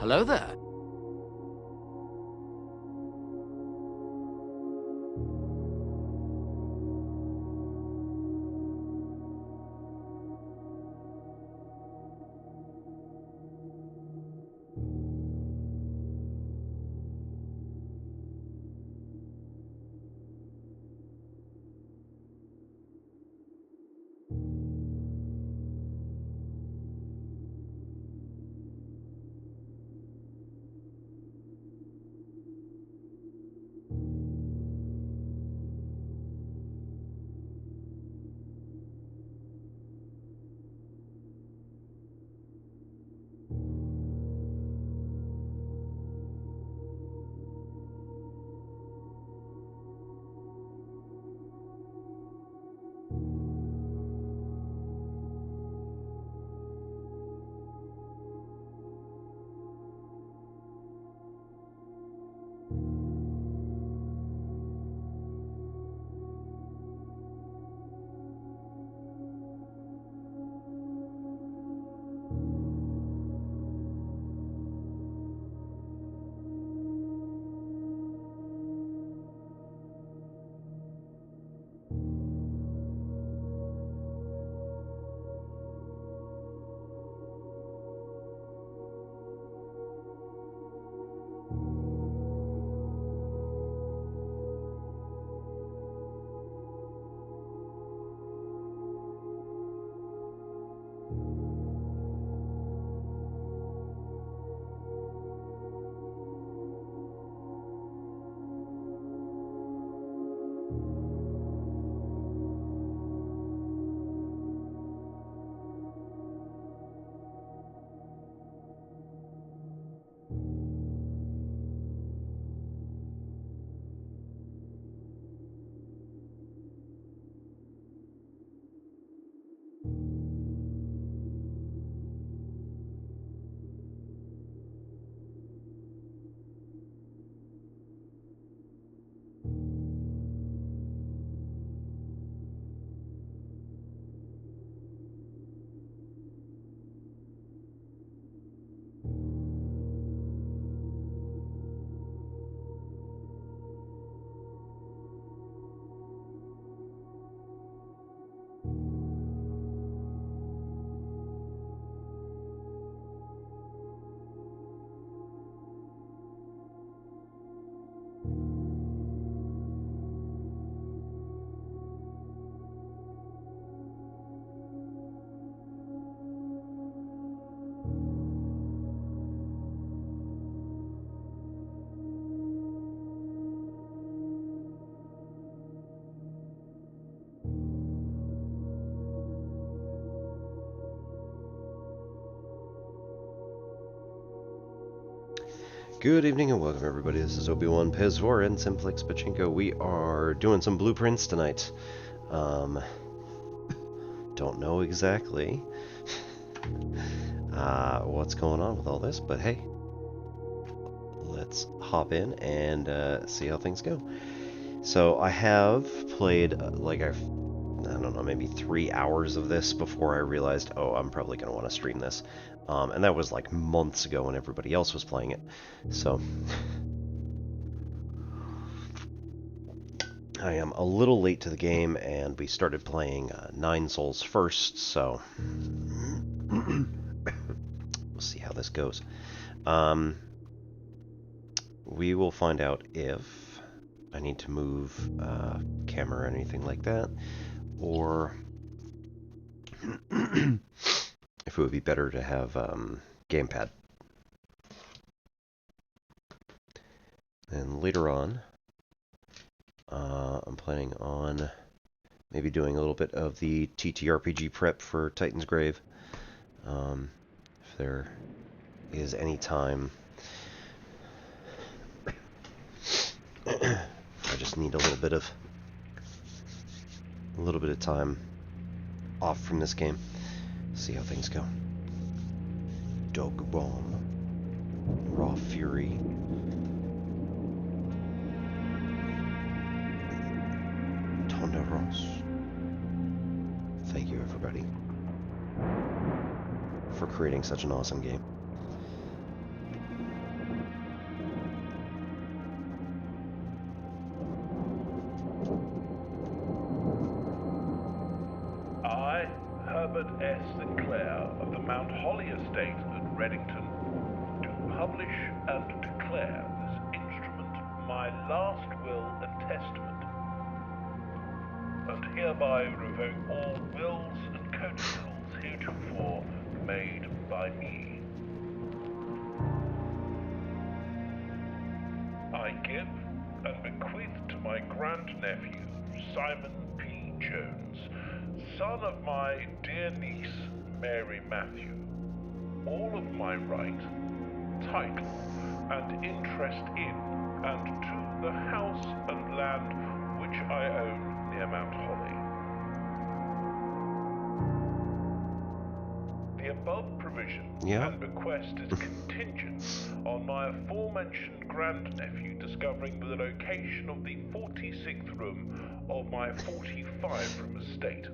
Hello there. Good evening and welcome everybody, this is Obi-Wan Pezvor and Simplex Pachinko. We are doing some blueprints tonight. Don't know exactly what's going on with all this, but hey, let's hop in and see how things go. So I have played I don't know, maybe 3 hours of this before I realized, oh, I'm probably going to want to stream this. And that was like months ago when everybody else was playing it. So I am a little late to the game, and we started playing 9 Souls first, so we'll see how this goes. We will find out if I need to move camera or anything like that, or if it would be better to have gamepad. And later on, I'm planning on maybe doing a little bit of the TTRPG prep for Titan's Grave. If there is any time. I just need a little bit of time off from this game. See how things go. Dog Bomb, Raw Fury, Tonda Ross. Thank you everybody for creating such an awesome game. Herbert S. Sinclair of the Mount Holly Estate at Reddington, do publish and declare this instrument my last will and testament, and hereby revoke all wills and codicils heretofore made by me. I give and bequeath to my grandnephew, Simon P. Jones, son of my dear niece, Mary Matthew, all of my right, title, and interest in and to the house and land which I own near Mount Holly. The above provision and bequest is contingent on my aforementioned grandnephew discovering the location of the 46th room of my 45-room estate.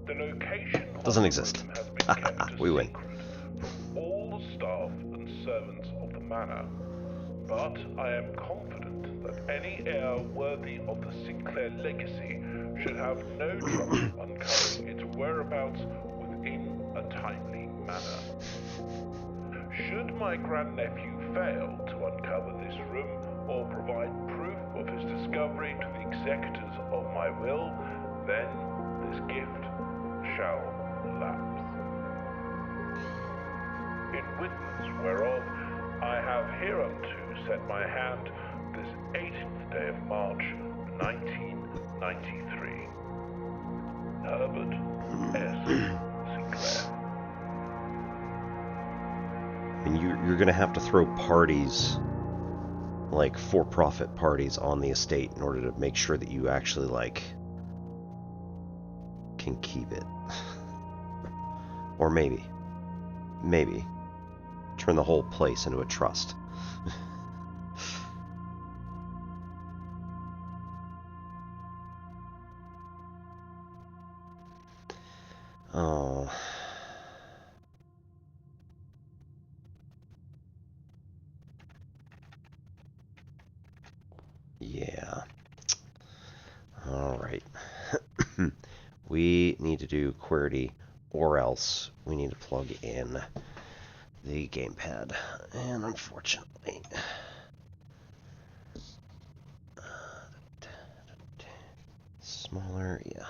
The location doesn't exist. Has been kept we win. Secret from all the staff and servants of the manor, but I am confident that any heir worthy of the Sinclair legacy should have no trouble uncovering its whereabouts within a timely manner. Should my grandnephew fail to uncover this room or provide proof of his discovery to the executors of my will, then this gift shall lapse. In witness whereof I have hereunto set my hand this 18th day of March, 1993. Herbert S. Sinclair. And you're going to have to throw parties, like for-profit parties, on the estate in order to make sure that you actually, like, can keep it. Or maybe turn the whole place into a trust. Oh. Yeah. All right. We need to do QWERTY, or else we need to plug in the gamepad. And unfortunately, smaller, yeah.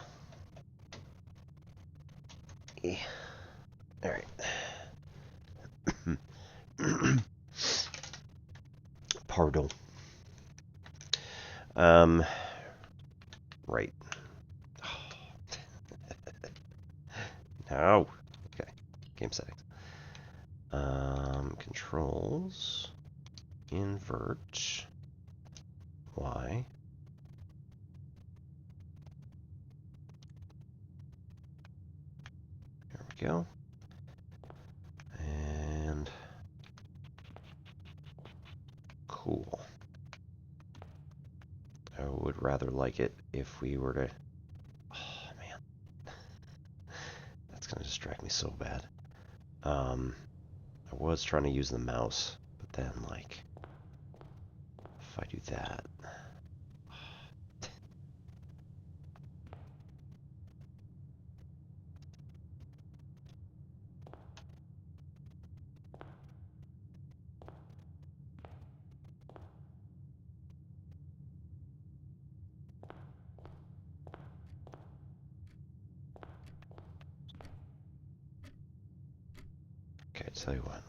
All right. Pardon. Right. No. Okay. Game settings. Controls. Invert. Y. There we go. And cool. I would rather like it if we were to... Oh, man. That's going to distract me so bad. I was trying to use the mouse, but then, like, if I do that... Okay, tell you what.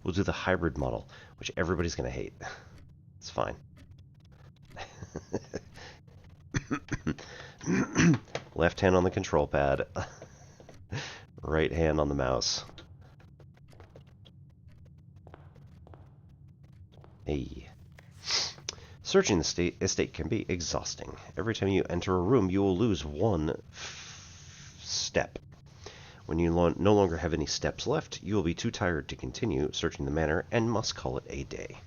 We'll do the hybrid model, which everybody's going to hate. It's fine. Left hand on the control pad. Right hand on the mouse. Hey. Searching the estate can be exhausting. Every time you enter a room, you will lose one step. When you no longer have any steps left, you will be too tired to continue searching the manor and must call it a day.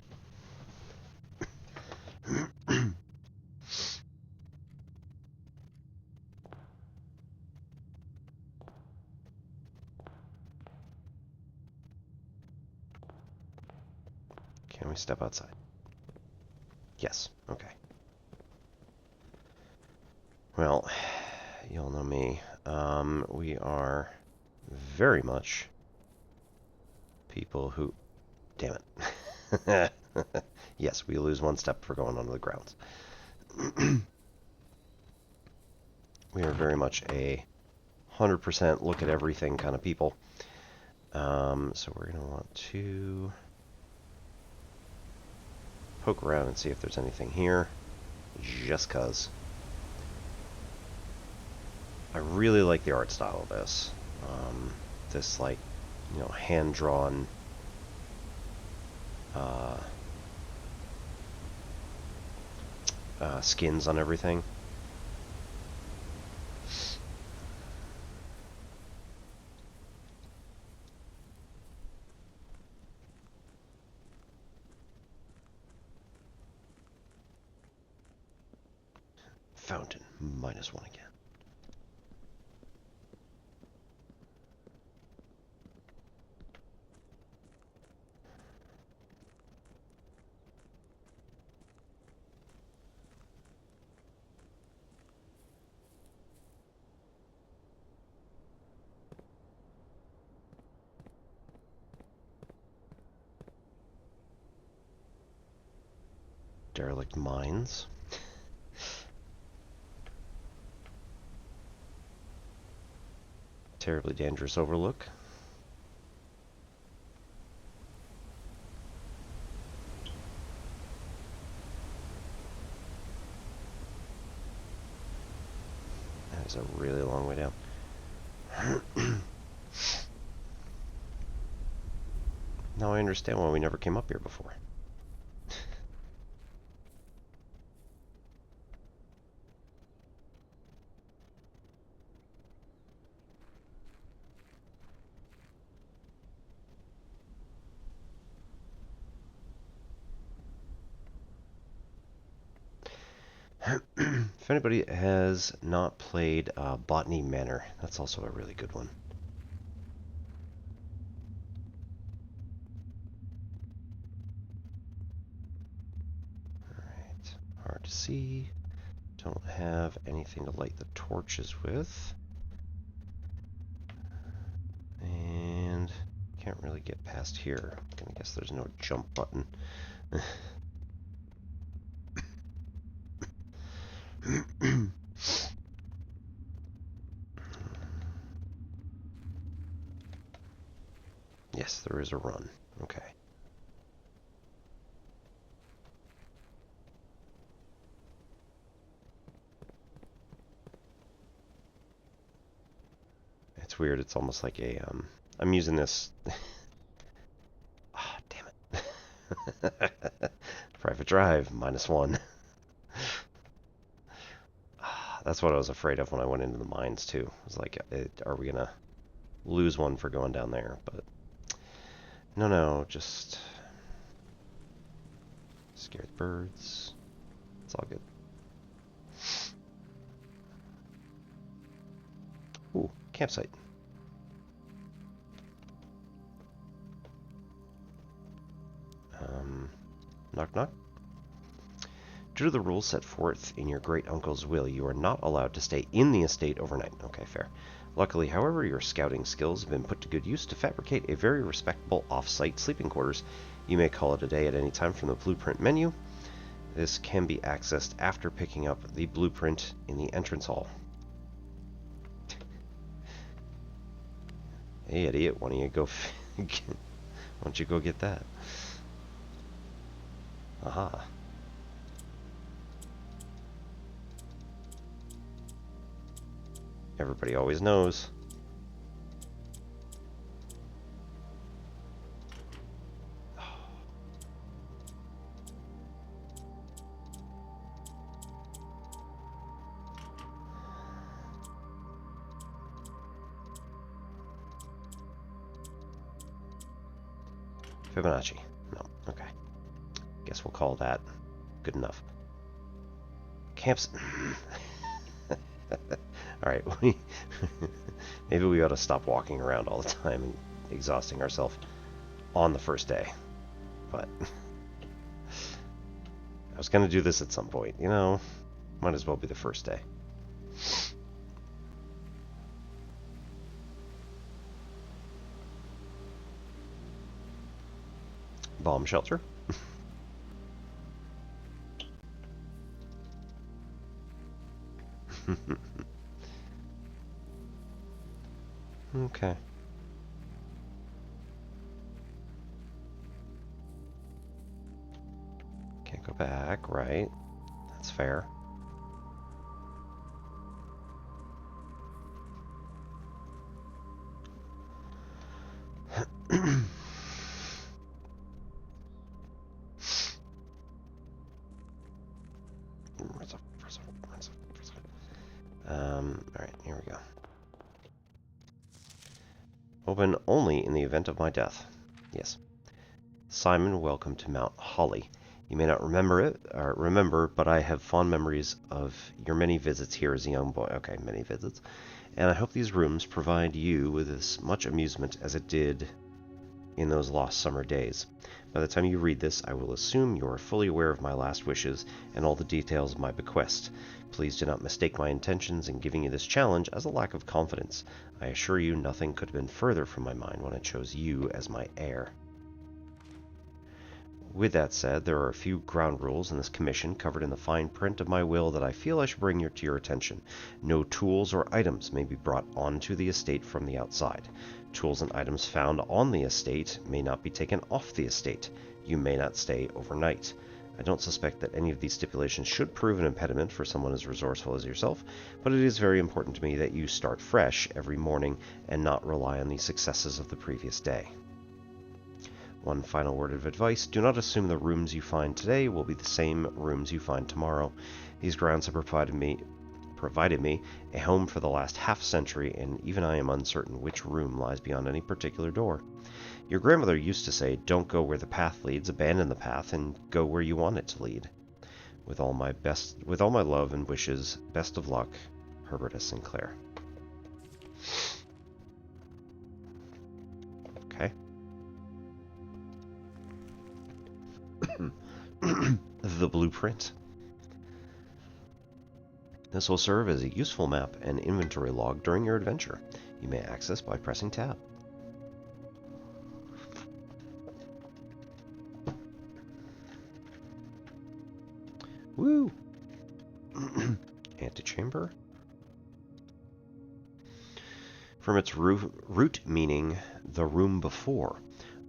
Can we step outside? Yes. Okay. Well, you all know me. We are very much people who... Damn it. Yes, we lose one step for going onto the grounds. We are very much a 100% look at everything kind of people. So we're going to want to poke around and see if there's anything here. Just 'cause. I really like the art style of this. This, like, you know, hand-drawn skins on everything. Fountain, -1 again. Derelict mines. Terribly dangerous overlook. That is a really long way down. Now I understand why we never came up here before. If anybody has not played Botany Manor, that's also a really good one. Alright, hard to see. Don't have anything to light the torches with. And can't really get past here. I'm gonna guess there's no jump button. Yes, there is a run. Okay. It's weird. It's almost like a I'm using this. Ah, oh, damn it. Private drive -1. That's what I was afraid of when I went into the mines too. I was like, are we gonna lose one for going down there? But no, just scared birds. It's all good. Ooh, campsite. Knock knock. Due to the rules set forth in your great uncle's will, you are not allowed to stay in the estate overnight. Okay, fair. Luckily, however, your scouting skills have been put to good use to fabricate a very respectable off-site sleeping quarters. You may call it a day at any time from the blueprint menu. This can be accessed after picking up the blueprint in the entrance hall. Hey, idiot, why don't you go get that? Aha. Everybody always knows. Fibonacci. No. Okay. Guess we'll call that good enough. Camps. Alright, maybe we ought to stop walking around all the time and exhausting ourselves on the first day. But I was going to do this at some point, you know. Might as well be the first day. Bomb shelter. Okay. Can't go back, right? That's fair. Alright, here we go. Open only in the event of my death. Yes. Simon, welcome to Mount Holly. You may not remember, but I have fond memories of your many visits here as a young boy. Okay, many visits. And I hope these rooms provide you with as much amusement as it did in those lost summer days. By the time you read this, I will assume you are fully aware of my last wishes and all the details of my bequest. Please do not mistake my intentions in giving you this challenge as a lack of confidence. I assure you nothing could have been further from my mind when I chose you as my heir. With that said, there are a few ground rules in this commission covered in the fine print of my will that I feel I should bring to your attention. No tools or items may be brought onto the estate from the outside. Tools and items found on the estate may not be taken off the estate. You may not stay overnight. I don't suspect that any of these stipulations should prove an impediment for someone as resourceful as yourself, but it is very important to me that you start fresh every morning and not rely on the successes of the previous day. One final word of advice: do not assume the rooms you find today will be the same rooms you find tomorrow. These grounds have provided me a home for the last half-century, and even I am uncertain which room lies beyond any particular door. Your grandmother used to say, don't go where the path leads, abandon the path, and go where you want it to lead. With all my love and wishes, best of luck, Herbert S. Sinclair. Okay. The blueprint. This will serve as a useful map and inventory log during your adventure. You may access by pressing tab. Woo! Antechamber. From its root meaning, the room before,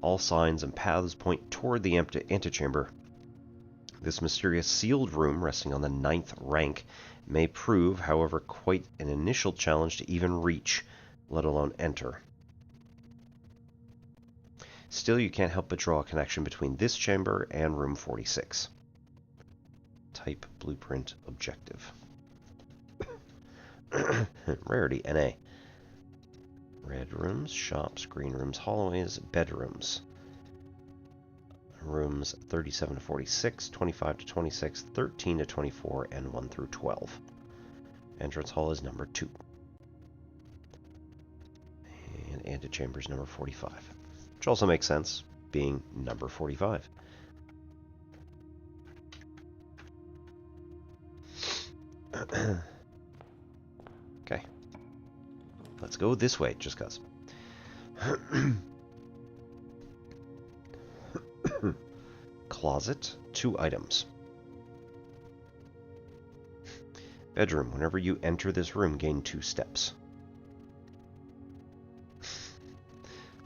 all signs and paths point toward the antechamber. This mysterious sealed room, resting on the 9th rank, may prove, however, quite an initial challenge to even reach, let alone enter. Still, you can't help but draw a connection between this chamber and room 46. Type blueprint objective. Rarity NA. Red rooms, shops, green rooms, hallways, bedrooms. Rooms 37 to 46, 25 to 26, 13 to 24, and 1 through 12. Entrance hall is number 2. And antechamber is number 45. Which also makes sense, being number 45. Okay. Let's go this way, just cuz. Closet, 2 items. Bedroom, whenever you enter this room, gain 2 steps.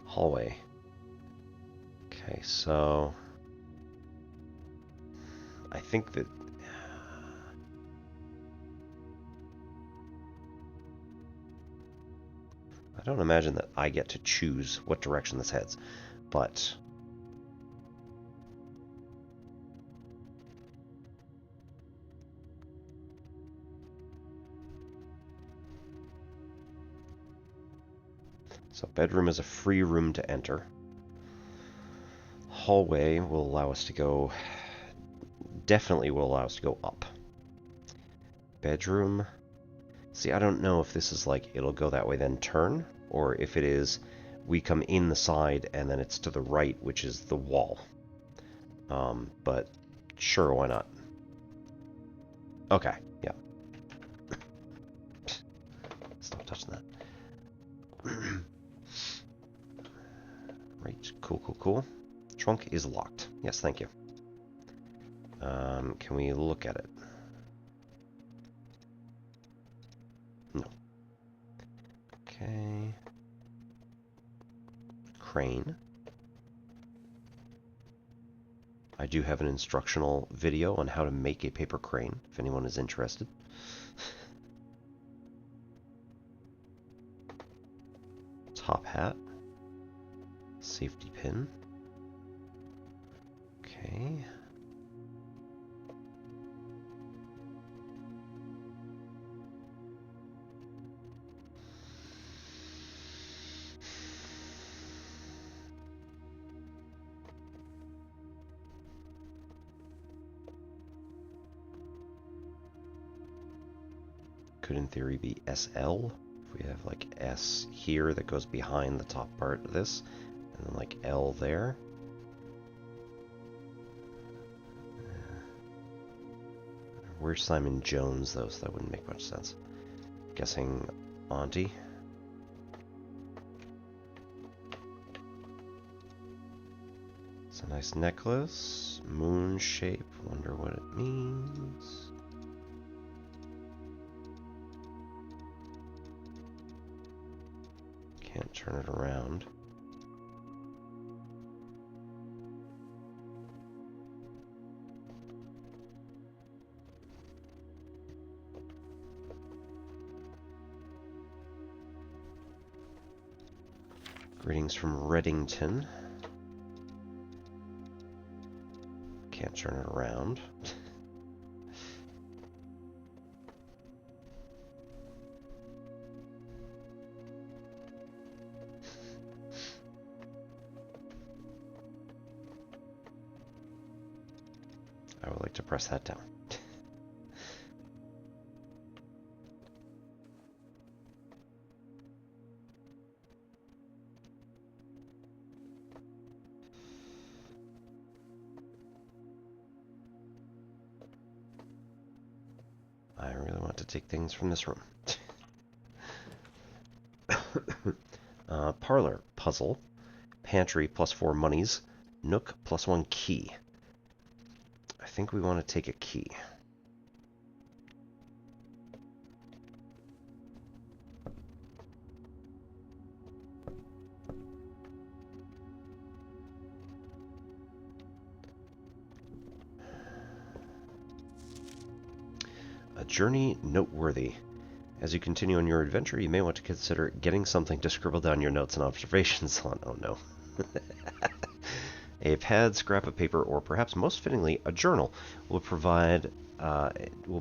Hallway. Okay, so I think that I don't imagine that I get to choose what direction this heads, but so bedroom is a free room to enter. Hallway will allow us to go, definitely will allow us to go up. Bedroom, see, I don't know if this is like it'll go that way then turn, or if it is we come in the side and then it's to the right, which is the wall. But sure, why not? Okay, yeah. Stop touching that. Right, cool. Trunk is locked. Yes, thank you. Can we look at it? No. Okay. Crane. I do have an instructional video on how to make a paper crane, if anyone is interested. Top hat. Safety pin. Okay. Could in theory be SL. If we have like S here that goes behind the top part of this, and then like L there. Where's Simon Jones though, so that wouldn't make much sense. Guessing Auntie. It's a nice necklace. Moon shape. Wonder what it means. Can't turn it around. Greetings from Reddington. Can't turn it around. I would like to press that down. I really want to take things from this room. Parlor, puzzle. Pantry, +4 monies. Nook, +1 key. I think we want to take a key. A journey noteworthy. As you continue on your adventure, you may want to consider getting something to scribble down your notes and observations on. Oh no. A pad, scrap of paper, or perhaps most fittingly, a journal will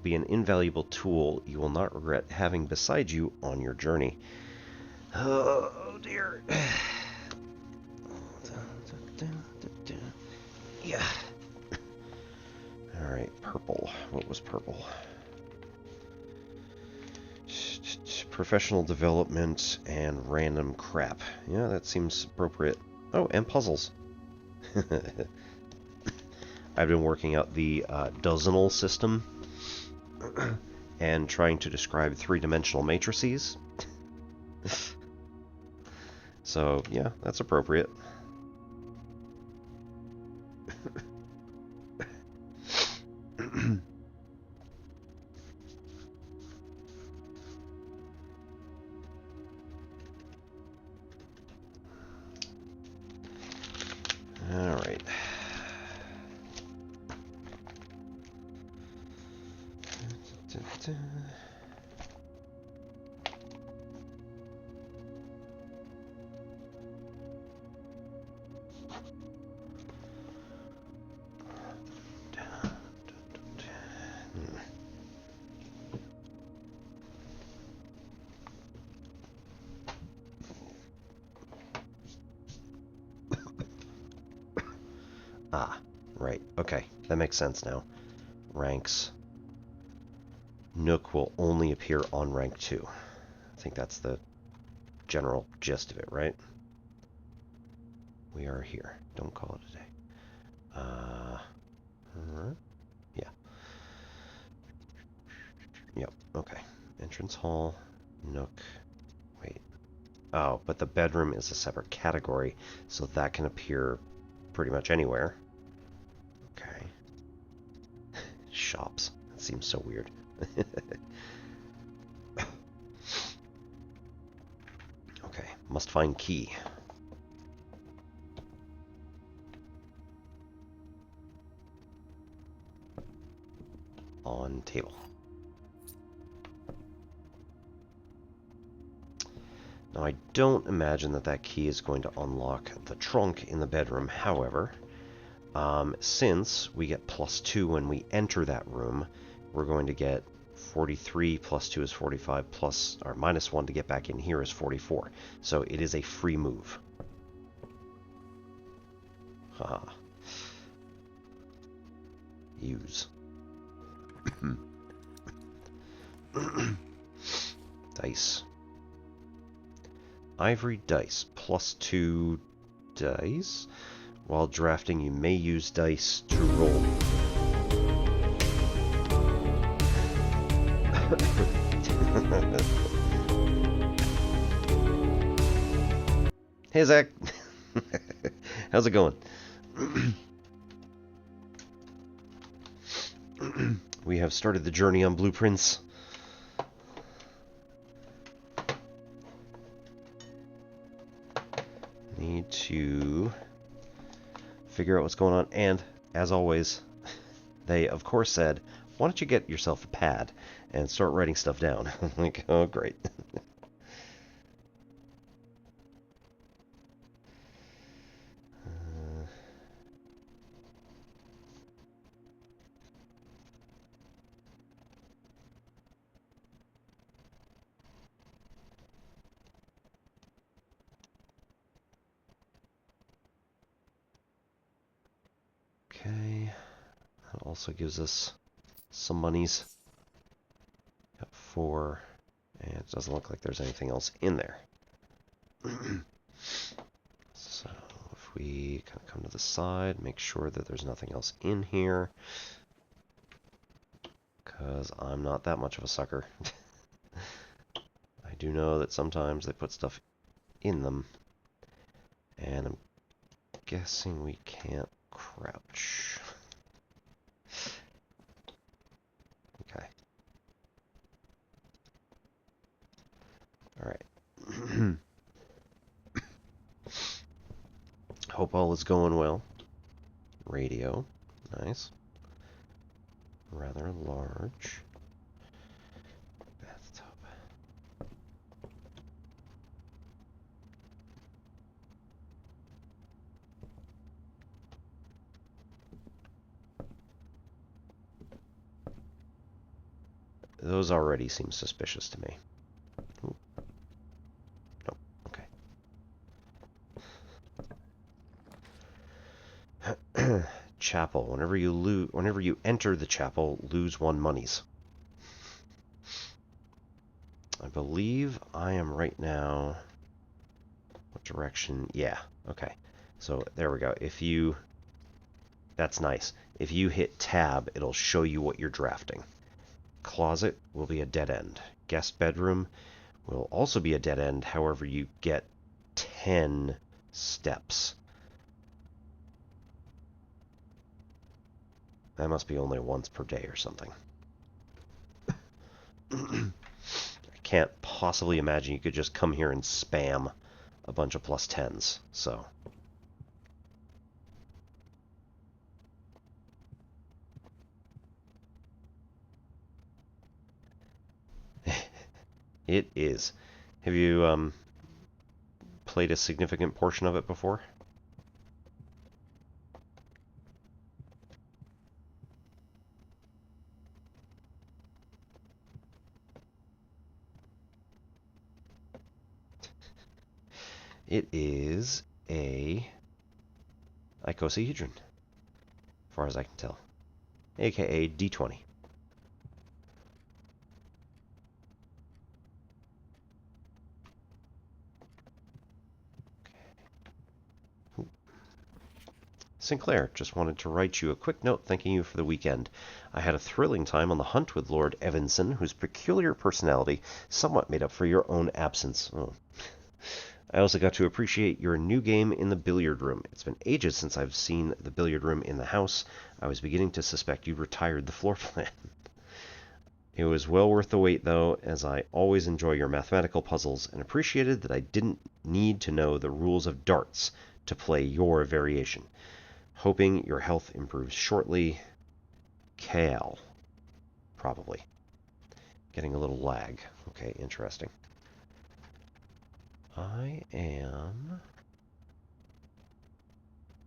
be an invaluable tool you will not regret having beside you on your journey. Oh dear. Yeah. Alright, purple. What was purple? Professional development and random crap. Yeah, that seems appropriate. Oh, and puzzles. I've been working out the dozenal system and trying to describe three-dimensional matrices. So, yeah, that's appropriate. All right. Ah, right. Okay, that makes sense now. Ranks. Nook will only appear on rank 2. I think that's the general gist of it, right? We are here. Don't call it a day. Yeah. Yep, okay. Entrance hall, Nook. Wait. Oh, but the bedroom is a separate category, so that can appear pretty much anywhere. Okay. Shops. That seems so weird. Okay, must find key. On table. Now, I don't imagine that that key is going to unlock the trunk in the bedroom. However, since we get +2 when we enter that room, we're going to get 43 plus 2 is 45 plus, or -1 to get back in here is 44. So it is a free move. Haha. Use. Dice. Ivory dice. +2 dice. While drafting, you may use dice to roll. Hey, Zach. How's it going? We have started the journey on Blueprints. Need to figure out what's going on, and as always, they of course said, why don't you get yourself a pad and start writing stuff down. I'm like, oh great. Okay, that also gives us some monies. Got 4, and it doesn't look like there's anything else in there. So if we kind of come to the side, make sure that there's nothing else in here, because I'm not that much of a sucker. I do know that sometimes they put stuff in them, and I'm guessing we can't crouch. Okay. Alright. Hope all is going well. Radio. Nice. Rather large. Bathtub. Those already seem suspicious to me. Ooh. Nope. Okay. Chapel. Whenever you enter the chapel, lose 1 monies. I believe I am right now. What direction? Yeah. Okay. So there we go. That's nice. If you hit tab, it'll show you what you're drafting. Closet will be a dead end. Guest bedroom will also be a dead end. However, you get 10 steps. That must be only once per day or something. I can't possibly imagine you could just come here and spam a bunch of +10s, so. It is. Have you played a significant portion of it before? It is a icosahedron, as far as I can tell, aka D20. Sinclair, just wanted to write you a quick note thanking you for the weekend. I had a thrilling time on the hunt with Lord Evanson, whose peculiar personality somewhat made up for your own absence. Oh. I also got to appreciate your new game in the billiard room. It's been ages since I've seen the billiard room in the house. I was beginning to suspect you retired the floor plan. It was well worth the wait, though, as I always enjoy your mathematical puzzles and appreciated that I didn't need to know the rules of darts to play your variation. Hoping your health improves shortly. Cal. Probably. Getting a little lag. Okay, interesting. I am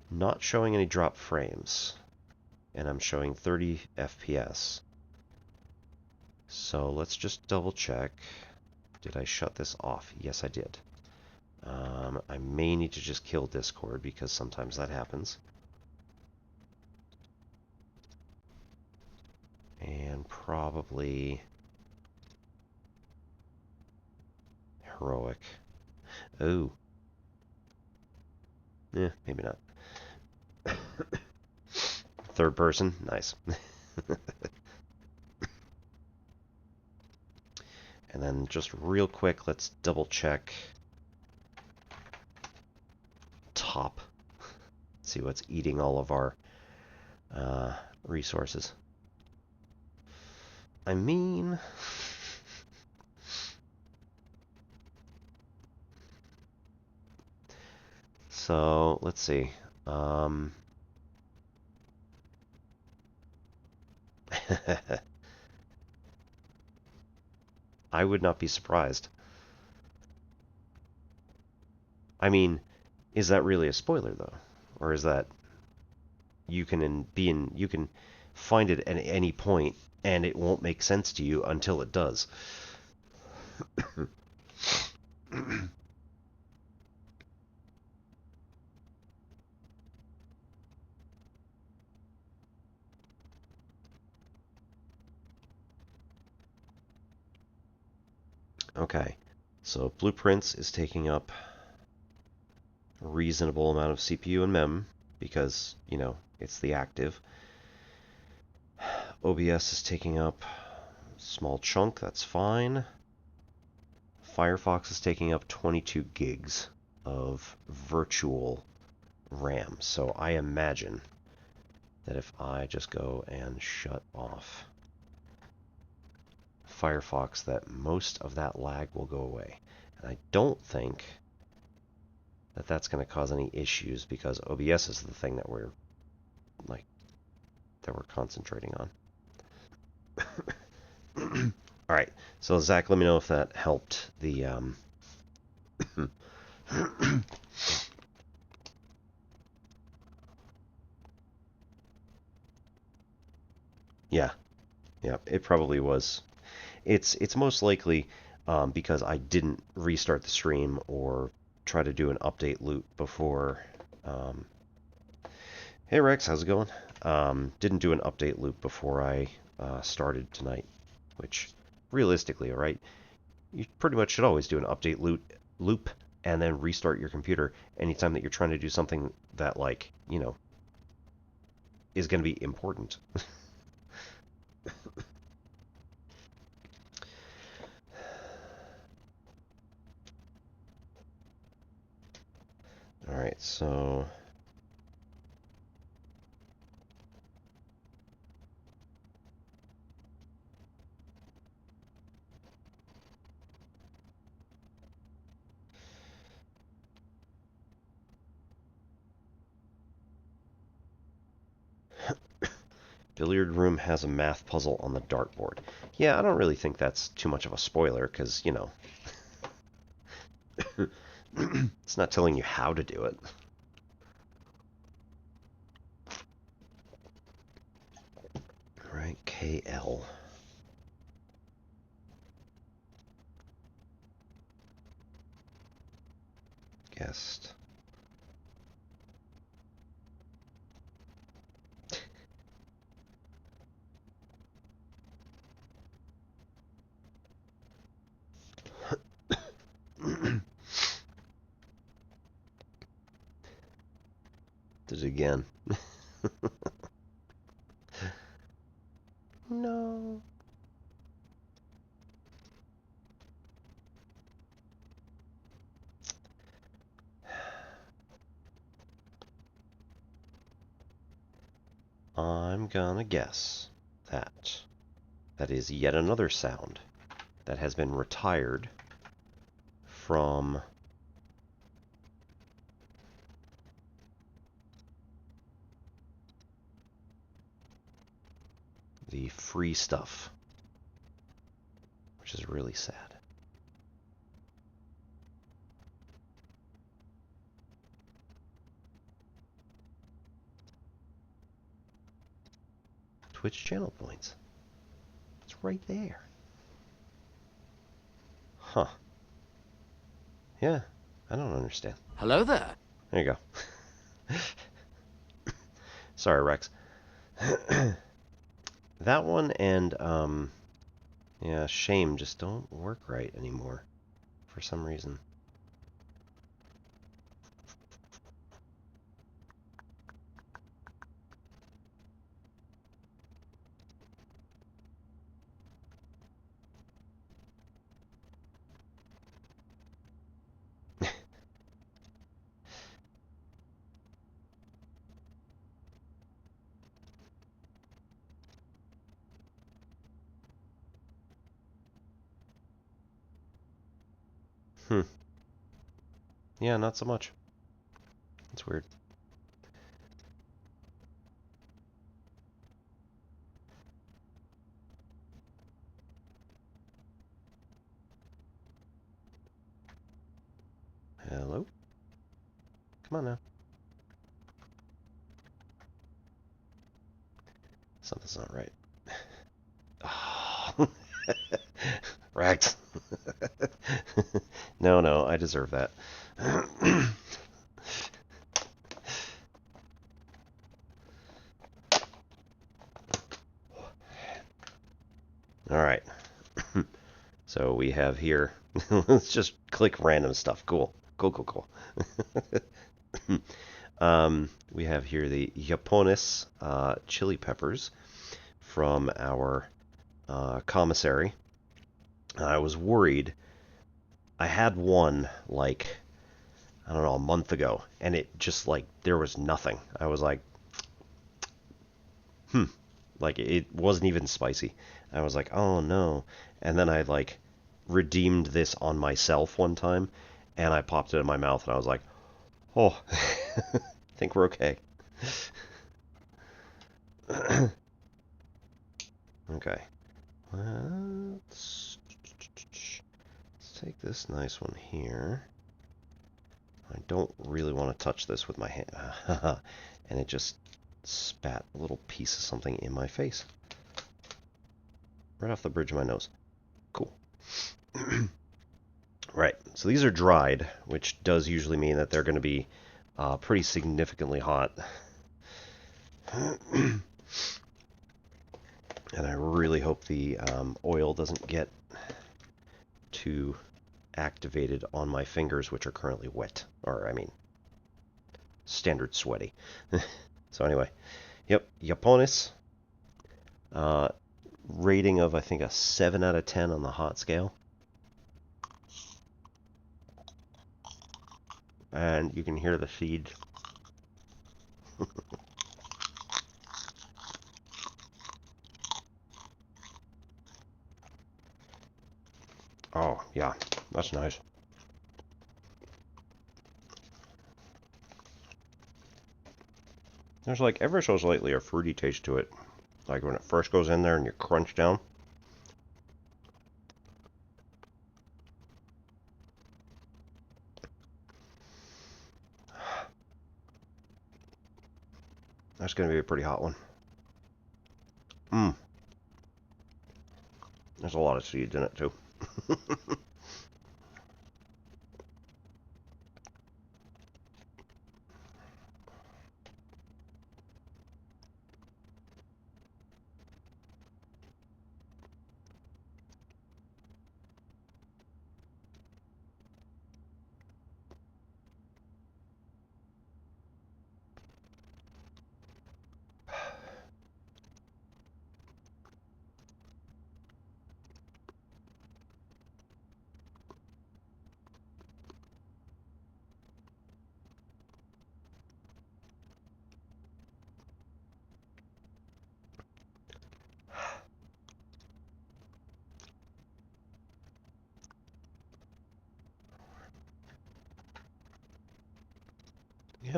not showing any drop frames, and I'm showing 30 FPS. So let's just double check. Did I shut this off? Yes, I did. I may need to just kill Discord because sometimes that happens. And probably heroic. Oh. Maybe not. Third person? Nice. And then just real quick, let's double check top. See what's eating all of our resources. I mean... So, let's see. I would not be surprised. I mean, is that really a spoiler though? Or is that you can find it at any point and it won't make sense to you until it does? Okay, so Blueprints is taking up a reasonable amount of CPU and mem because, you know, it's the active. OBS is taking up a small chunk, that's fine. Firefox is taking up 22 gigs of virtual RAM, so I imagine that if I just go and shut off Firefox, that most of that lag will go away. And I don't think that that's going to cause any issues because OBS is the thing that we're concentrating on. All right, so Zach, let me know if that helped the yeah, it probably was. It's most likely because I didn't restart the stream or try to do an update loop before. Hey Rex, how's it going? Didn't do an update loop before I started tonight, which realistically, all right, you pretty much should always do an update loop and then restart your computer anytime that you're trying to do something that, like, you know, is going to be important. All right, so billiard room has a math puzzle on the dartboard. Yeah, I don't really think that's too much of a spoiler because, you know, it's not telling you how to do it. All right, KL. Guest. Did it again. No. I'm gonna guess that that is yet another sound that has been retired from the free stuff, which is really sad. Twitch channel points. It's right there. Huh. Yeah, I don't understand. Hello there. There you go. Sorry, Rex. That one and, yeah, shame just don't work right anymore for some reason. Hmm. Yeah, not so much. It's weird. Hello? Come on now. Something's not right. Oh. Rex. No, I deserve that. Alright. So we have here, let's just click random stuff. Cool. Cool. We have here the Japones chili peppers from our commissary. I was worried. I had one, like, I don't know, a month ago, and it just, like, there was nothing. I was like, like, it wasn't even spicy. I was like, oh no. And then I, like, redeemed this on myself one time, and I popped it in my mouth, and I was like, oh, I think we're okay. Okay. Let's take this nice one here. I don't really want to touch this with my hand. And it just spat a little piece of something in my face. Right off the bridge of my nose. Cool. Right, so these are dried, which does usually mean that they're going to be pretty significantly hot. And I really hope the oil doesn't get too activated on my fingers, which are currently wet. Or, I mean, standard sweaty. So anyway, yep, Japones. Rating of, I think, a 7 out of 10 on the hot scale. And you can hear the seeds. Oh, yeah, that's nice. There's like ever so slightly a fruity taste to it. Like when it first goes in there and you crunch down. That's going to be a pretty hot one. There's a lot of seeds in it too.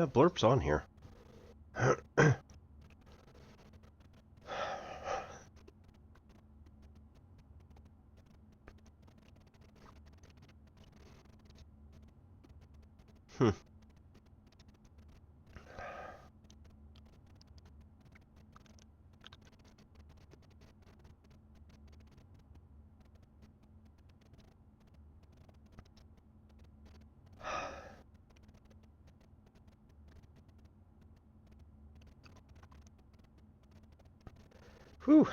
Yeah, Blurp's on here. Hmm. Whew.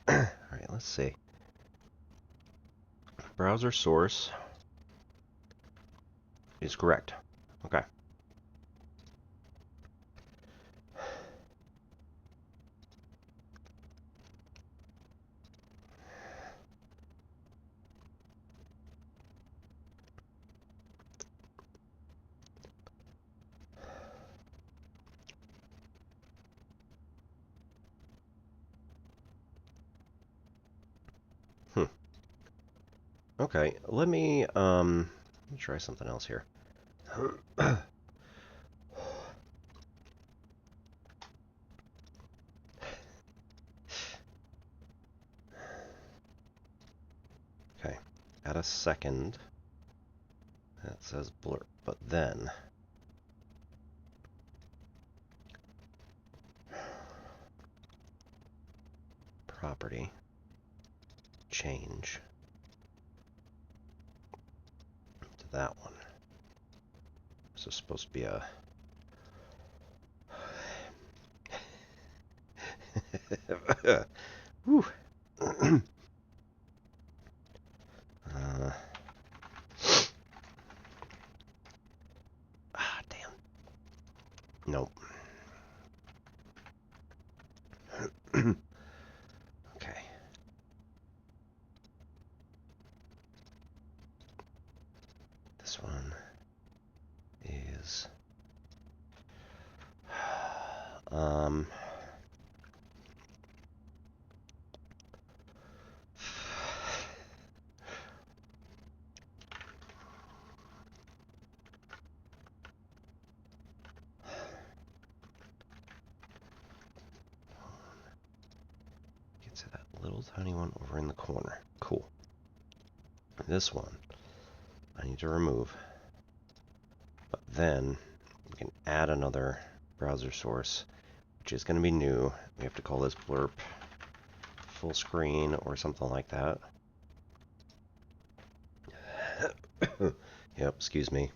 Alright, let's see. Browser source is correct. Okay. Okay, let me try something else here. Okay, add a second. That says blur, but then property change to that one. This is supposed to be a Whew. Damn. Nope. Okay. This one is get to that little tiny one over in the corner. Cool. This one I need to remove. But then we can add another browser source, which is going to be new. We have to call this blurp full screen or something like that. Yep, excuse me.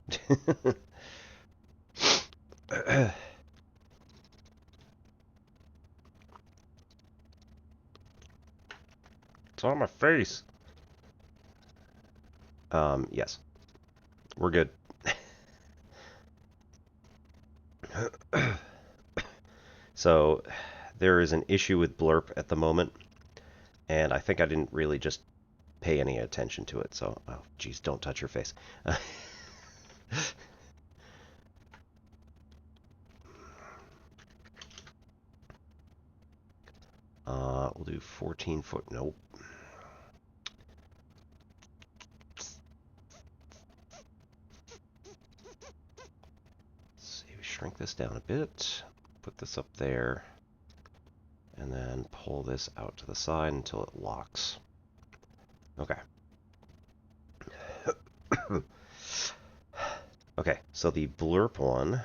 It's on my face. Yes. We're good. So, there is an issue with Blurp at the moment, and I think I didn't really just pay any attention to it, so, oh, geez, don't touch your face. We'll do 14 foot, nope. Let's see, we shrink this down a bit, put this up there, and then pull this out to the side until it locks. Okay. Okay, so the blurp one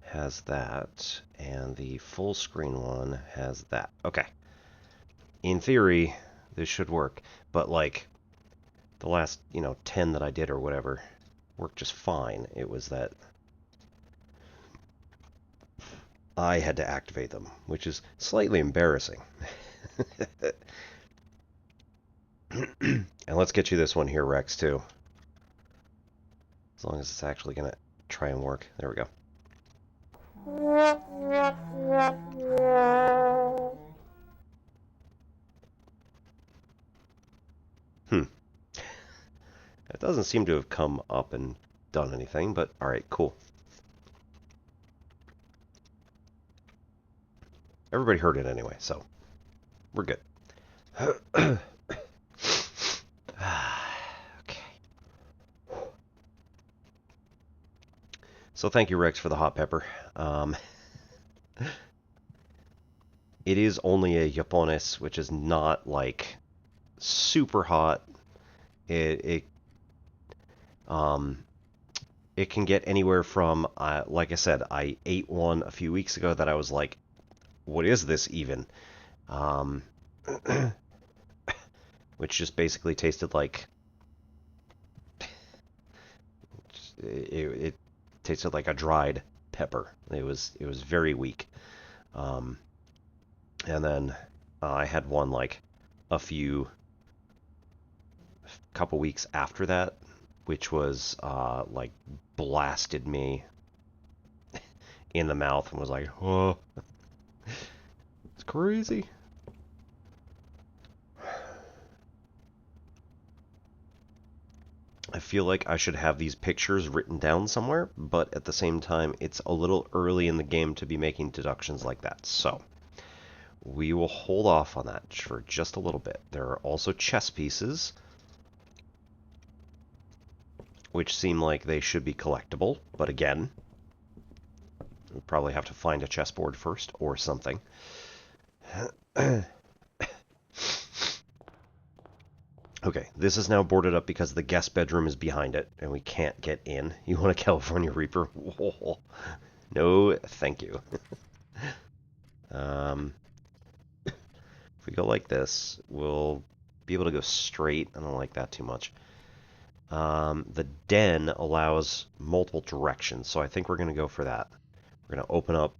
has that, and the full screen one has that. Okay. In theory, this should work, but like the last, 10 that I did or whatever worked just fine. It was that I had to activate them, which is slightly embarrassing. And let's get you this one here, Rex, too. As long as it's actually going to try and work. There we go. It doesn't seem to have come up and done anything, but alright, cool. Everybody heard it anyway, so we're good. Okay. So thank you, Rex, for the hot pepper. It is only a Japones, which is not like super hot. It um it can get anywhere from like I said, I ate one a few weeks ago that I was like, what is this even? Um, which just basically tasted like it tasted like a dried pepper. It was very weak. Um, and then I had one like a couple weeks after that, which was like blasted me in the mouth and was like, oh, it's crazy. I feel like I should have these pictures written down somewhere, but at the same time, it's a little early in the game to be making deductions like that. So we will hold off on that for just a little bit. There are also chess pieces, which seem like they should be collectible, but again, we probably have to find a chessboard first or something. Okay, this is now boarded up because the guest bedroom is behind it, and we can't get in. You want a California Reaper? Whoa. No, thank you. If we go like this, we'll be able to go straight. I don't like that too much. The den allows multiple directions, so I think we're going to go for that. We're going to open up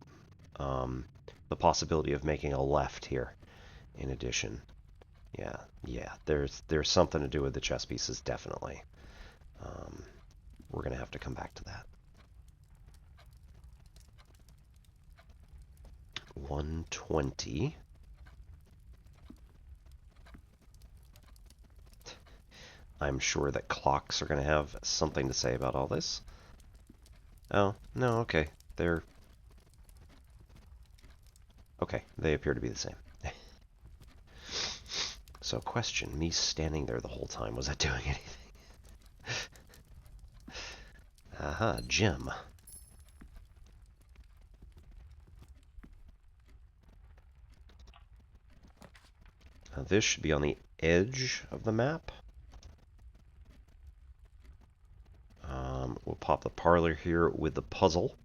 the possibility of making a left here in addition. Yeah, there's something to do with the chess pieces, definitely. We're going to have to come back to that. 120. I'm sure that clocks are going to have something to say about all this. Oh, no, okay. Okay, they appear to be the same. So, question, me standing there the whole time, was that doing anything? Aha, gem. Now this should be on the edge of the map. We'll pop the parlor here with the puzzle.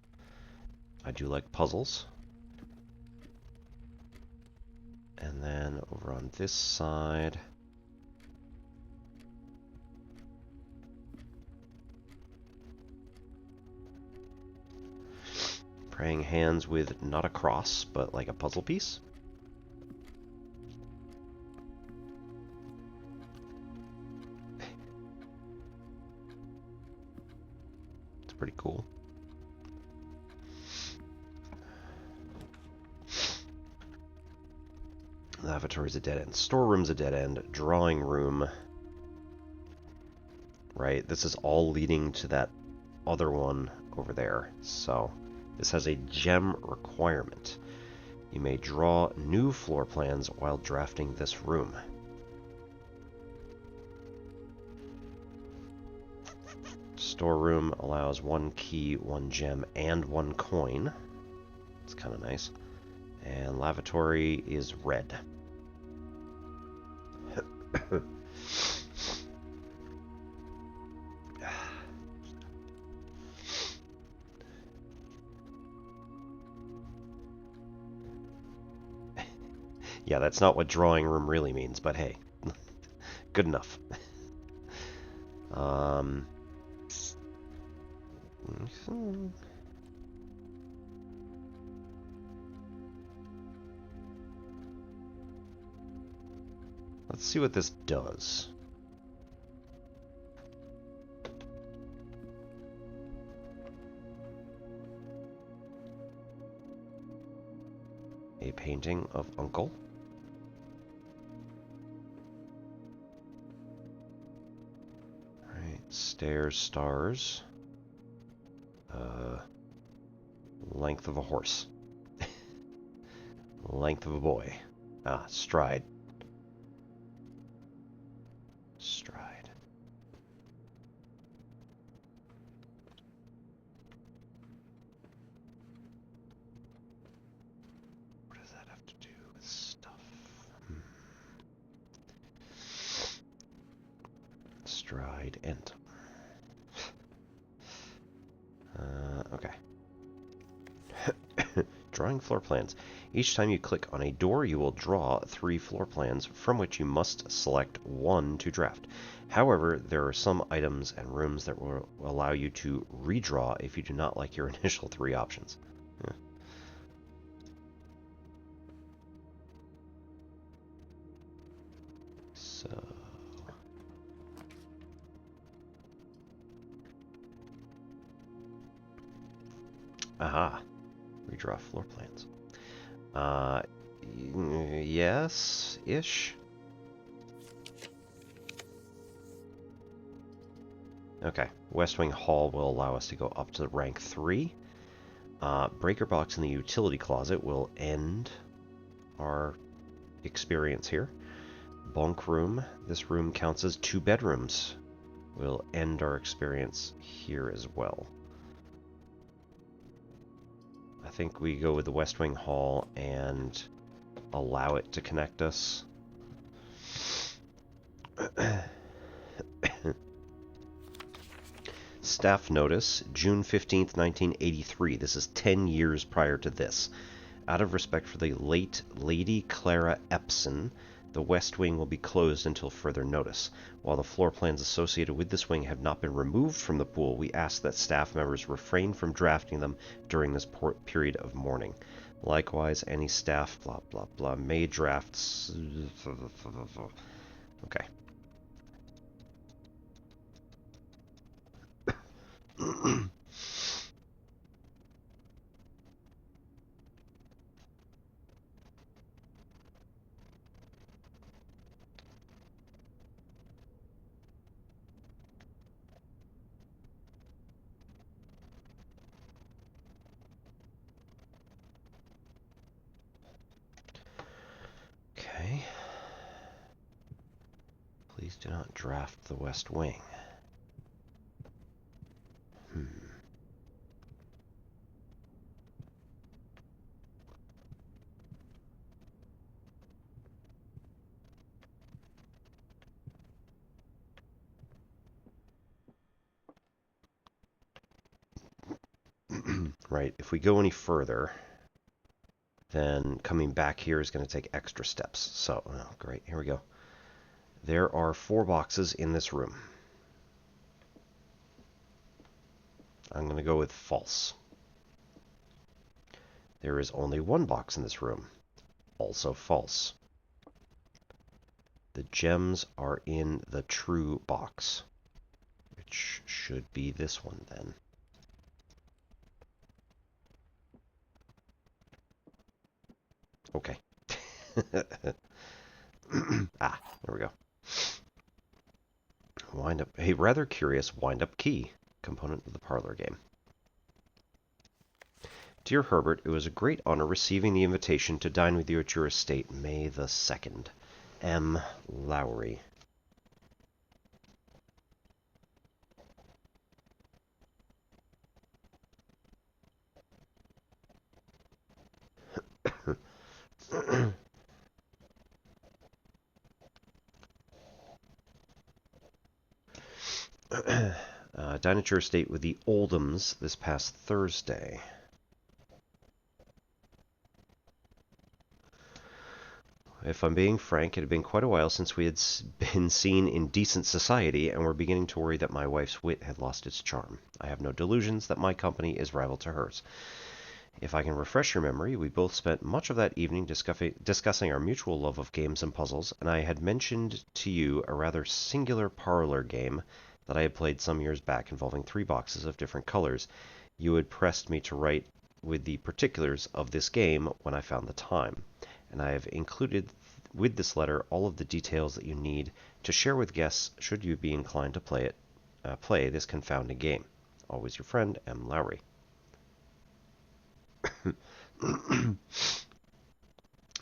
I do like puzzles. And then over on this side, praying hands with not a cross, but like a puzzle piece. It's pretty cool. Lavatory's a dead end. Storeroom's a dead end. Drawing room. Right, this is all leading to that other one over there. So, this has a gem requirement. You may draw new floor plans while drafting this room. Storeroom allows 1 key, 1 gem, and 1 coin. It's kind of nice. And lavatory is red. Yeah, that's not what drawing room really means, but hey, good enough. Let's see what this does. A painting of Uncle. Right, stairs, stars. Length of a horse. Length of a boy. Ah, stride. Stride. does that have to do with stuff? Stride end. Okay. Drawing floor plans. Each time you click on a door, you will draw 3 floor plans, from which you must select 1 to draft. However, there are some items and rooms that will allow you to redraw if you do not like your initial 3 options. Yeah. So... Aha. Redraw floor plans. Yes-ish. Okay. West Wing Hall will allow us to go up to rank 3. Breaker box in the utility closet will end our experience here. Bunk room. This room counts as 2 bedrooms. Will end our experience here as well. I think we go with the West Wing Hall and allow it to connect us. Staff notice, June 15th, 1983. This is 10 years prior to this. Out of respect for the late Lady Clara Epson, the West Wing will be closed until further notice. While the floor plans associated with this wing have not been removed from the pool, we ask that staff members refrain from drafting them during this period of mourning. Likewise, any staff blah blah blah may drafts... Okay. Okay. Please do not draft the West Wing. Right, if we go any further, then coming back here is going to take extra steps. So, oh, great, here we go. There are 4 boxes in this room. I'm going to go with false. There is only 1 box in this room. Also false. The gems are in the true box, which should be this one then. Okay. There we go. Wind up, a rather curious wind-up key component of the parlor game. Dear Herbert, it was a great honor receiving the invitation to dine with you at your estate May the 2nd. M. Lowry. Dine at your estate with the Oldhams this past Thursday. If I'm being frank, it had been quite a while since we had been seen in decent society, and were beginning to worry that my wife's wit had lost its charm. I have no delusions that my company is rival to hers. If I can refresh your memory, we both spent much of that evening discussing our mutual love of games and puzzles, and I had mentioned to you a rather singular parlor game that I had played some years back involving 3 boxes of different colors. You had pressed me to write with the particulars of this game when I found the time, and I have included with this letter all of the details that you need to share with guests should you be inclined to play this confounding game. Always your friend, M. Lowry.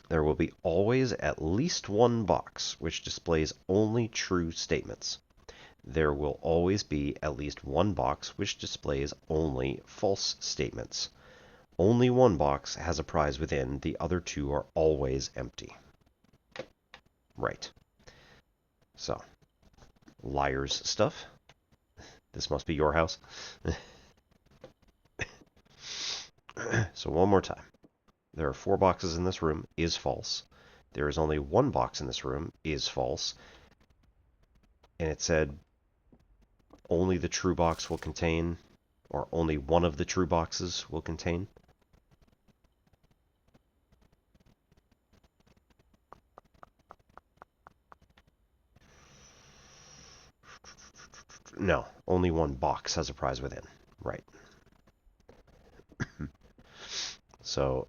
There will be always at least 1 box which displays only true statements. There will always be at least 1 box which displays only false statements. Only one box has a prize within. The other two are always empty. Right. So, liar's stuff. This must be your house. So one more time. There are 4 boxes in this room, is false. There is only 1 box in this room, is false. And it said only the true box will contain, or only one of the true boxes will contain. No, only 1 box has a prize within. Right. So,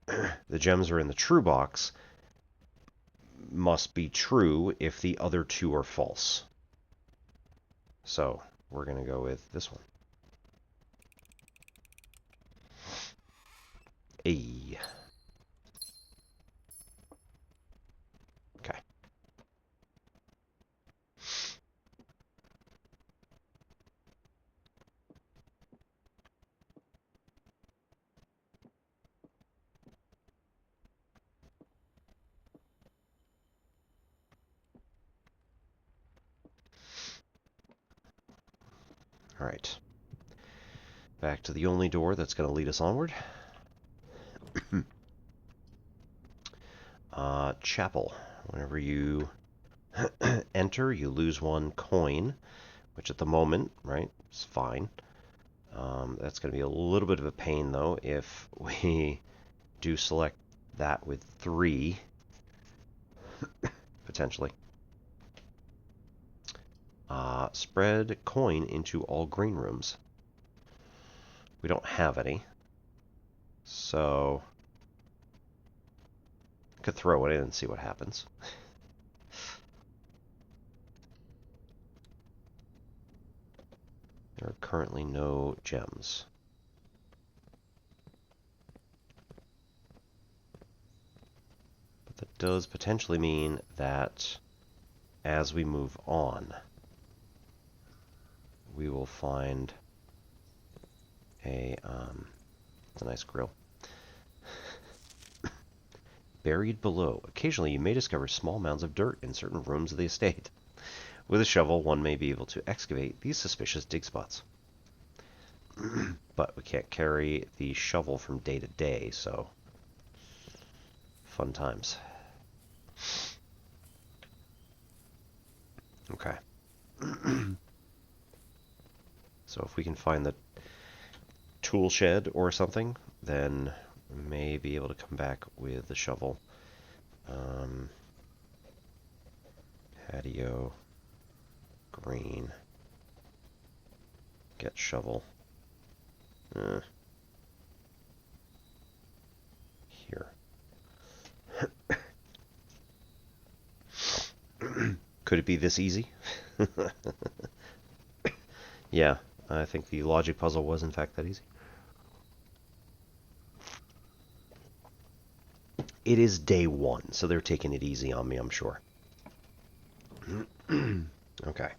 the gems are in the true box must be true if the other 2 are false. So, we're going to go with this one. Ayyyy. Okay. All right. Back to the only door that's going to lead us onward. Chapel. Whenever you enter, you lose 1 coin, which at the moment, right, is fine. That's going to be a little bit of a pain, though, if we do select that with 3, potentially. Spread coin into all green rooms. We don't have any, so I could throw it in and see what happens. There are currently no gems. But that does potentially mean that as we move on, we will find it's a nice grill. Buried below. Occasionally you may discover small mounds of dirt in certain rooms of the estate. With a shovel, one may be able to excavate these suspicious dig spots. But we can't carry the shovel from day to day, so fun times. Okay. So if we can find the tool shed or something, then we may be able to come back with the shovel. Patio, green, get shovel. Here. Could it be this easy? Yeah, I think the logic puzzle was in fact that easy. It is day 1, so they're taking it easy on me, I'm sure. Okay.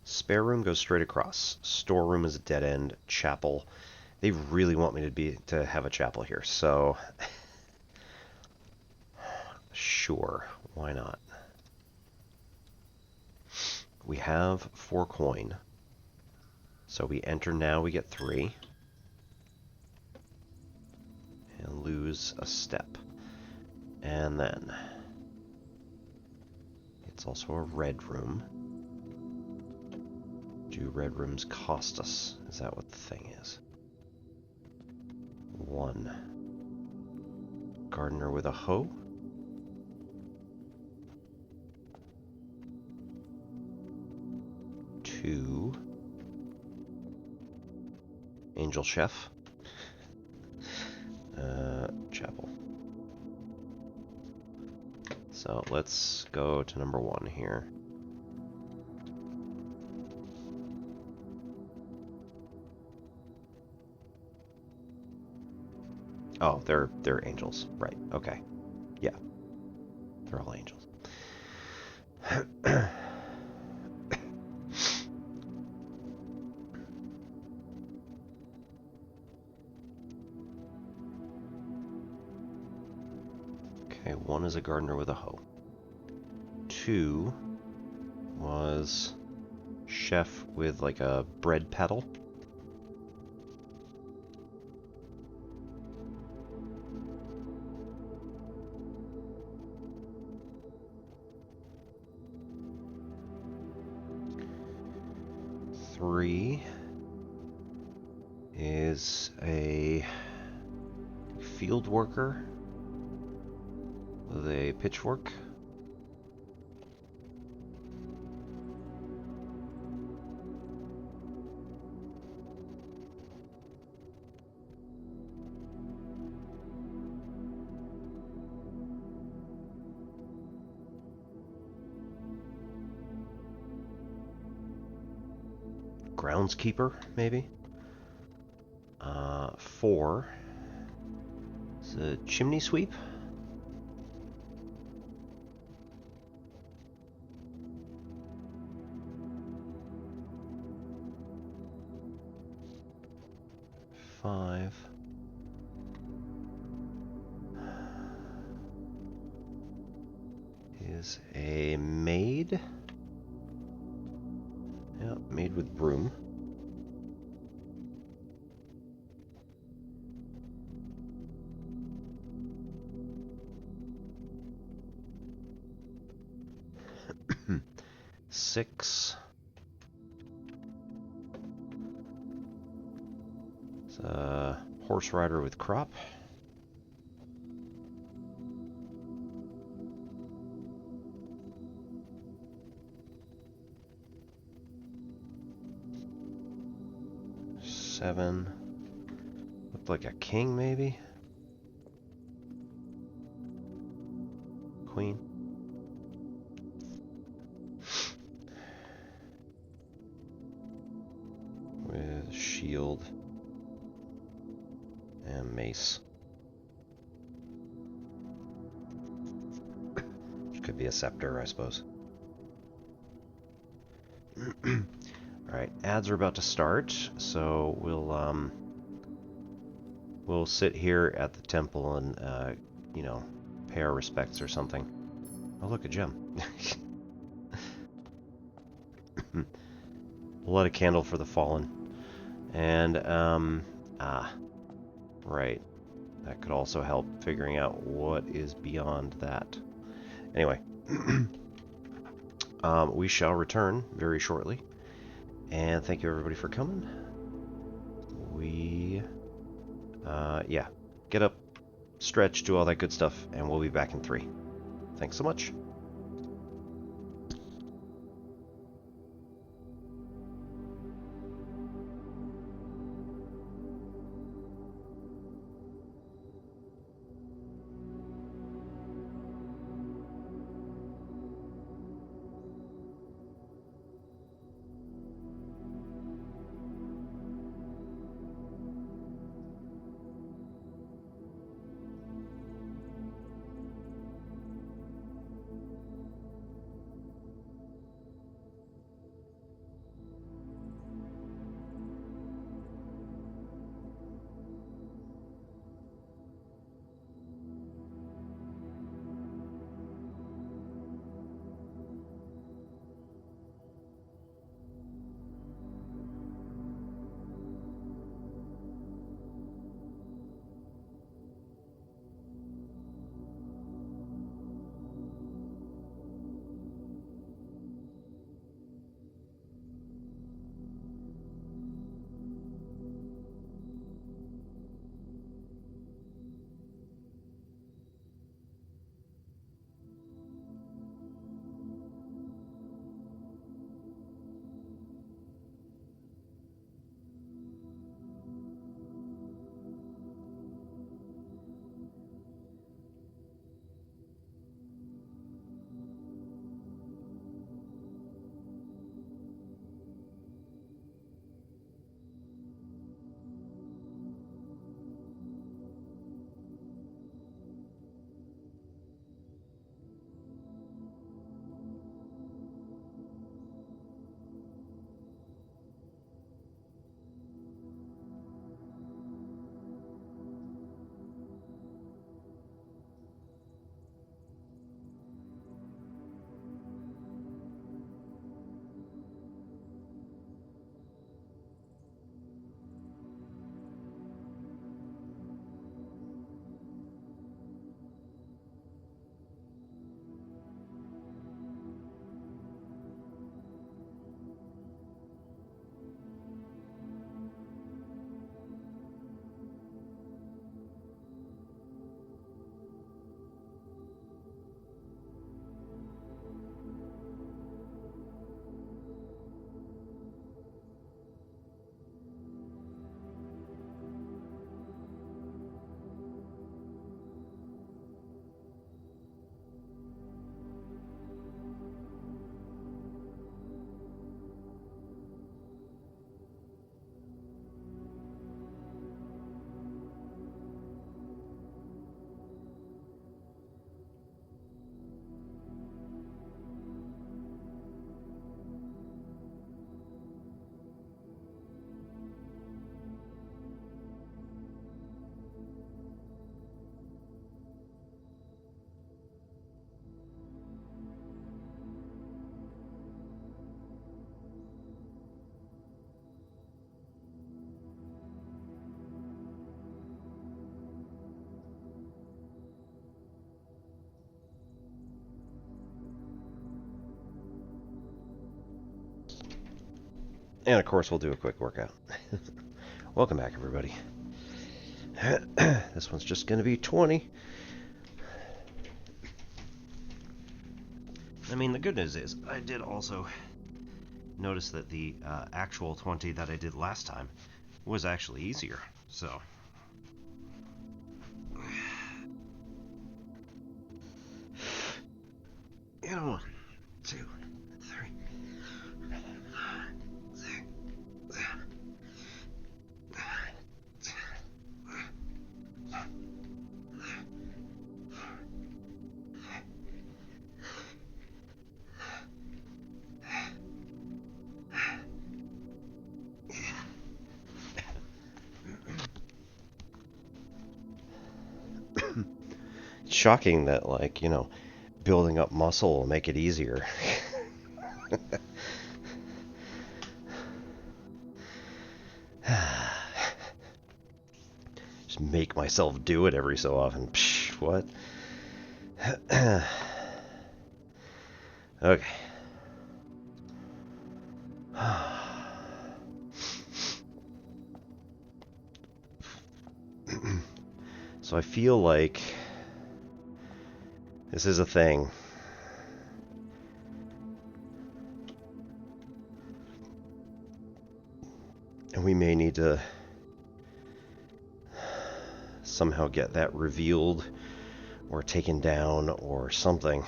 Spare room goes straight across. Storeroom is a dead end. Chapel. They really want me to have a chapel here, so sure, why not? We have 4 coin. So we enter now, we get 3. And lose a step. And then it's also a red room. Do red rooms cost us? Is that what the thing is? 1. Gardener with a hoe. 2. Angel Chef. Chapel. So let's go to number 1 here. Oh, they're angels, right? Okay, yeah, they're all angels. Okay, 1 is a gardener with a hoe. 2 was chef with like a bread paddle. Three is a field worker with a pitchfork. Groundskeeper, maybe. 4 is a chimney sweep. Five is a maid. Yeah, maid with broom. Six. It's a horse rider with crop. Seven. Looked like a king, maybe? Queen. With shield and mace. Which could be a scepter, I suppose. Alright, ads are about to start, so we'll sit here at the temple and, you know, pay our respects or something. Oh, look, a gem. We'll light a candle for the fallen. And, right. That could also help figuring out what is beyond that. Anyway, we shall return very shortly. And thank you everybody for coming. Yeah, get up, stretch, do all that good stuff, and we'll be back in 3. Thanks so much. And of course, we'll do a quick workout. Welcome back, everybody. This one's just going to be 20. I mean, the good news is, I did also notice that the actual 20 that I did last time was actually easier, so... You know, 1, 2, 3, 6, 7. It's shocking that, like, you know, building up muscle will make it easier. Just make myself do it every so often. Psh, what? Okay. So I feel like this is a thing. And we may need to somehow get that revealed or taken down or something.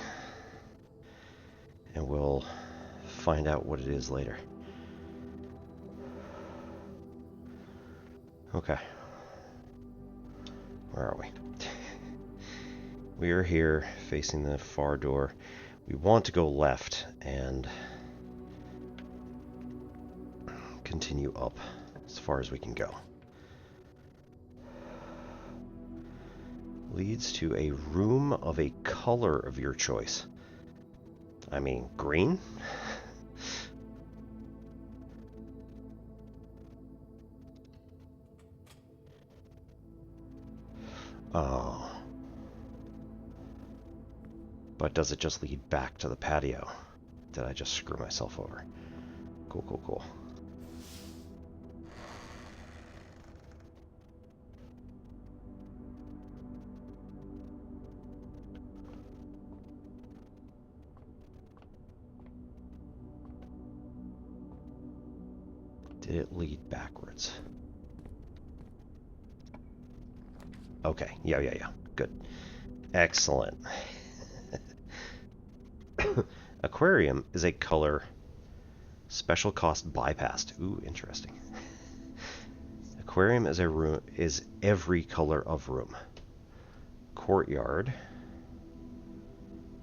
And we'll find out what it is later. Okay. Where are we? We are here facing the far door. We want to go left and continue up as far as we can go. Leads to a room of a color of your choice. I mean, green? Oh. But does it just lead back to the patio? Did I just screw myself over? Cool, cool, cool. Did it lead backwards? Okay, yeah. Good. Excellent. Aquarium is a color. Special cost bypassed. Ooh, interesting. Aquarium is a room, is every color of room. Courtyard.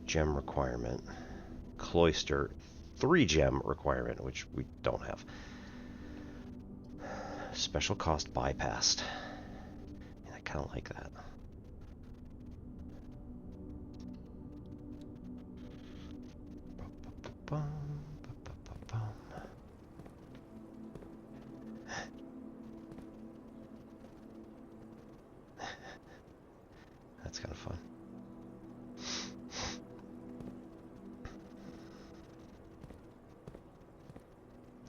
Gem requirement. Cloister. 3 gem requirement, which we don't have. Special cost bypassed. I kind of like that. That's kind of fun.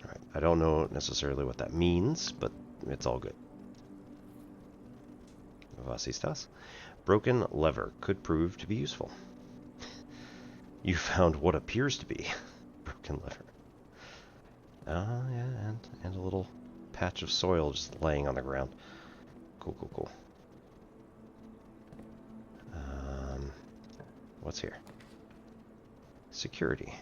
All right. I don't know necessarily what that means, but it's all good. Was estas? Broken lever could prove to be useful. You found what appears to be broken lever. Yeah, and a little patch of soil just laying on the ground. Cool, cool, cool. What's here? Security.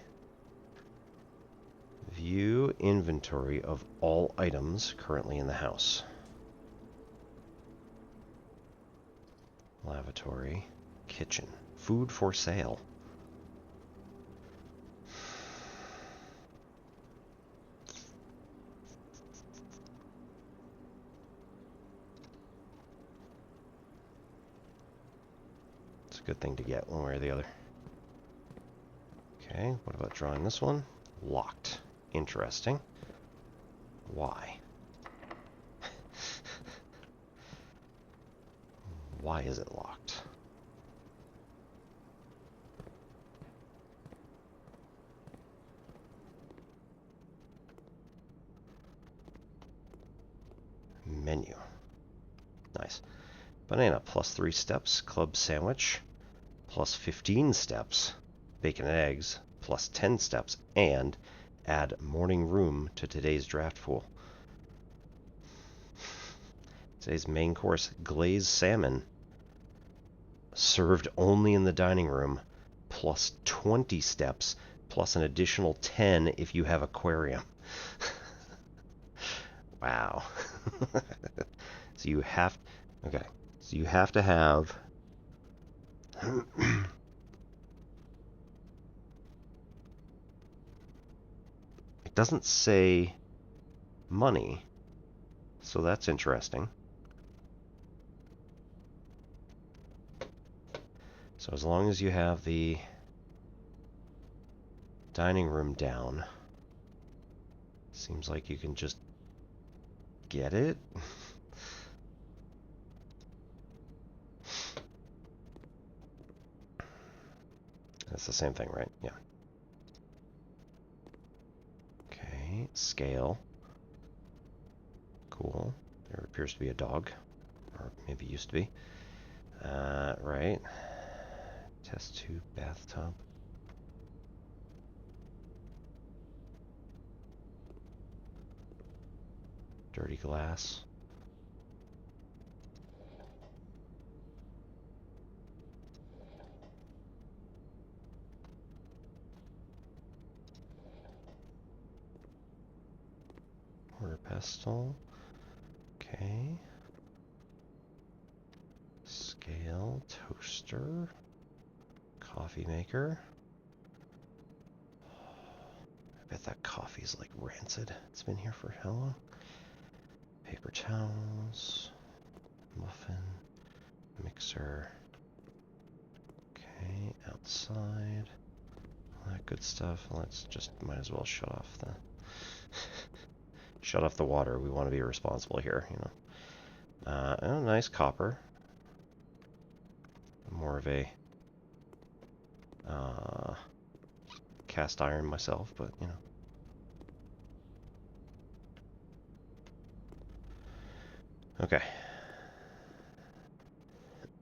View inventory of all items currently in the house. Lavatory. Kitchen. Food for sale. It's a good thing to get one way or the other. Okay, what about drawing this one? Locked. Interesting. Why? Why is it locked? Banana, plus 3 steps. Club sandwich, plus 15 steps. Bacon and eggs, plus 10 steps. And add morning room to today's draft pool. Today's main course, glazed salmon, served only in the dining room, plus 20 steps, plus an additional 10 if you have aquarium. Wow. So you have, okay, so you have to have it doesn't say money, so that's interesting. So as long as you have the dining room down, seems like you can just get it. That's the same thing, right? Yeah. Okay, scale. Cool. There appears to be a dog, or maybe used to be. Right. Test tube, bathtub. Dirty glass. Water pestle. Okay. Scale, toaster, coffee maker. I bet that coffee's like rancid. It's been here for how long? Paper towels, muffin, mixer. Okay, outside. All that good stuff. Let's just might as well shut off the shut off the water. We want to be responsible here, you know. Oh, nice copper. More of a cast iron myself, but you know. Okay.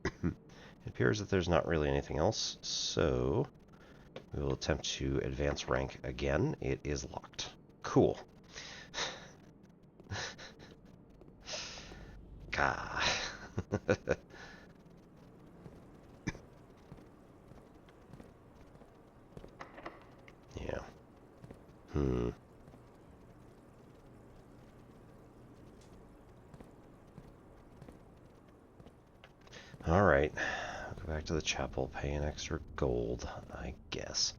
It appears that there's not really anything else, so we will attempt to advance rank again. It is locked. Cool. Gah. Yeah. Alright. Go back to the chapel, pay an extra gold, I guess.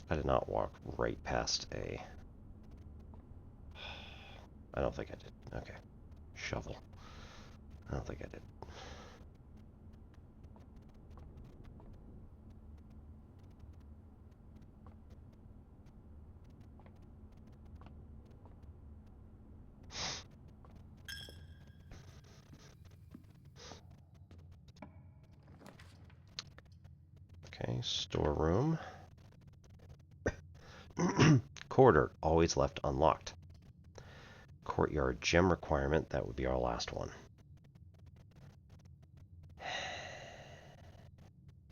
I did not walk right past a... I don't think I did. Okay. Shovel. I don't think I did. Okay, storeroom. Corridor, always left unlocked. Courtyard gem requirement, that would be our last one.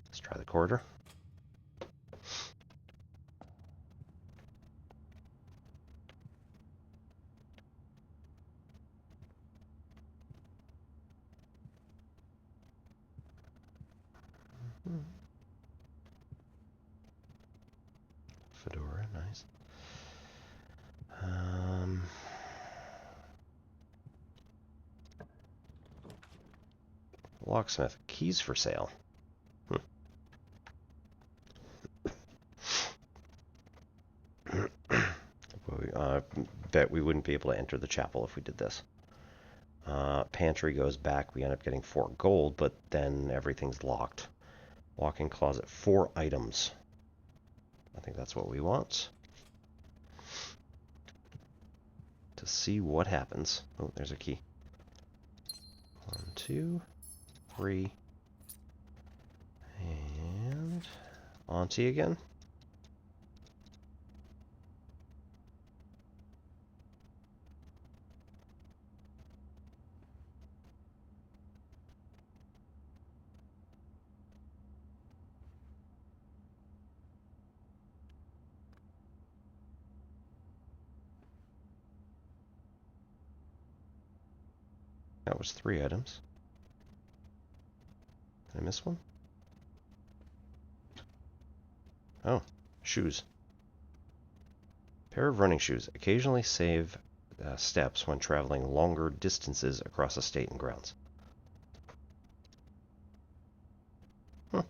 Let's try the corridor. Fedora, nice. Locksmith, keys for sale. Bet we wouldn't be able to enter the chapel if we did this. Pantry goes back. We end up getting 4 gold, but then everything's locked. Walk-in closet, 4 items. I think that's what we want. To see what happens. Oh, there's a key. 1, 2, 3. And Auntie again. That was 3 items. Did I miss one? Oh, shoes. Pair of running shoes. Occasionally save steps when traveling longer distances across a state and grounds. Huh.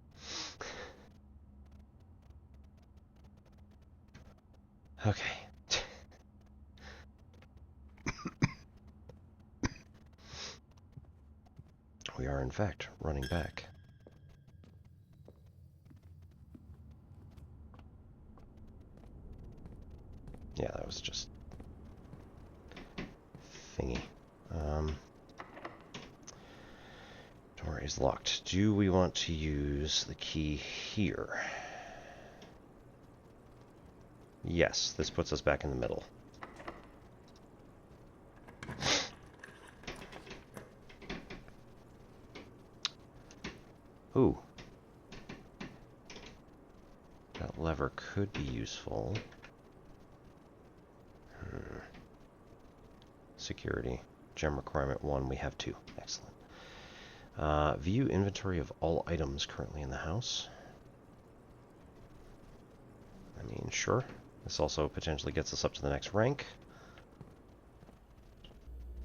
Okay. We are, in fact, running back. Yeah, that was just thingy. Door is locked. Do we want to use the key here? Yes, this puts us back in the middle. Ooh. That lever could be useful. Security. Gem requirement 1, we have 2. Excellent. View inventory of all items currently in the house. I mean, sure. This also potentially gets us up to the next rank.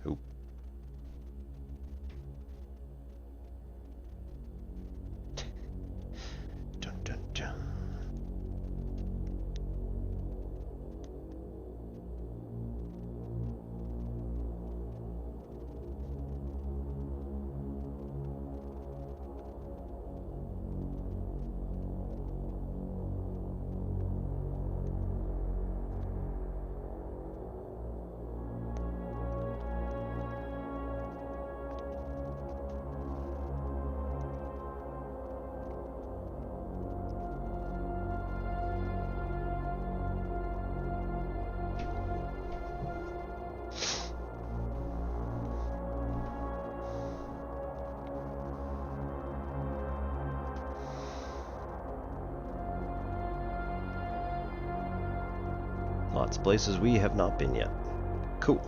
Oop. Dun dun dun. Lots of places we have not been yet. Cool.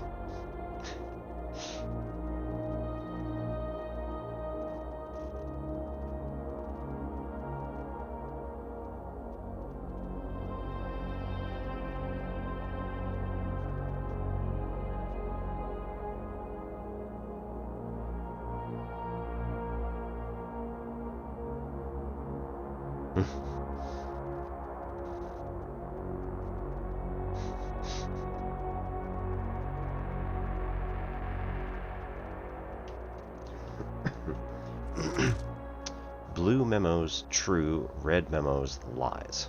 Blue memos true, red memos lies.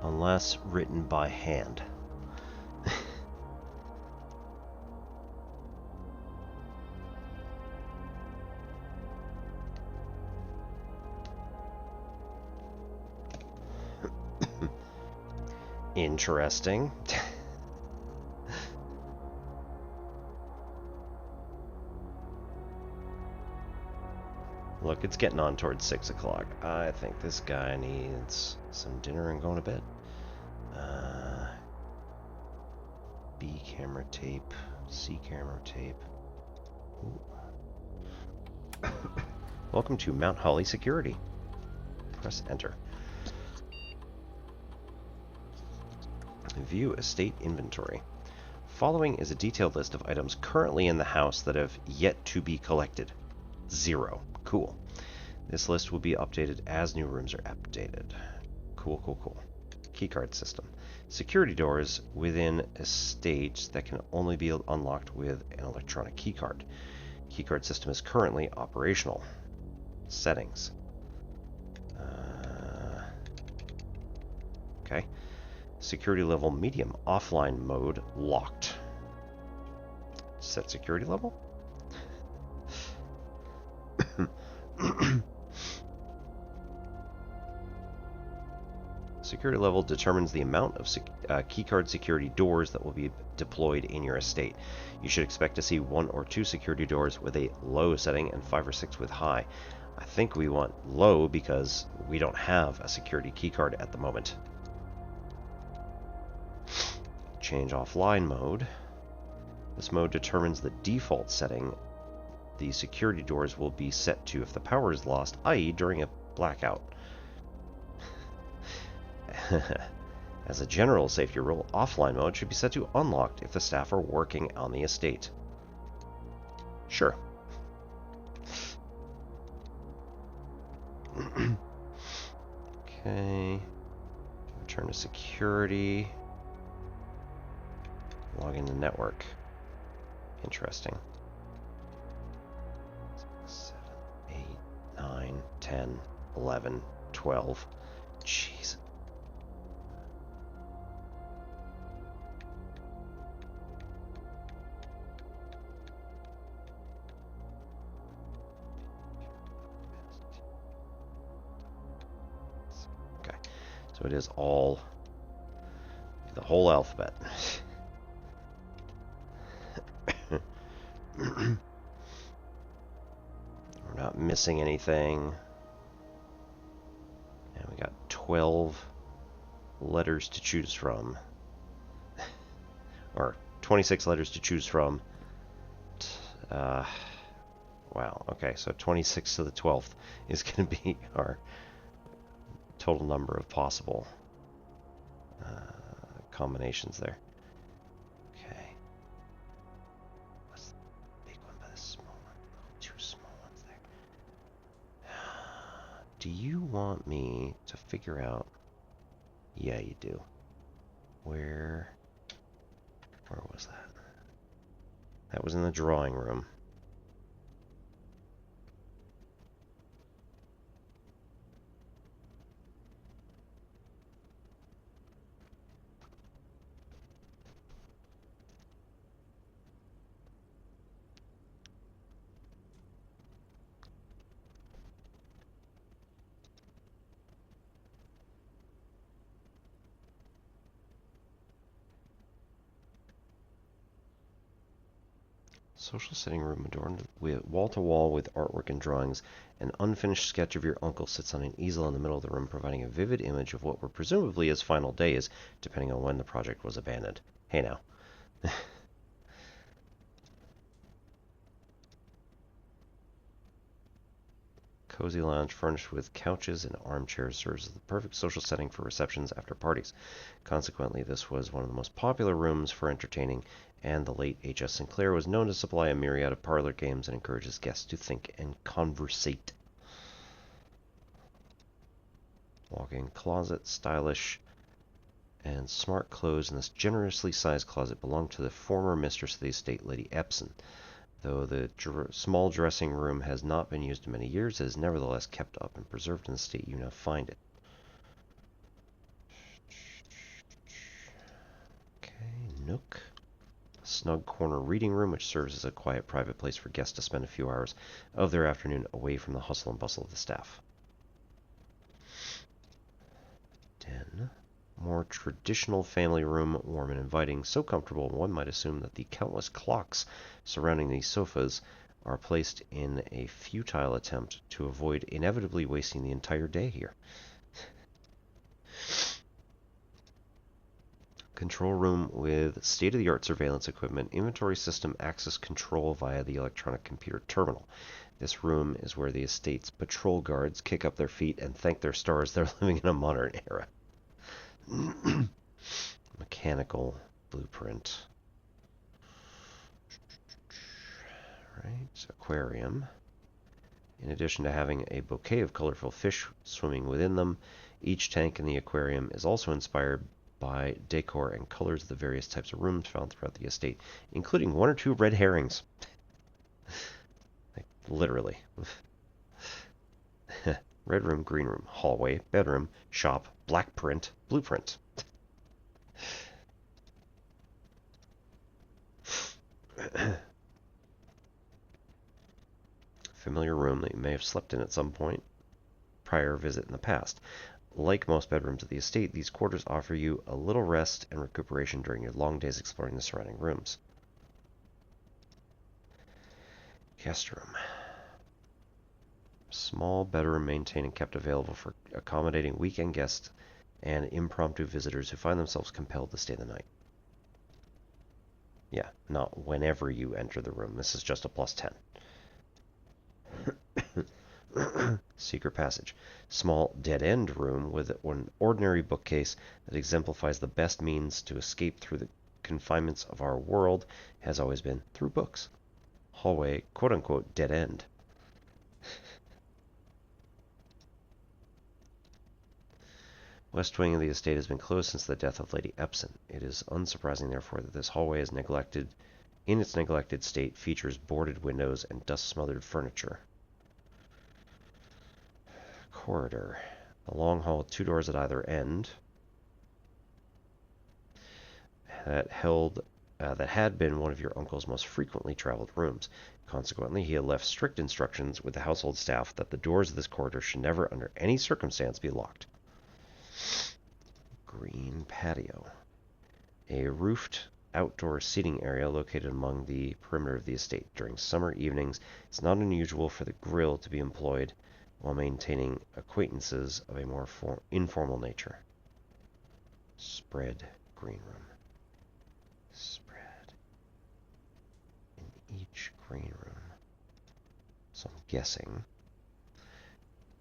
Unless written by hand. Interesting. Look, it's getting on towards 6 o'clock. I think this guy needs some dinner and going to bed. B camera tape, C camera tape. Welcome to Mount Holly Security. Press enter. View estate inventory. Following is a detailed list of items currently in the house that have yet to be collected. 0. Cool. This list will be updated as new rooms are updated. Cool, cool, cool. Keycard system. Security doors within estates that can only be unlocked with an electronic keycard. Keycard system is currently operational. Settings. Okay. Security level medium. Offline mode locked. Set security level. Security level determines the amount of keycard security doors that will be deployed in your estate. You should expect to see 1 or 2 security doors with a low setting and 5 or 6 with high. I think we want low because we don't have a security keycard at the moment. Change offline mode. This mode determines the default setting the security doors will be set to if the power is lost, i.e. during a blackout. As a general safety rule, offline mode should be set to unlocked if the staff are working on the estate. Sure. Okay. Return to security. Log into network. Interesting. 6, 7, 8, 9, 10, 11, 12. Jeez. Okay. So it is all the whole alphabet. We're not missing anything. And we got 12 letters to choose from. Or 26 letters to choose from. Wow, okay, so 26 to the 12th is going to be our total number of possible combinations there. Okay. What's the big one by the small one? Oh, 2 small ones there. Do you want me to figure out? Yeah, you do. Where was that? That was in the drawing room. Social sitting room adorned with wall-to-wall with artwork and drawings. An unfinished sketch of your uncle sits on an easel in the middle of the room, providing a vivid image of what were presumably his final days, depending on when the project was abandoned. Hey now. Cozy lounge furnished with couches and armchairs serves as the perfect social setting for receptions after parties. Consequently, this was one of the most popular rooms for entertaining, and the late H.S. Sinclair was known to supply a myriad of parlor games and encourages guests to think and conversate. Walk-in closet, stylish and smart clothes in this generously sized closet belonged to the former mistress of the estate, Lady Epson. Though the small dressing room has not been used in many years, it is nevertheless kept up and preserved in the state you now find it. Okay, nook. Snug corner reading room, which serves as a quiet private place for guests to spend a few hours of their afternoon away from the hustle and bustle of the staff. Den. More traditional family room, warm and inviting, so comfortable one might assume that the countless clocks surrounding these sofas are placed in a futile attempt to avoid inevitably wasting the entire day here. Control room with state-of-the-art surveillance equipment, inventory system access control via the electronic computer terminal. This room is where the estate's patrol guards kick up their feet and thank their stars they're living in a modern era. Mechanical blueprint. Right, aquarium. In addition to having a bouquet of colorful fish swimming within them, each tank in the aquarium is also inspired by decor and colors of the various types of rooms found throughout the estate, including 1 or 2 red herrings. Like, literally. Red room, green room, hallway, bedroom, shop, black print, blueprint. familiar room that you may have slept in at some point prior visit in the past. Like most bedrooms of the estate, these quarters offer you a little rest and recuperation during your long days exploring the surrounding rooms. Guest room. Small bedroom maintained and kept available for accommodating weekend guests and impromptu visitors who find themselves compelled to stay the night. Yeah, not whenever you enter the room. This is just a plus 10. Secret passage. Small dead-end room with an ordinary bookcase that exemplifies the best means to escape through the confinements of our world has always been through books. Hallway, quote-unquote, dead end. West wing of the estate has been closed since the death of Lady Epson. It is unsurprising, therefore, that this hallway is neglected. In its neglected state, features boarded windows and dust-smothered furniture. Corridor. A long hall with 2 doors at either end that had been one of your uncle's most frequently traveled rooms. Consequently, he had left strict instructions with the household staff that the doors of this corridor should never, under any circumstance, be locked. Green patio. A roofed outdoor seating area located along the perimeter of the estate. During summer evenings, it's not unusual for the grill to be employed while maintaining acquaintances of a more informal nature. Spread green room. Spread in each green room. So I'm guessing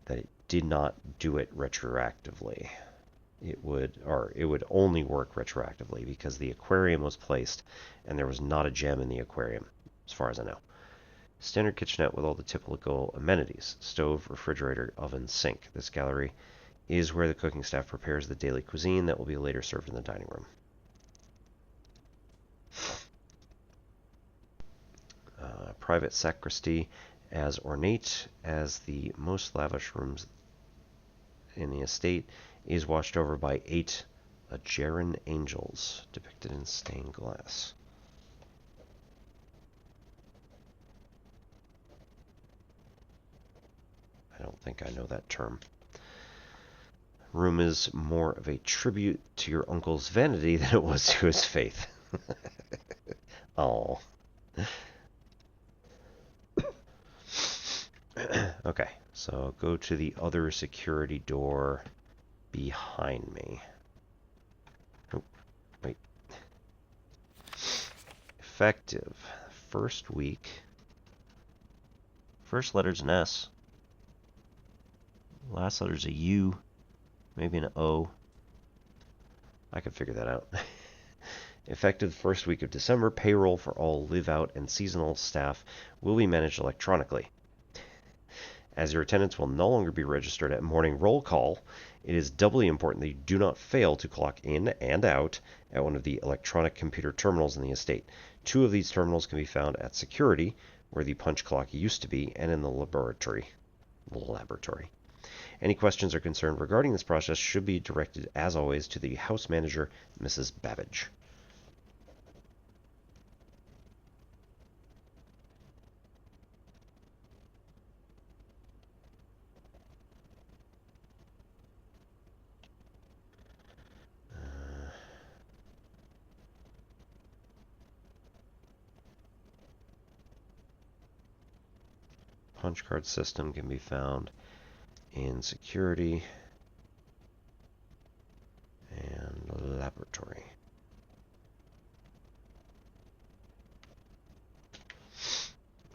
that it did not do it retroactively. It would only work retroactively because the aquarium was placed and there was not a gem in the aquarium, as far as I know. Standard kitchenette with all the typical amenities: stove, refrigerator, oven, sink. This gallery is where the cooking staff prepares the daily cuisine that will be later served in the dining room. Private sacristy, as ornate as the most lavish rooms in the estate, is watched over by 8 Ajeran angels depicted in stained glass. I don't think I know that term. Room is more of a tribute to your uncle's vanity than it was to his faith. Oh. Okay, so go to the other security door behind me. Oh, wait. Effective. First week. First letter's an S. Last letter's a U. Maybe an O. I could figure that out. Effective first week of December, payroll for all live-out and seasonal staff will be managed electronically. As your attendance will no longer be registered at morning roll call, it is doubly important that you do not fail to clock in and out at one of the electronic computer terminals in the estate. 2 of these terminals can be found at security, where the punch clock used to be, and in the laboratory. Any questions or concern regarding this process should be directed, as always, to the house manager, Mrs. Babbage. Punch card system can be found in security and laboratory.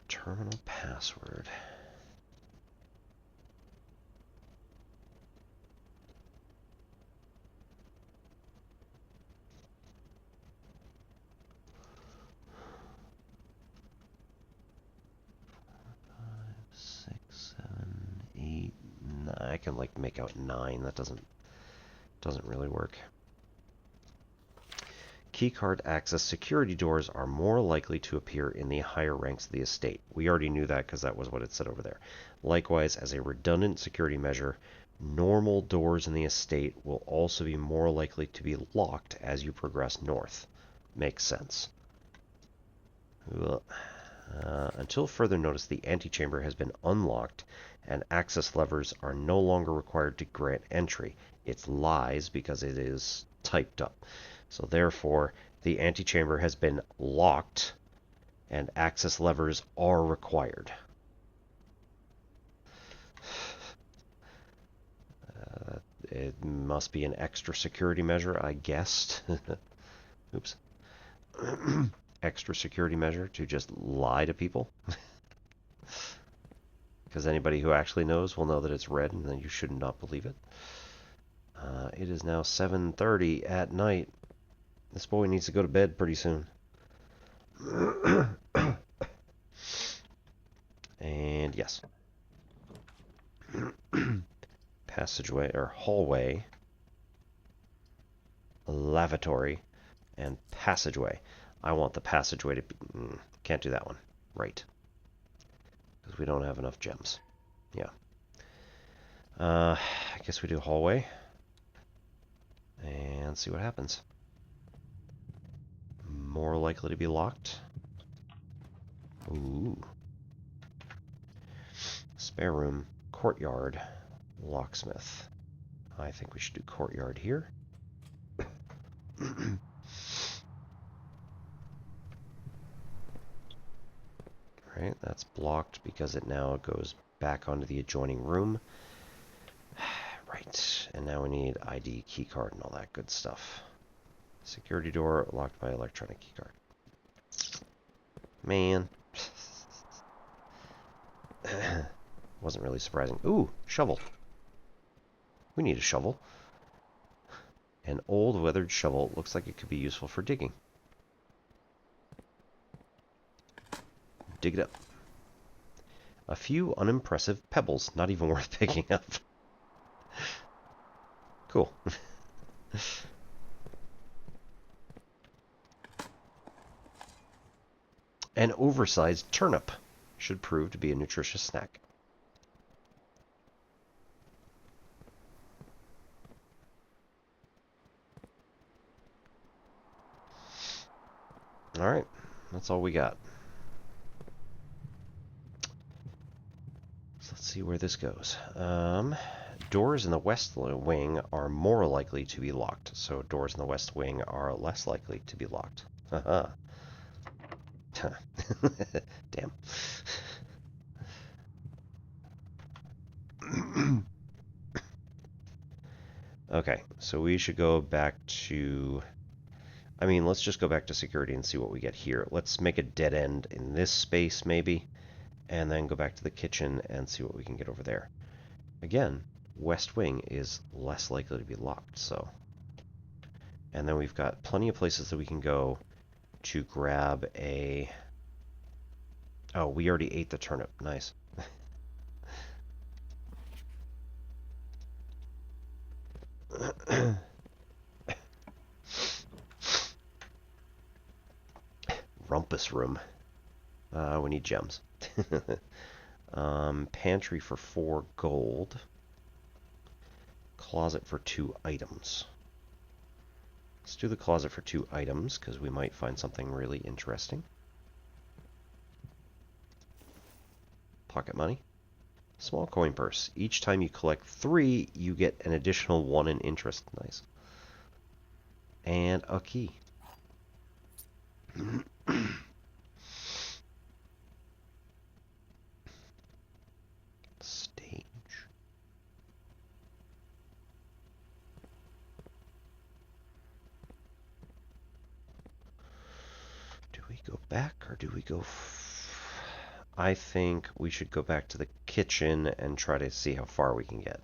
Terminal password. I can like make out 9. That doesn't really work. Keycard access security doors are more likely to appear in the higher ranks of the estate. We already knew that because that was what it said over there. Likewise, as a redundant security measure, normal doors in the estate will also be more likely to be locked as you progress north. Makes sense. Until further notice, the antechamber has been unlocked, and access levers are no longer required to grant entry. It's lies because it is typed up. So therefore, the antechamber has been locked, and access levers are required. It must be an extra security measure, I guessed. Oops. Extra security measure to just lie to people. Because anybody who actually knows will know that it's red, and then you should not believe it. It is now 7:30 at night. This boy needs to go to bed pretty soon. And yes. Passageway, or hallway, lavatory, and passageway. I want the passageway to be... can't do that one. Right. Because we don't have enough gems. Yeah. I guess we do hallway. And see what happens. More likely to be locked. Ooh. Spare room, courtyard, locksmith. I think we should do courtyard here. Right, that's blocked because it now goes back onto the adjoining room. Right, and now we need ID, keycard, and all that good stuff. Security door locked by electronic keycard. Man. Wasn't really surprising. Ooh, shovel. We need a shovel. An old weathered shovel looks like it could be useful for digging. Dig it up. A few unimpressive pebbles, not even worth picking up. Cool. An oversized turnip should prove to be a nutritious snack. Alright, that's all we got. So let's see where this goes. Doors in the west wing are more likely to be locked, so doors in the west wing are less likely to be locked. Haha. Damn. Okay, so we should go back to... I mean, let's just go back to security and see what we get here. Let's make a dead end in this space, maybe, and then go back to the kitchen and see what we can get over there. Again, west wing is less likely to be locked, so... And then we've got plenty of places that we can go to grab a... Oh, we already ate the turnip. Nice. Rumpus room. We need gems. Pantry for 4 gold. Closet for 2 items. Let's do the closet for 2 items, because we might find something really interesting. Pocket money. Small coin purse. Each time you collect 3, you get an additional 1 in interest. Nice. And a key. Stage. Do we go back or do we go... I think we should go back to the kitchen and try to see how far we can get.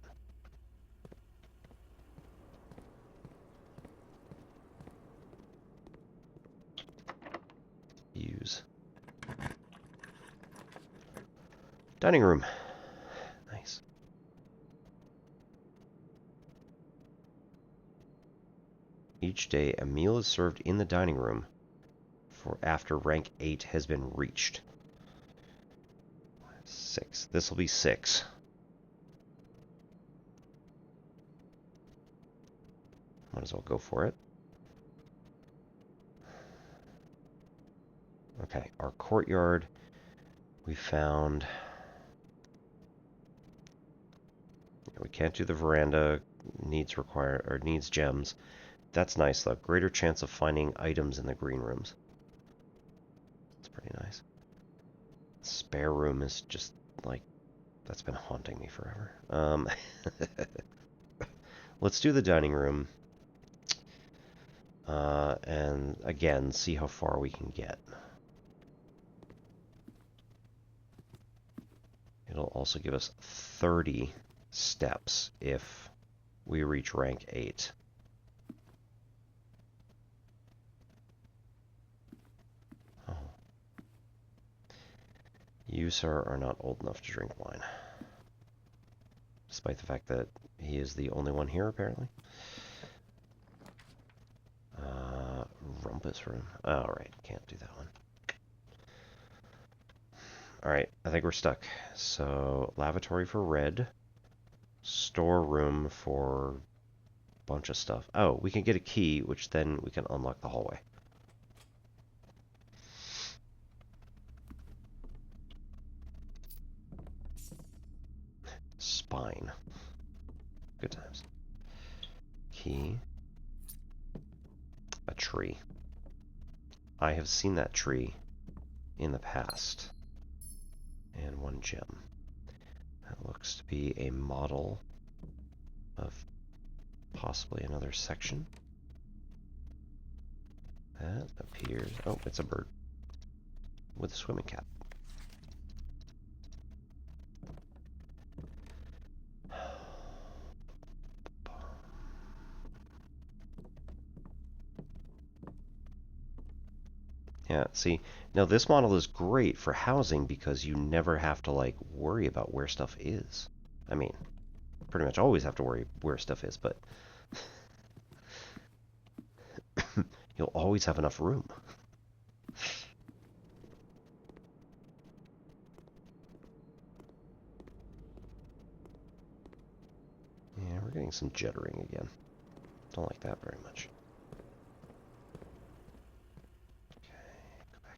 Use. Dining room. Nice. Each day, a meal is served in the dining room for after rank 8 has been reached. 6. This will be 6. Might as well go for it. Okay, our courtyard We found... We can't do the veranda. Needs gems. That's nice though. Greater chance of finding items in the green rooms. That's pretty nice. Spare room is just like... That's been haunting me forever. Let's do the dining room. And again, see how far we can get. It'll also give us 30 steps if we reach rank 8. Oh. You, sir, are not old enough to drink wine. Despite the fact that he is the only one here, apparently. Rumpus room. Oh, right. Can't do that one. Alright, I think we're stuck. So, lavatory for red. Storeroom for a bunch of stuff. Oh, we can get a key, which then we can unlock the hallway. Spine. Good times. Key. A tree. I have seen that tree in the past. And one gem. That looks to be a model of possibly another section. That appears... Oh, it's a bird. With a swimming cap. Yeah, see, now this model is great for housing because you never have to, like, worry about where stuff is. I mean, pretty much always have to worry where stuff is, but you'll always have enough room. Yeah, we're getting some jittering again. Don't like that very much.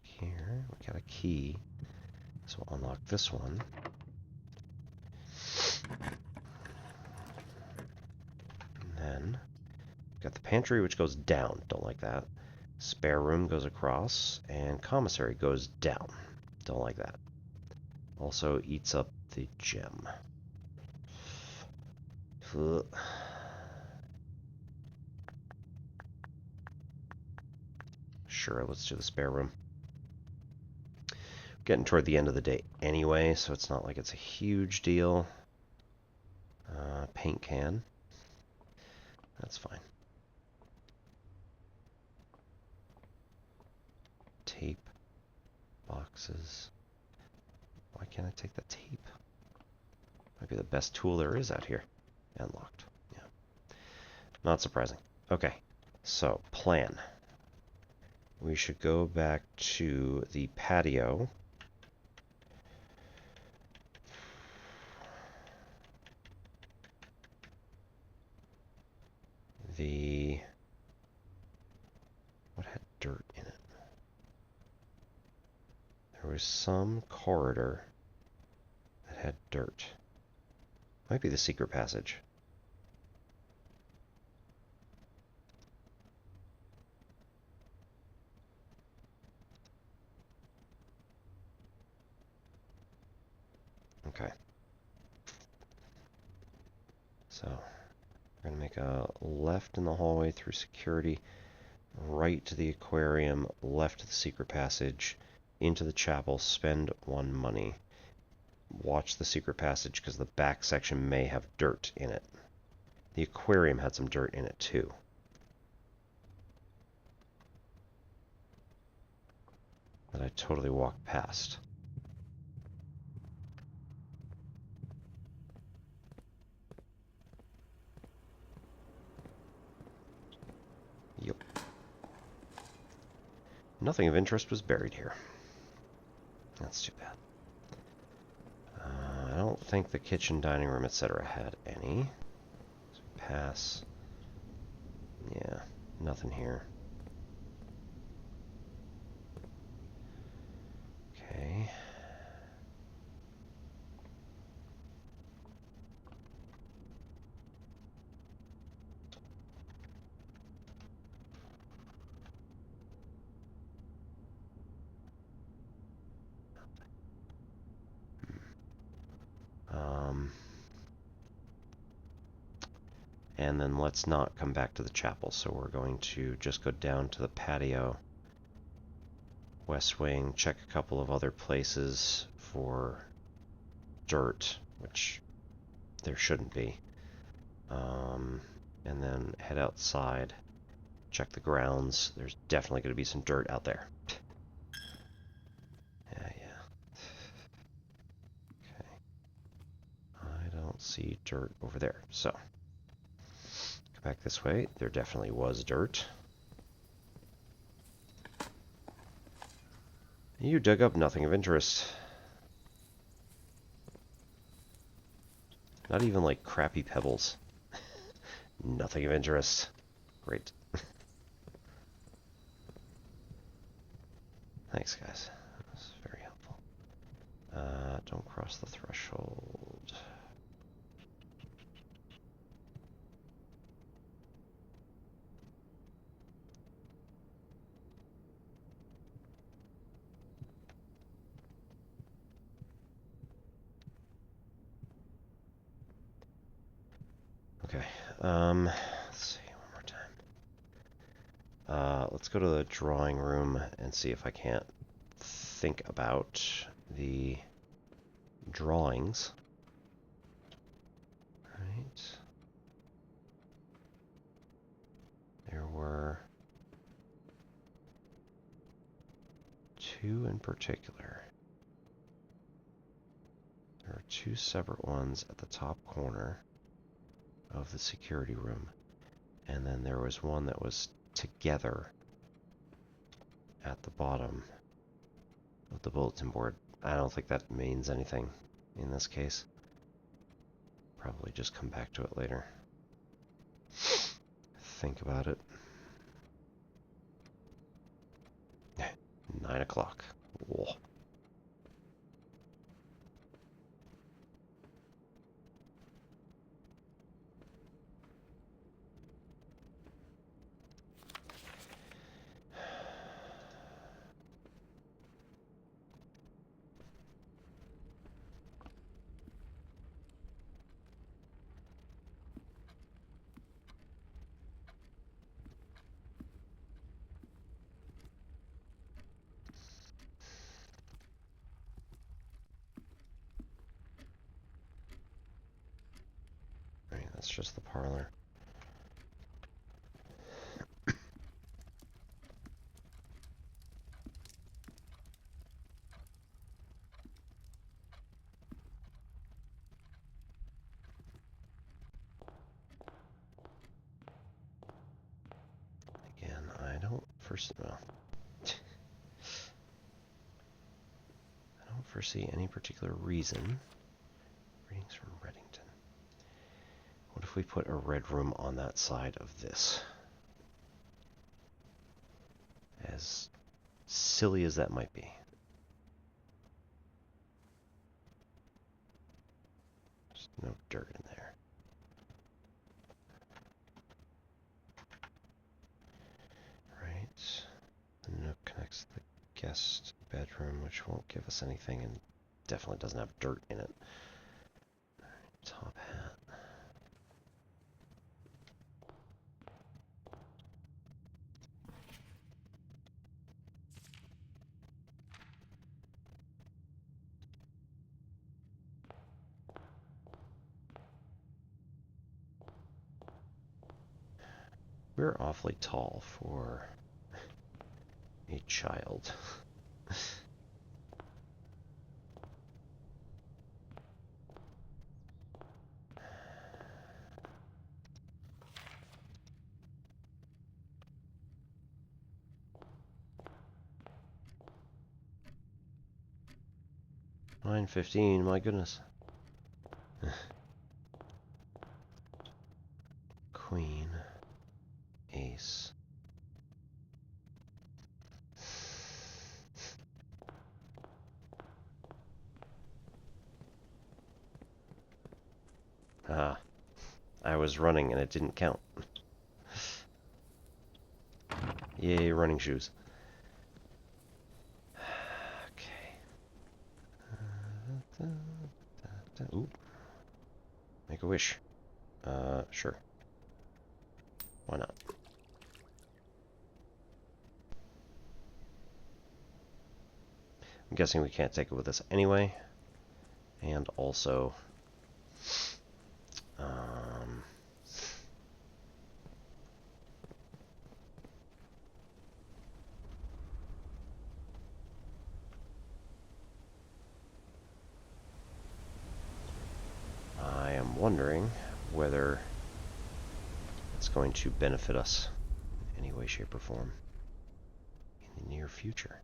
Here, we got a key, so we'll unlock this one. And then, we've got the pantry, which goes down. Don't like that. Spare room goes across, and commissary goes down. Don't like that. Also eats up the gem. Ugh. Sure, let's do the spare room. Getting toward the end of the day anyway, so it's not like it's a huge deal. Paint can. That's fine. Tape. Boxes. Why can't I take the tape? Might be the best tool there is out here. And locked. Yeah. Not surprising. Okay. So, plan. We should go back to the patio. What had dirt in it? There was some corridor that had dirt. Might be the secret passage. Okay. So, we're going to make a left in the hallway through security, right to the aquarium, left to the secret passage, into the chapel, spend 1 money. Watch the secret passage because the back section may have dirt in it. The aquarium had some dirt in it too. That I totally walked past. Yep. Nothing of interest was buried here. That's too bad. I don't think the kitchen, dining room, etc. had any. So pass. Yeah, nothing here. Okay. And then let's not come back to the chapel. So we're going to just go down to the patio, west wing, check a couple of other places for dirt, which there shouldn't be. And then head outside, check the grounds. There's definitely going to be some dirt out there. Yeah. Okay. I don't see dirt over there. So, go back this way. There definitely was dirt. You dug up nothing of interest. Not even like crappy pebbles. Nothing of interest. Great. Thanks, guys. That was very helpful. Don't cross the threshold. Okay. Let's see one more time. Let's go to the drawing room and see if I can't think about the drawings. Right. There were two in particular. There are two separate ones at the top corner of the security room, and then there was one that was together at the bottom of the bulletin board. I don't think that means anything in this case. Probably just come back to it later. Think about it. 9 o'clock. Whoa. Right, that's just the parlor. Again, I don't foresee any particular reason. Readings from Reddington. What if we put a red room on that side of this? As silly as that might be. There's no dirt in there. Right. The nook connects to the guest bedroom, which won't give us anything and definitely doesn't have dirt in it. Alright, top hat. We're awfully tall for a child. $9.15, my goodness. Queen, ace. Ah, I was running and it didn't count. Yay, running shoes. Okay. Ooh. Make a wish. Sure. Why not? I'm guessing we can't take it with us anyway. And also, I am wondering whether it's going to benefit us in any way, shape, or form in the near future.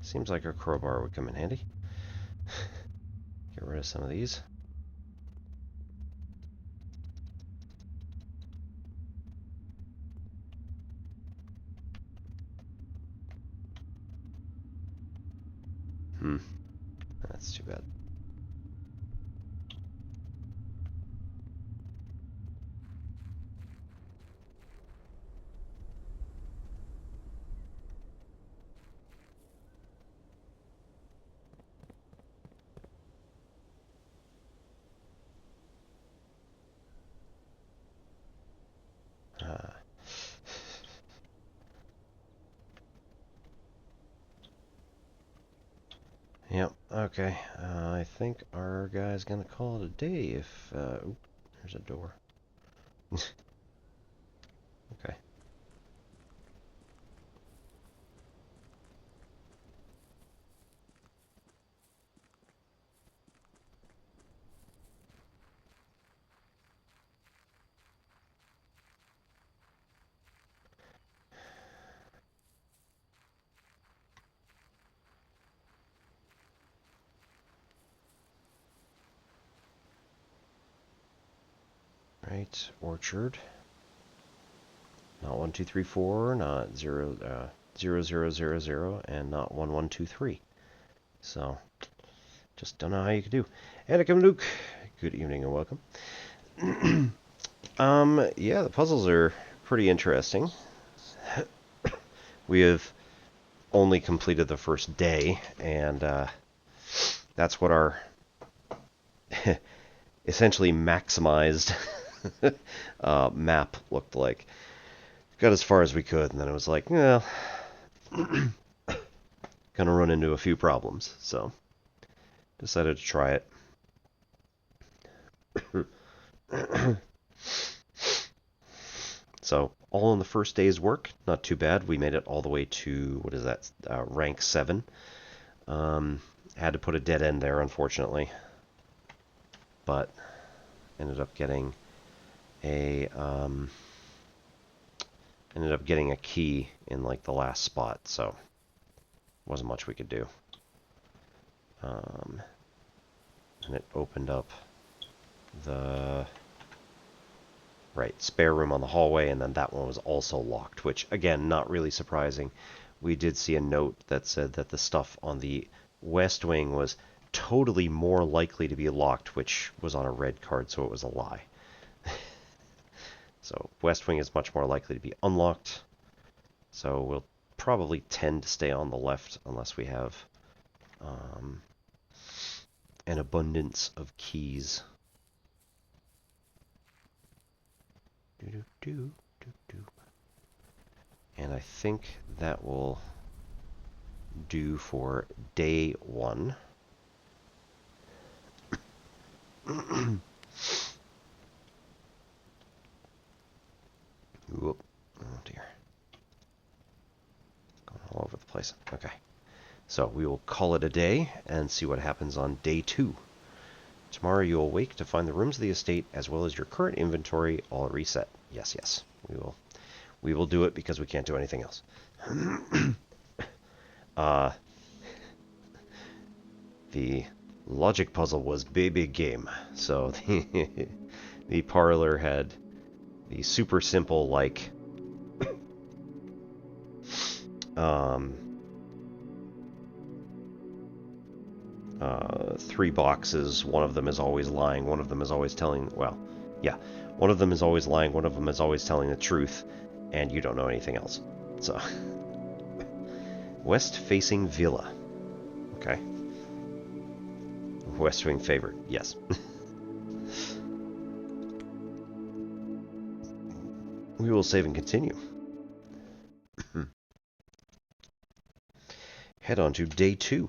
Seems like our crowbar would come in handy. Get rid of some of these. That's too bad. Yep, okay. I think our guy's gonna call it a day if, oop, there's a door. Okay. Right, orchard. Not 1, 2, 3, 4, not 0, 0, 0, 0, 0, and not 1, 1, 2, 3. So, just don't know how you could do. Anakim Luke, good evening and welcome. Yeah, the puzzles are pretty interesting. We have only completed the first day, and that's what our essentially maximized map looked like. Got as far as we could, and then it was like, well, gonna run into a few problems, so decided to try it. So, all in the first day's work, not too bad. We made it all the way to, what is that, rank 7. Had to put a dead end there, unfortunately. But, ended up getting a key in, like, the last spot, so wasn't much we could do. And it opened up the spare room on the hallway, and then that one was also locked, which, again, not really surprising. We did see a note that said that the stuff on the west wing was totally more likely to be locked, which was on a red card, so it was a lie. So, west wing is much more likely to be unlocked, so we'll probably tend to stay on the left unless we have an abundance of keys. And I think that will do for day 1. Whoop. Oh dear. Going all over the place. Okay. So we will call it a day and see what happens on day 2. Tomorrow you will wake to find the rooms of the estate as well as your current inventory all reset. Yes, yes. We will do it because we can't do anything else. The logic puzzle was big game. So the parlor had the super simple, like, 3 boxes. One of them is always lying. One of them is always telling, well, Yeah, one of them is always lying, one of them is always telling the truth, and you don't know anything else. So, west-facing villa. Okay. West wing favored, yes. We will save and continue. Head on to day 2.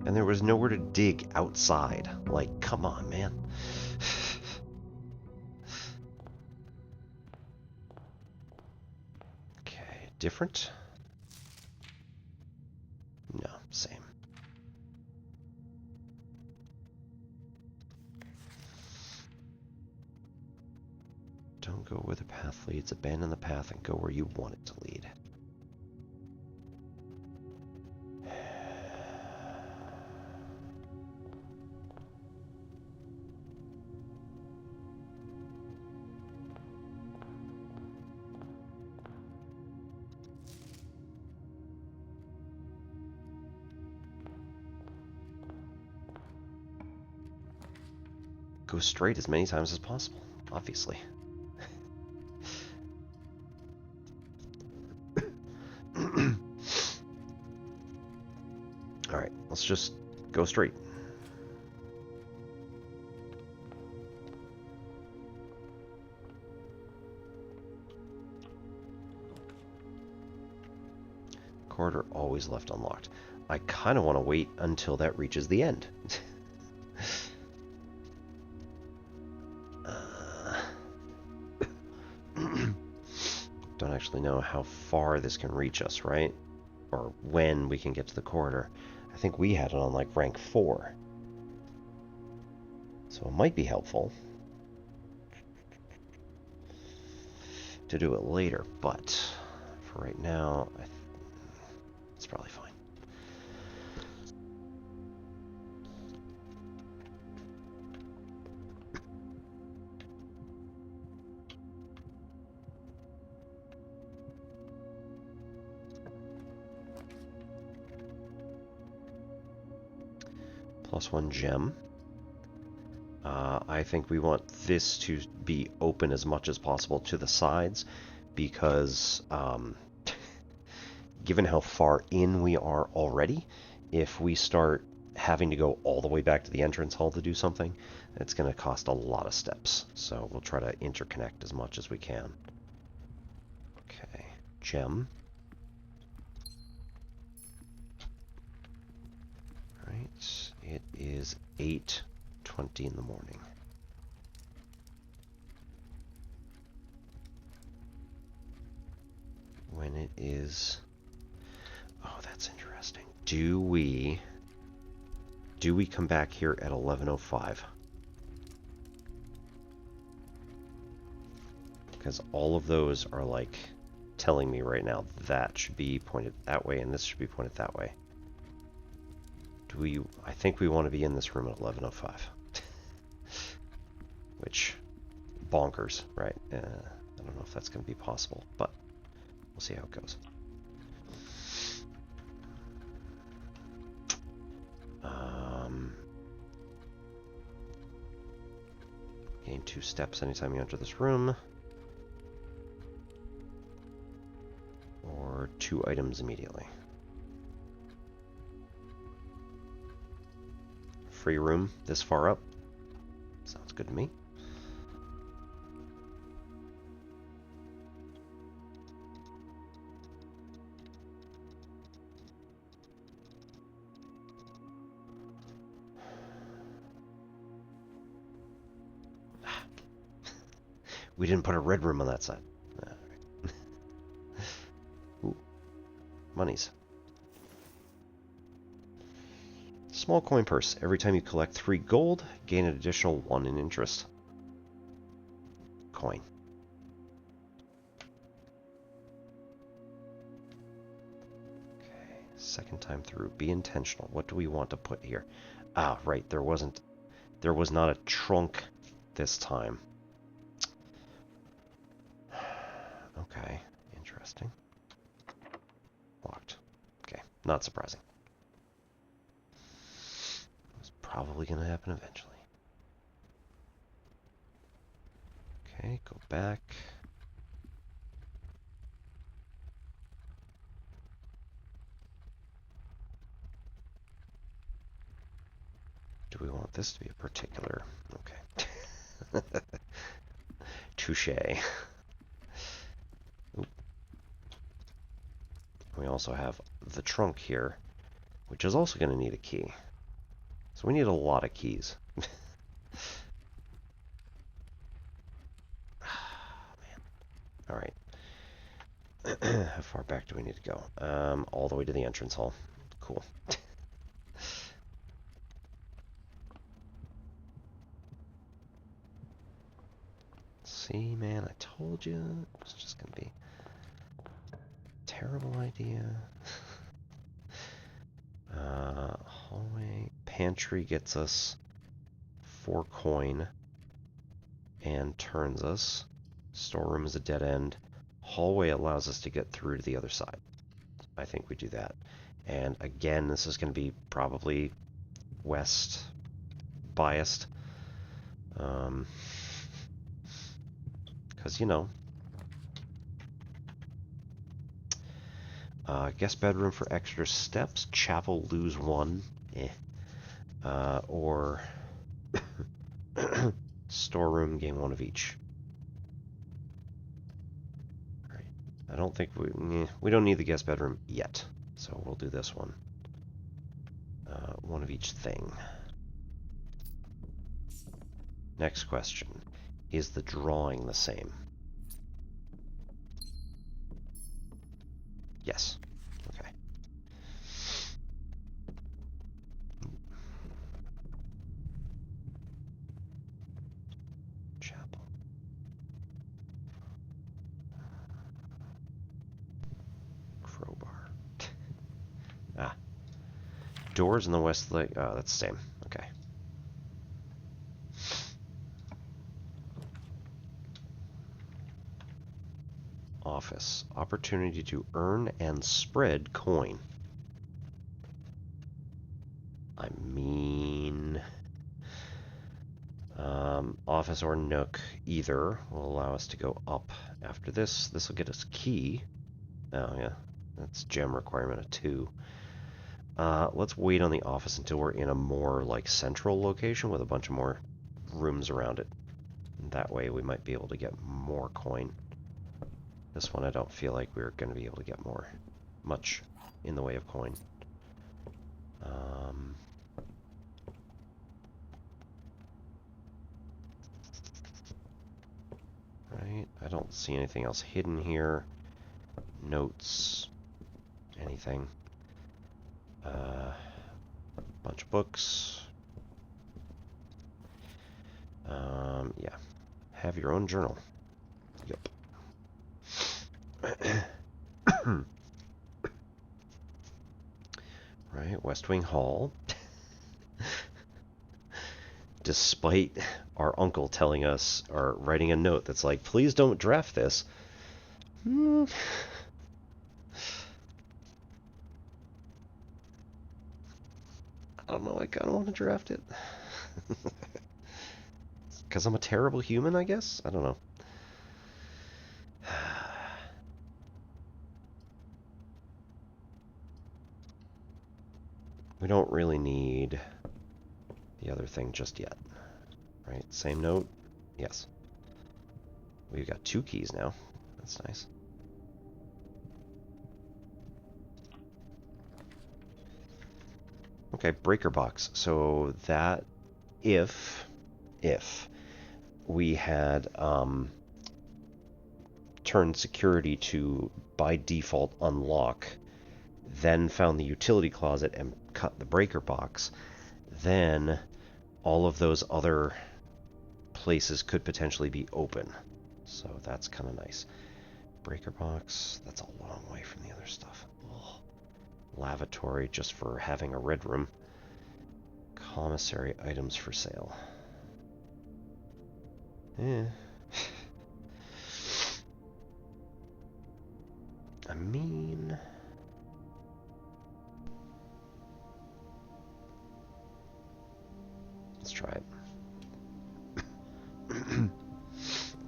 And there was nowhere to dig outside. Like, come on, man. Okay, different? No, same. Don't go where the path leads. Abandon the path and go where you want it to lead. Go straight as many times as possible, obviously. Alright, let's just go straight. Corridor always left unlocked. I kind of want to wait until that reaches the end. Don't actually know how far this can reach us, right? Or when we can get to the corridor. I think we had it on like rank 4. So it might be helpful to do it later, but for right now, it's probably fine. +1 gem. I think we want this to be open as much as possible to the sides because given how far in we are already, if we start having to go all the way back to the entrance hall to do something, it's going to cost a lot of steps. So we'll try to interconnect as much as we can. Okay, gem. Right, it is 8:20 in the morning. When it is... Oh, that's interesting. Do we come back here at 11:05? Because all of those are like telling me right now that should be pointed that way and this should be pointed that way. I think we want to be in this room at 11:05. Which, bonkers, right? I don't know if that's going to be possible, but we'll see how it goes. Gain 2 steps anytime you enter this room. Or 2 items immediately. Free room this far up. Sounds good to me. We didn't put a red room on that side. Right. Ooh, monies. Small coin purse. Every time you collect 3 gold, gain an additional 1 in interest. Coin. Okay, second time through. Be intentional. What do we want to put here? Ah, right. There was not a trunk this time. Okay. Interesting. Locked. Okay, not surprising. It's probably going to happen eventually. Okay, go back. Do we want this to be a particular... Okay. Touche. Oop. We also have the trunk here, which is also going to need a key. So we need a lot of keys. Man. Alright. How far back do we need to go? All the way to the entrance hall. Cool. See, man, I told you it's just gonna be a terrible idea. Hallway. Pantry gets us 4 coin and turns us. Storeroom is a dead end. Hallway allows us to get through to the other side. I think we do that. And again, this is going to be probably west biased. Because, you know. Guest bedroom for extra steps. Chapel lose 1. Or storeroom gain 1 of each. Alright. I don't think we don't need the guest bedroom yet. So we'll do this one. 1 of each thing. Next question. Is the drawing the same? Yes. Okay. Chapel. Crowbar. Ah. Doors in the west leg. Oh, that's the same. Okay. Office. Opportunity to earn and spread coin. I mean... office or nook, either, will allow us to go up after this. This will get us key. Oh, yeah. That's gem requirement of 2. Let's wait on the office until we're in a more, like, central location with a bunch of more rooms around it. That way we might be able to get more coin. This one I don't feel like we're going to be able to get much in the way of coin. Right, I don't see anything else hidden here. Notes, anything. Bunch of books. Yeah. Have your own journal. Yep. Right, West Wing Hall. Despite our uncle telling us, or writing a note that's like, please don't draft this. I don't know, I kind of want to draft it. Because I'm a terrible human, I guess? I don't know. We don't really need the other thing just yet. Right, same note? Yes. We've got 2 keys now. That's nice. Okay, breaker box. So that if we had turned security to by default unlock, then found the utility closet and cut the breaker box, then all of those other places could potentially be open. So that's kind of nice. Breaker box, that's a long way from the other stuff. Ugh. Lavatory just for having a red room. Commissary items for sale. I mean... Let's try it.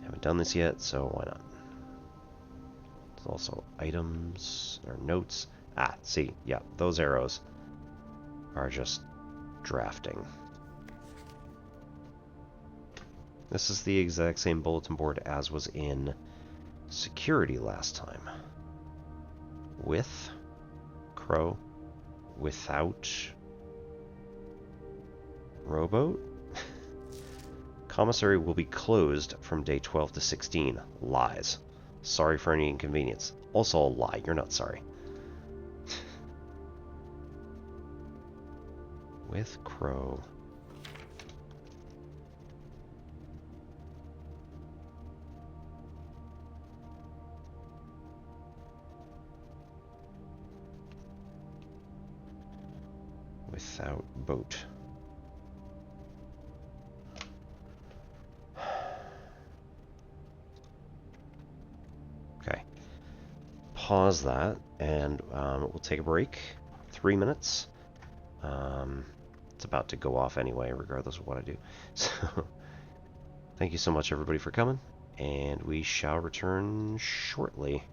Haven't done this yet, so why not? There's also items, or notes. Ah, see, yeah, those arrows are just drafting. This is the exact same bulletin board as was in security last time. With crow, without rowboat. Commissary will be closed from day 12 to 16. Lies. Sorry for any inconvenience. Also a lie. You're not sorry. With crow. Without boat. Okay. Pause that, and we'll take a break. 3 minutes. It's about to go off anyway, regardless of what I do. So, thank you so much, everybody, for coming, and we shall return shortly.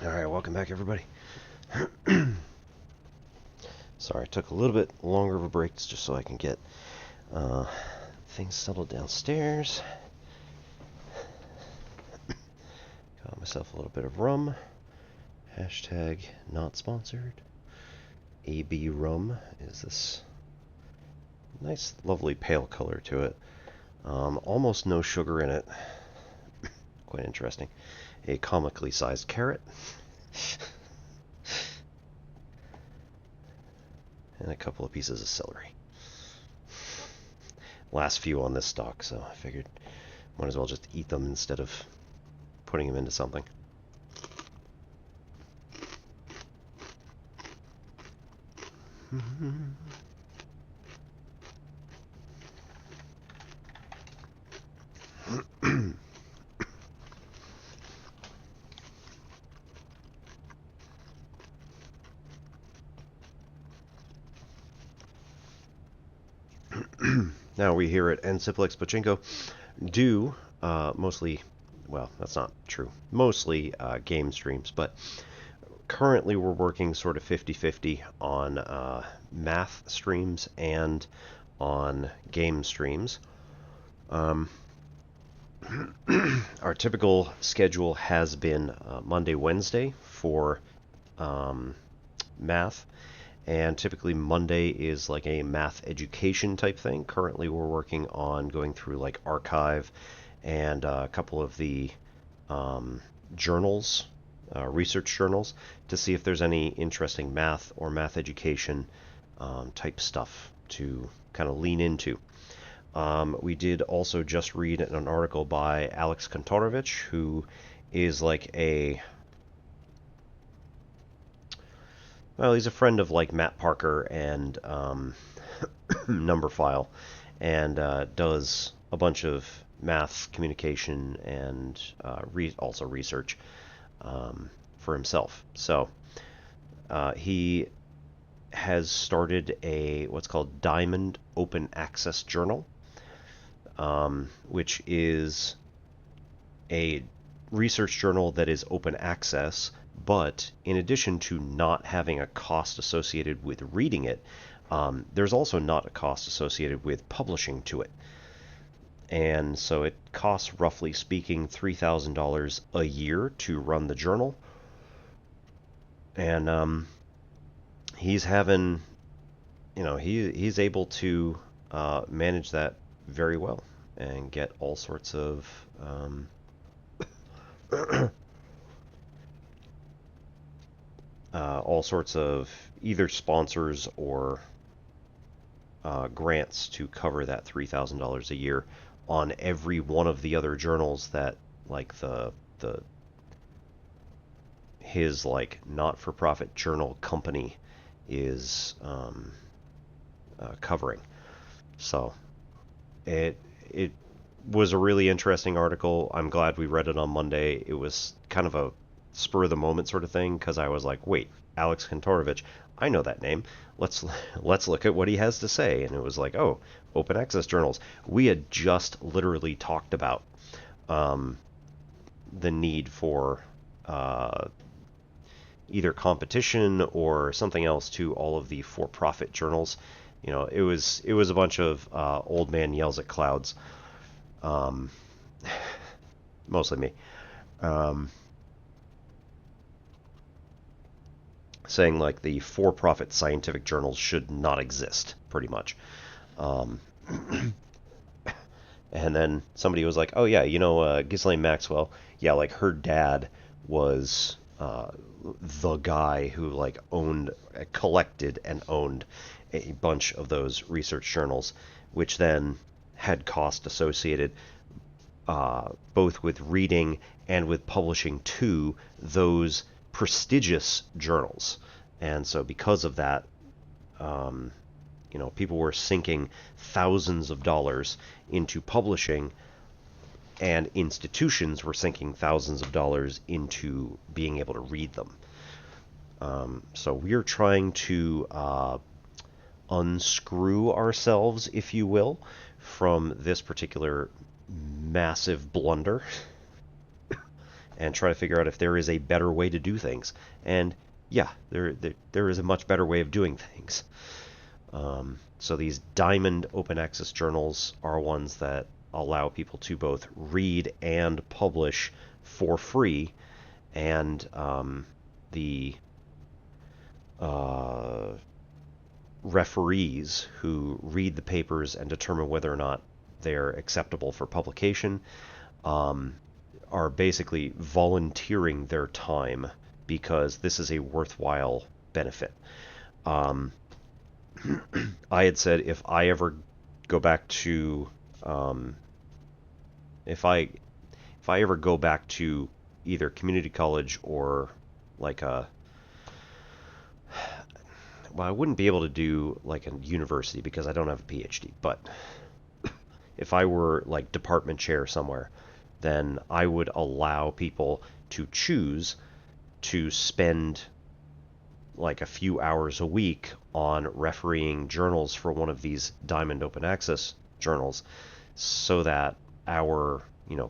Alright, welcome back everybody. Sorry, I took a little bit longer of a break just so I can get things settled downstairs. Got myself a little bit of rum. Hashtag not sponsored. AB rum is this nice, lovely pale color to it. Almost no sugar in it. Quite interesting. A comically sized carrot. And a couple of pieces of celery. Last few on this stock, so I figured might as well just eat them instead of putting them into something. Now we here at N-Simplex Pachinko do mostly, well, that's not true, mostly game streams, but currently we're working sort of 50-50 on math streams and on game streams. Our typical schedule has been Monday, Wednesday for math, and typically Monday is like a math education type thing. Currently we're working on going through like archive and a couple of the journals, research journals, to see if there's any interesting math or math education type stuff to kind of lean into. We did also just read an article by Alex Kantorovich, who is like a, well, he's a friend of like Matt Parker and Numberphile, and does a bunch of math, communication, and also research for himself. So he has started a what's called Diamond Open Access Journal, which is a research journal that is open access, but in addition to not having a cost associated with reading it, there's also not a cost associated with publishing to it. And so it costs, roughly speaking, $3,000 a year to run the journal. And he's having, he's able to manage that very well and get all sorts of either sponsors or grants to cover that $3,000 a year on every one of the other journals that like his like not-for-profit journal company is covering. So it was a really interesting article. I'm glad we read it on Monday. It was kind of a spur of the moment sort of thing, because I was like, wait, Alex Kantorovich, I know that name. Let's look at what he has to say. And it was like, oh, open access journals. We had just literally talked about the need for either competition or something else to all of the for-profit journals. It was a bunch of old man yells at clouds. Mostly me. Saying like the for-profit scientific journals should not exist, pretty much. And then somebody was like, oh yeah, Ghislaine Maxwell, yeah, like her dad was the guy who like collected and owned a bunch of those research journals, which then had cost associated both with reading and with publishing to those prestigious journals. And so because of that, people were sinking thousands of dollars into publishing, and institutions were sinking thousands of dollars into being able to read them. So we're trying to unscrew ourselves, if you will, from this particular massive blunder. and try to figure out if there is a better way to do things. And yeah, there is a much better way of doing things. So these diamond open access journals are ones that allow people to both read and publish for free, and the referees who read the papers and determine whether or not they're acceptable for publication are basically volunteering their time because this is a worthwhile benefit. I had said if I ever go back to if I ever go back to either community college or like a well, I wouldn't be able to do like a university because I don't have a PhD, but if I were like department chair somewhere, then I would allow people to choose to spend like a few hours a week on refereeing journals for one of these diamond open access journals, so that our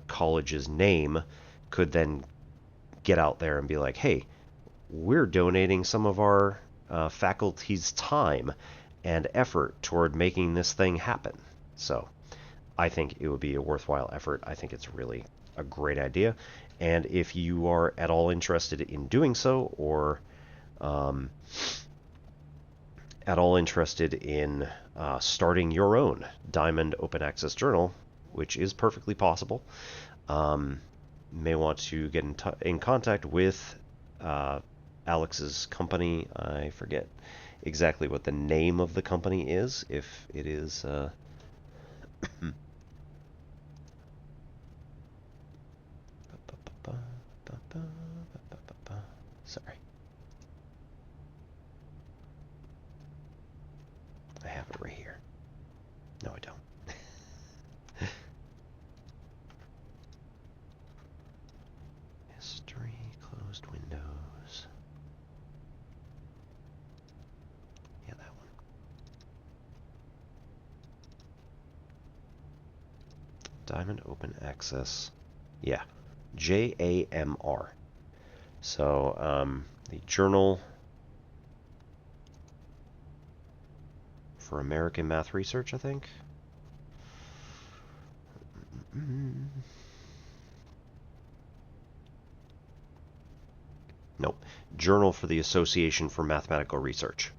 college's name could then get out there and be like, hey, we're donating some of our faculty's time and effort toward making this thing happen. So I think it would be a worthwhile effort. I think it's really a great idea. And if you are at all interested in doing so, or at all interested in starting your own Diamond Open Access Journal, which is perfectly possible, may want to get in contact with Alex's company. I forget exactly what the name of the company is. If it is... Sorry. I have it right here. No, I don't. History, closed windows. Yeah, that one. Diamond Open Access. Yeah, JAMR. So, the Journal for American Math Research, I think. Nope. Journal for the Association for Mathematical Research.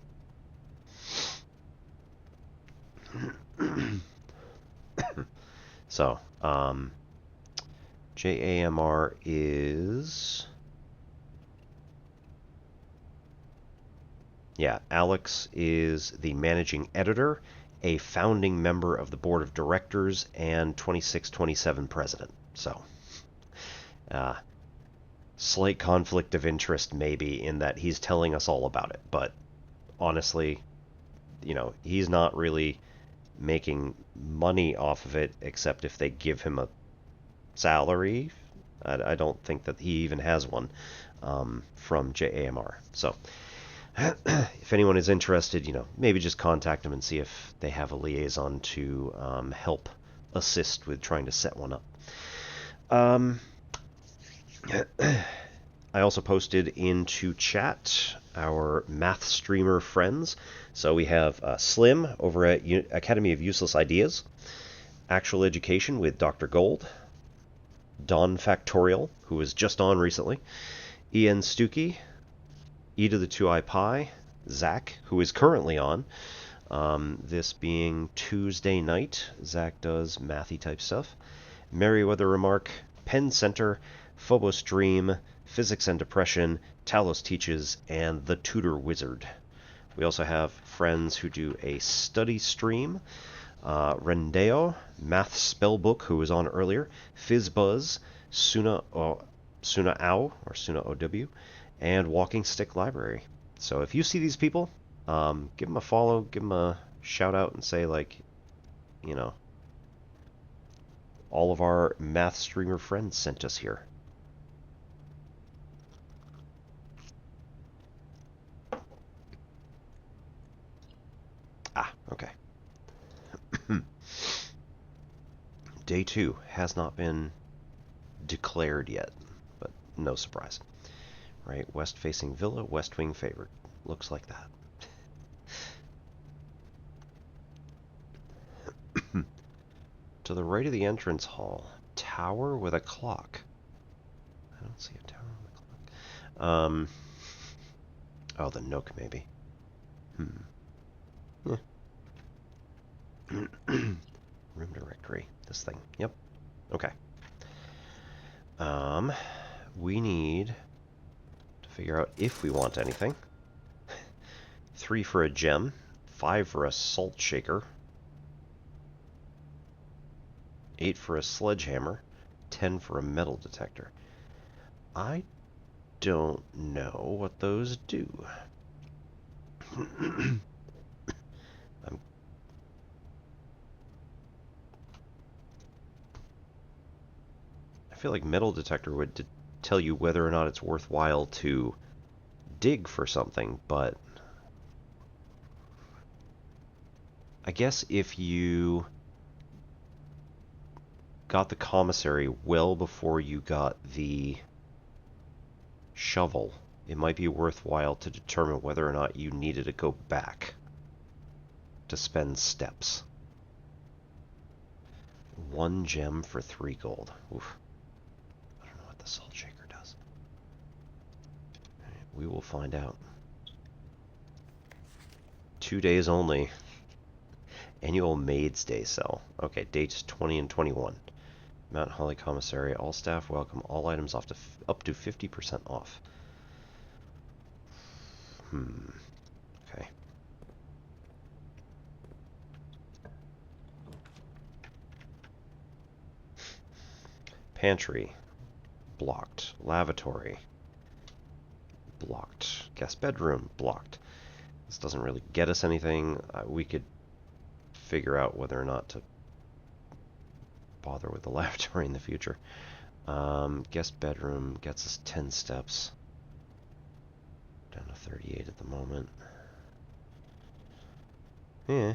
So, JAMR is... Yeah, Alex is the managing editor, a founding member of the board of directors, and 2627 president. So, slight conflict of interest maybe in that he's telling us all about it, but honestly, he's not really making money off of it except if they give him a salary. I don't think that he even has one from JAMR. So, if anyone is interested, maybe just contact them and see if they have a liaison to help assist with trying to set one up. I also posted into chat our math streamer friends. So we have Slim over at Academy of Useless Ideas, Actual Education with Dr. Gold, Don Factorial, who was just on recently, Ian Stuckey, E to the 2I Pi, Zach, who is currently on, this being Tuesday night. Zach does mathy type stuff. Merriweather Remark, Penn Center, Phobos Dream, Physics and Depression, Talos Teaches, and The Tutor Wizard. We also have friends who do a study stream. Rendeo, Math Spellbook, who was on earlier, Fizzbuzz, Suna Ow, or Suna OW, and Walking Stick Library. So if you see these people, give them a follow, give them a shout out, and say, like, all of our math streamer friends sent us here. Okay. Day 2 has not been declared yet, but no surprise. Right, west-facing villa, west wing favored. Looks like that. To the right of the entrance hall, tower with a clock. I don't see a tower with a clock. Oh, the nook maybe. Yeah. Room directory. This thing. Yep. Okay. We need to figure out if we want anything. 3 for a gem, 5 for a salt shaker, 8 for a sledgehammer, 10 for a metal detector. I don't know what those do. I feel like metal detector would tell you whether or not it's worthwhile to dig for something, but I guess if you got the commissary well before you got the shovel, it might be worthwhile to determine whether or not you needed to go back to spend steps. 1 gem for 3 gold. Oof. I don't know what the salt shaker does. Right, we will find out. 2 days only. Annual Maid's Day sell. Okay, dates 20 and 21. Mount Holly Commissary. All staff welcome. All items off to up to 50% off. Okay. Pantry. Blocked. Lavatory. Blocked. Guest bedroom. Blocked. This doesn't really get us anything. We could figure out whether or not to bother with the lavatory in the future. Guest bedroom gets us 10 steps. Down to 38 at the moment. Yeah.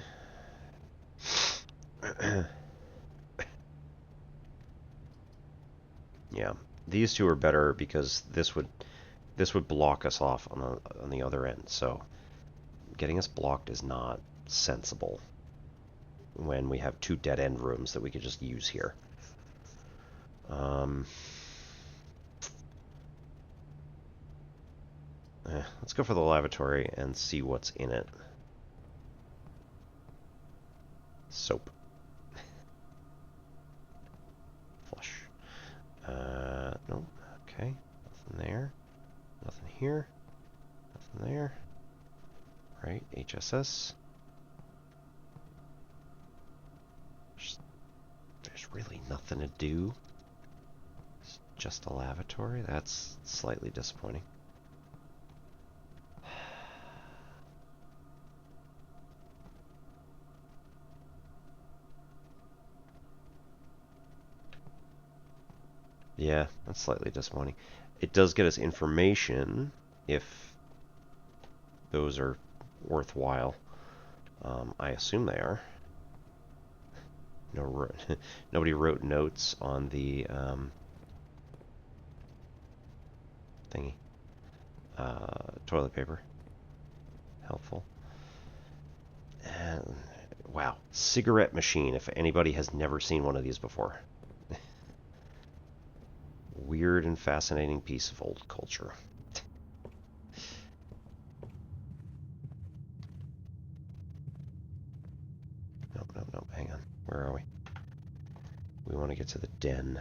Yeah. These two are better because this would block us off on the other end. So getting us blocked is not sensible when we have 2 dead end rooms that we could just use here. Let's go for the lavatory and see what's in it. Soap. Flush. Nope. Okay. Nothing there. Nothing here. Nothing there. Right. HSS. There's really nothing to do. It's just a lavatory. That's slightly disappointing. Yeah, that's slightly disappointing. It does get us information if those are worthwhile. I assume they are. No, nobody wrote notes on the thingy. Toilet paper. Helpful. And wow, cigarette machine. If anybody has never seen one of these before. Weird and fascinating piece of old culture. No, hang on. Where are we? We want to get to the den.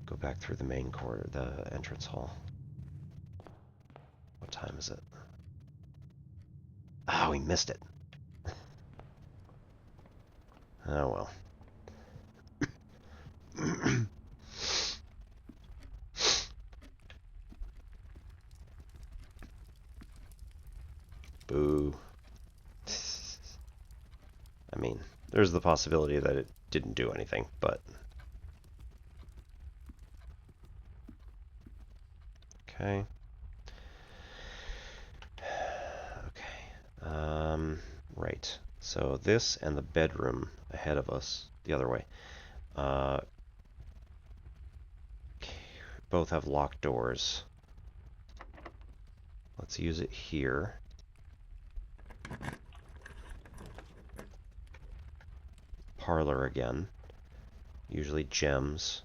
Go back through the main corridor, the entrance hall. What time is it? Ah, we missed it. Oh well. Boo. I mean, there's the possibility that it didn't do anything, but... Okay. Okay. Right. So this and the bedroom ahead of us, the other way, both have locked doors. Let's use it here. Parlor again. Usually gems.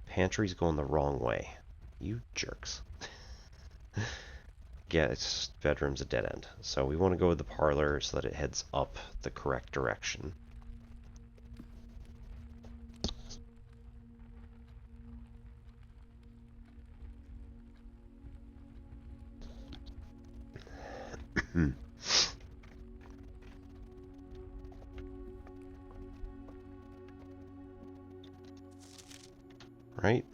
Pantry's going the wrong way. You jerks. Guest bedroom's a dead end. So we want to go with the parlor so that it heads up the correct direction. Right?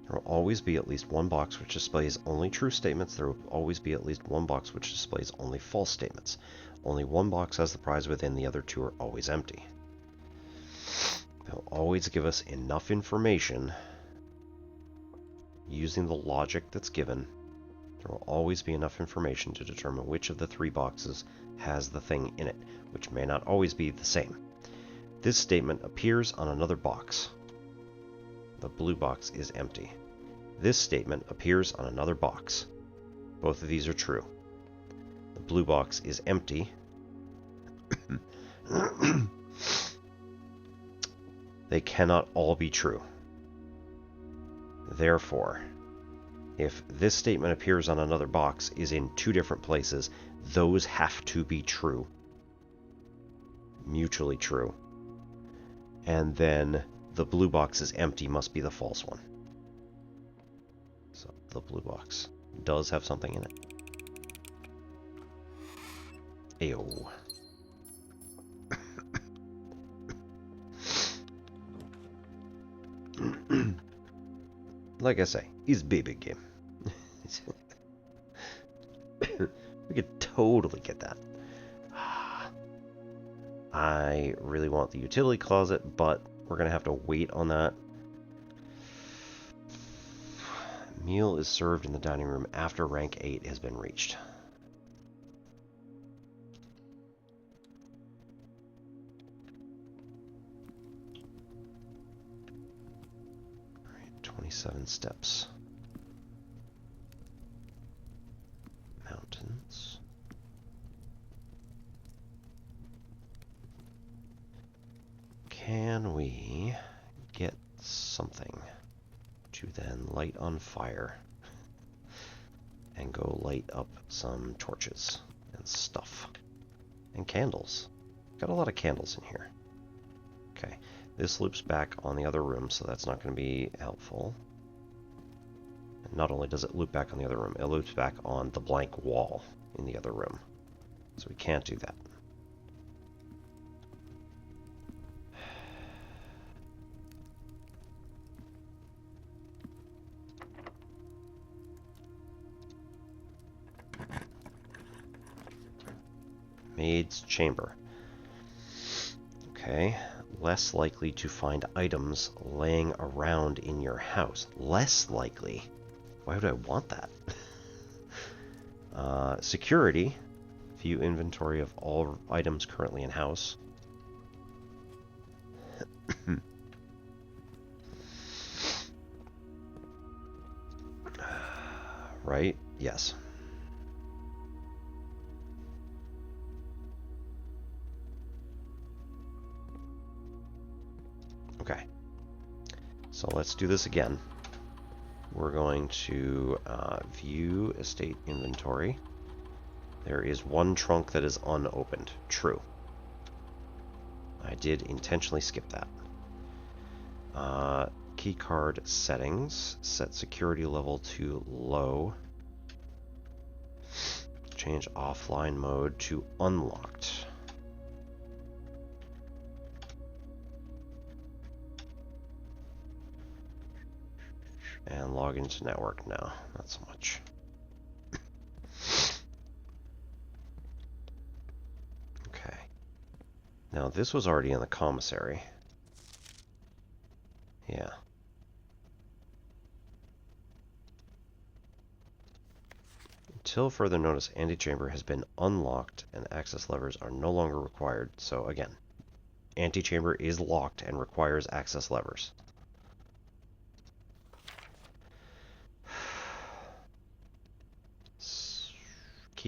There will always be at least one box which displays only true statements. There will always be at least one box which displays only false statements. Only one box has the prize within, the other two are always empty. They'll always give us enough information using the logic that's given. There will always be enough information to determine which of the three boxes has the thing in it, which may not always be the same. This statement appears on another box. The blue box is empty. This statement appears on another box. Both of these are true. The blue box is empty. They cannot all be true. Therefore, if this statement appears on another box is in two different places, those have to be true. Mutually true. And then the blue box is empty must be the false one. So the blue box does have something in it. Ayo. Like I say, it's a big game. We could totally get that. I really want the utility closet, but we're going to have to wait on that. Meal is served in the dining room after rank 8 has been reached. Alright, 27 steps. Mountains. Can we get something to then light on fire and go light up some torches and stuff and candles? Got a lot of candles in here. Okay, this loops back on the other room, so that's not going to be helpful. And not only does it loop back on the other room, it loops back on the blank wall in the other room. So we can't do that. Maid's chamber. Okay, less likely to find items laying around in your house. Less likely? Why would I want that? Security. View inventory of all items currently in house. Right? Yes. Okay, so let's do this again. We're going to view estate inventory. There is one trunk that is unopened. True. I did intentionally skip that. Keycard settings. Set security level to low. Change offline mode to unlocked. And log into network now. Not so much. Okay. Now this was already in the commissary. Yeah. Until further notice, antechamber has been unlocked and access levers are no longer required. So again, antechamber is locked and requires access levers.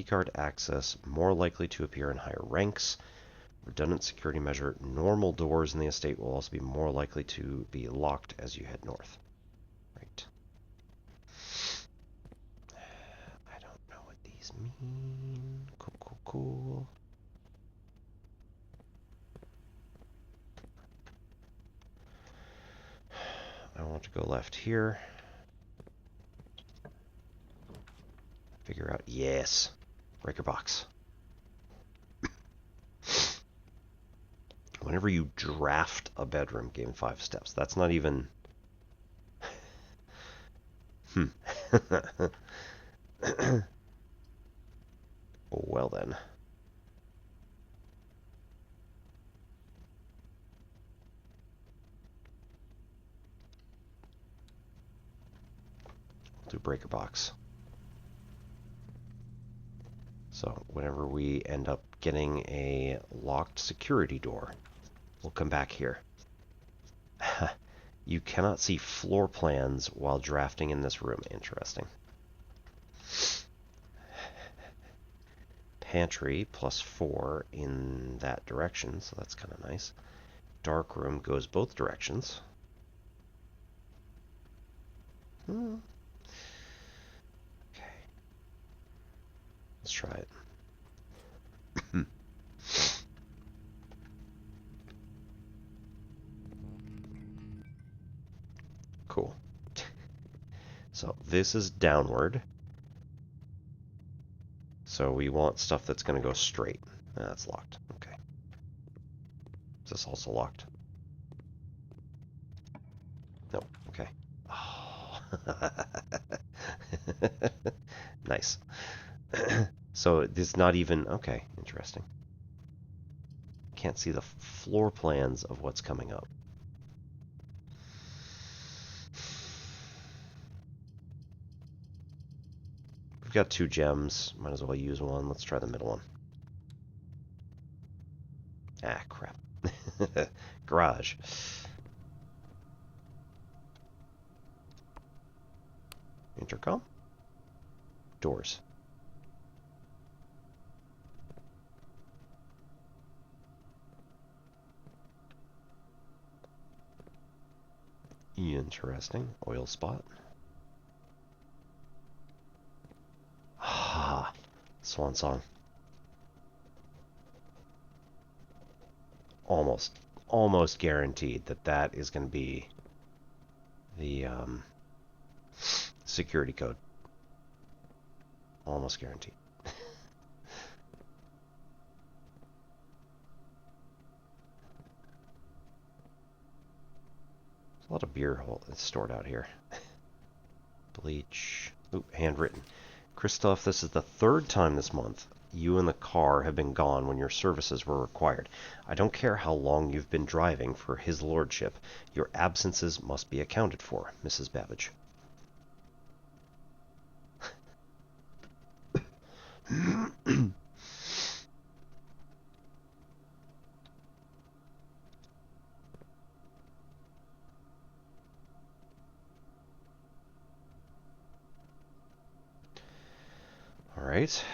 Keycard access more likely to appear in higher ranks. Redundant security measure. Normal doors in the estate will also be more likely to be locked as you head north. Right. I don't know what these mean. Cool. I want to go left here. Figure out, yes, breaker box. Whenever you draft a bedroom, gain 5 steps. That's not even... Well then. We'll do breaker box. So whenever we end up getting a locked security door, we'll come back here. You cannot see floor plans while drafting in this room. Interesting. Pantry +4 in that direction, so that's kind of nice. Dark room goes both directions. Okay. Let's try it. Cool. So this is downward. So we want stuff that's going to go straight. That's locked. Okay. Is this also locked? No. Okay. Oh. Nice. So it's not even... Okay, interesting. Can't see the floor plans of what's coming up. We've got 2 gems. Might as well use one. Let's try the middle one. Ah, crap. Garage. Intercom? Doors. Interesting. Oil spot. Ah, swan song. Almost guaranteed that is going to be the security code. Almost guaranteed. There's a lot of beer stored out here. Bleach. Ooh, handwritten. Christoph, this is the 3rd time this month you and the car have been gone when your services were required. I don't care how long you've been driving for his lordship. Your absences must be accounted for, Mrs. Babbage. All right.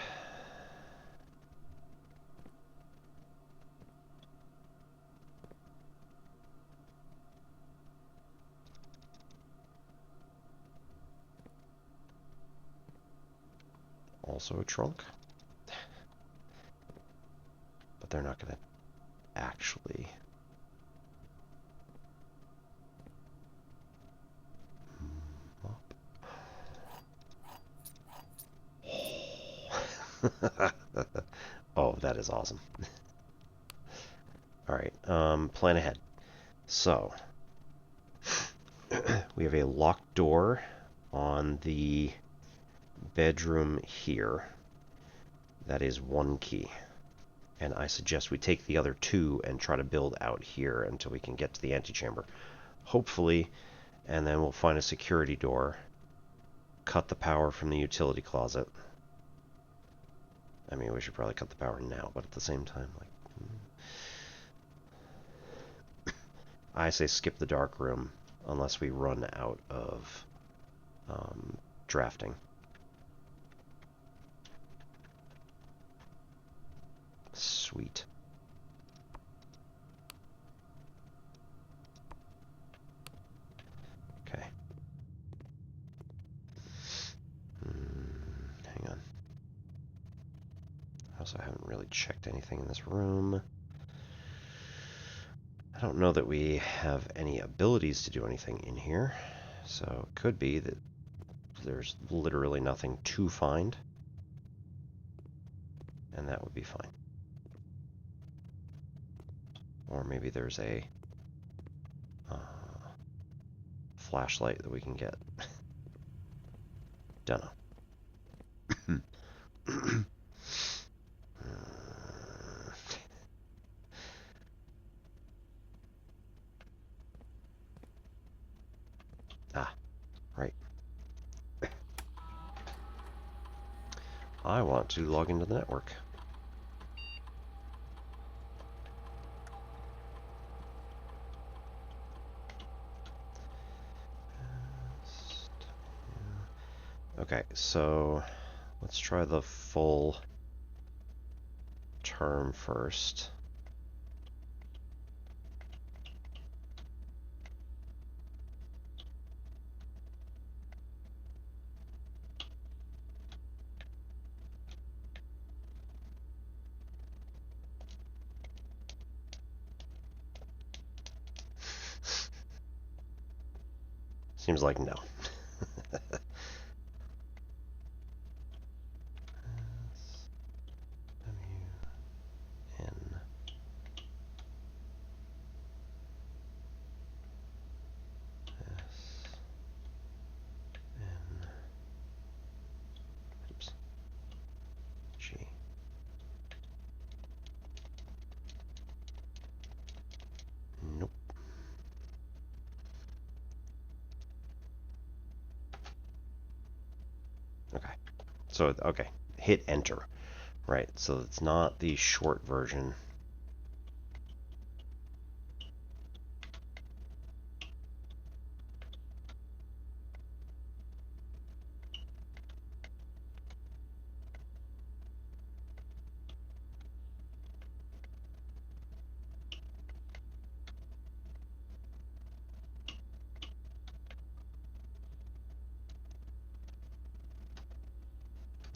Also a trunk. But they're not going to actually... Oh, that is awesome. Alright, plan ahead. So, we have a locked door on the bedroom here. That is 1 key. And I suggest we take the other 2 and try to build out here until we can get to the antechamber. Hopefully, and then we'll find a security door, cut the power from the utility closet. I mean, we should probably cut the power now, but at the same time, like... I say skip the dark room unless we run out of drafting. Sweet. Okay. Hang on. Also, I haven't really checked anything in this room. I don't know that we have any abilities to do anything in here, so it could be that there's literally nothing to find, and that would be fine. Or maybe there's a flashlight that we can get. Dunno. Right. I want to log into the network. Okay, so let's try the full term first. Seems like no. Nope. Okay. So, okay. Hit enter. Right, so it's not the short version.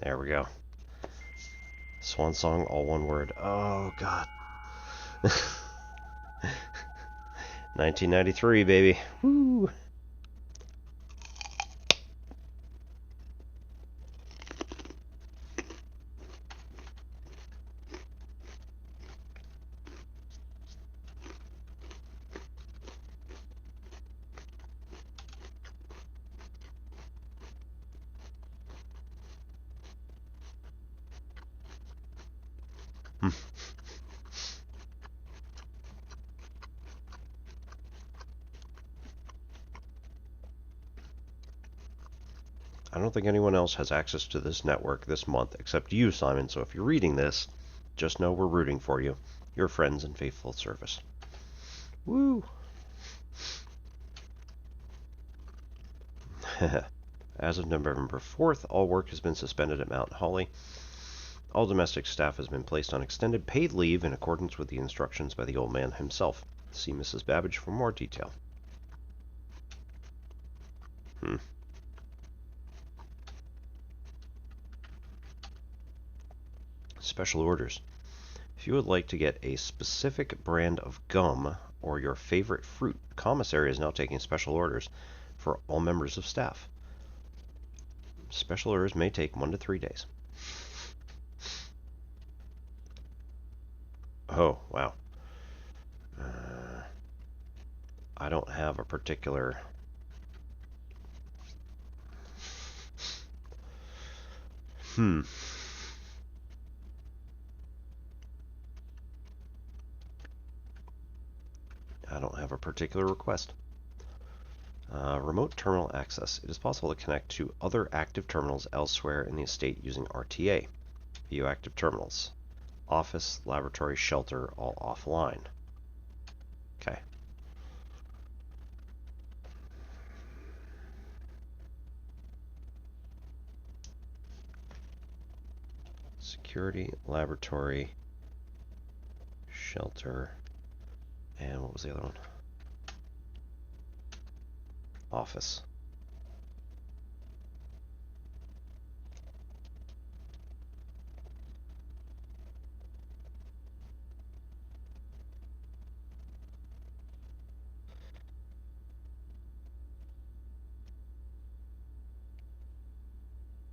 There we go. Swan song, all one word. Oh, God. 1993, baby. Woo! I don't think anyone else has access to this network this month except you, Simon, so if you're reading this, just know we're rooting for you. Your friends and faithful service. Woo! As of November 4th, all work has been suspended at Mount Holly. All domestic staff has been placed on extended paid leave in accordance with the instructions by the old man himself. See Mrs. Babbage for more detail. Special orders. If you would like to get a specific brand of gum or your favorite fruit, commissary is now taking special orders for all members of staff. Special orders may take 1 to 3 days. Oh, wow. I don't have a particular... I don't have a particular request. Remote terminal access. It is possible to connect to other active terminals elsewhere in the estate using RTA. View active terminals. Office, laboratory, shelter, all offline. Okay. Security, laboratory, shelter, and what was the other one? Office.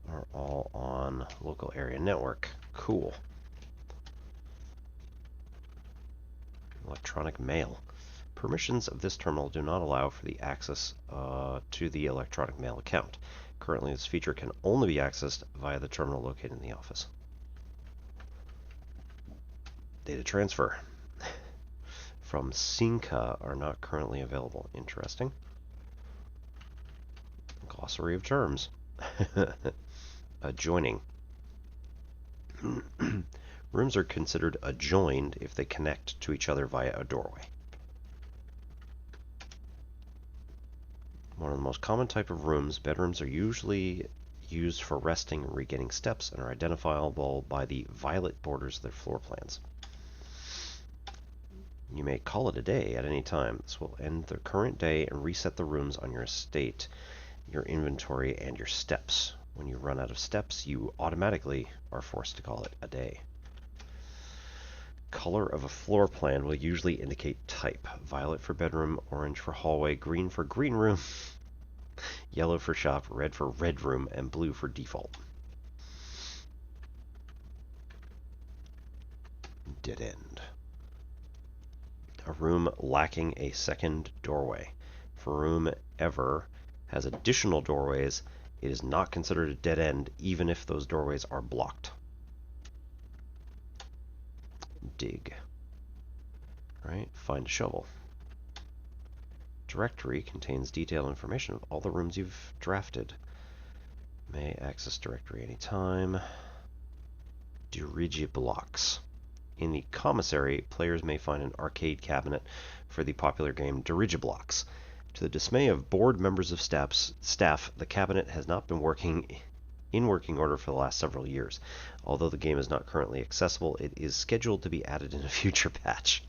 Are all on local area network. Cool. Electronic mail. Permissions of this terminal do not allow for the access to the electronic mail account. Currently, this feature can only be accessed via the terminal located in the office. Data transfer from Synca are not currently available. Interesting. Glossary of terms. Adjoining. Rooms are considered adjoined if they connect to each other via a doorway. One of the most common type of rooms, bedrooms are usually used for resting and regaining steps and are identifiable by the violet borders of their floor plans. You may call it a day at any time. This will end the current day and reset the rooms on your estate, your inventory, and your steps. When you run out of steps, you automatically are forced to call it a day. Color of a floor plan will usually indicate type. Violet for bedroom, orange for hallway, green for green room, yellow for shop, red for red room, and blue for default. Dead end. A room lacking a second doorway. If a room ever has additional doorways, it is not considered a dead end, even if those doorways are blocked. Dig. Right, find a shovel. Directory contains detailed information of all the rooms you've drafted. May access directory anytime. Dirigiblocks. In the commissary, players may find an arcade cabinet for the popular game Dirigiblocks. To the dismay of bored members of staff, the cabinet has not been in working order for the last several years. Although the game is not currently accessible, it is scheduled to be added in a future patch.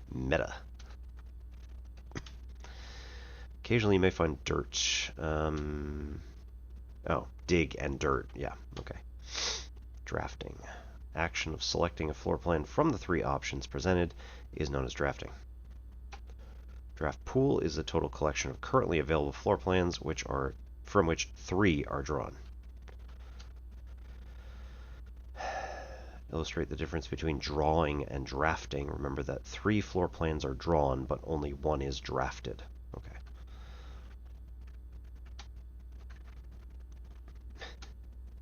Meta. Occasionally you may find dirt. Oh, dig and dirt. Yeah, okay. Drafting. Action of selecting a floor plan from the three options presented is known as drafting. Draft pool is the total collection of currently available floor plans, from which 3 are drawn. Illustrate the difference between drawing and drafting. Remember that 3 floor plans are drawn, but only 1 is drafted. Okay.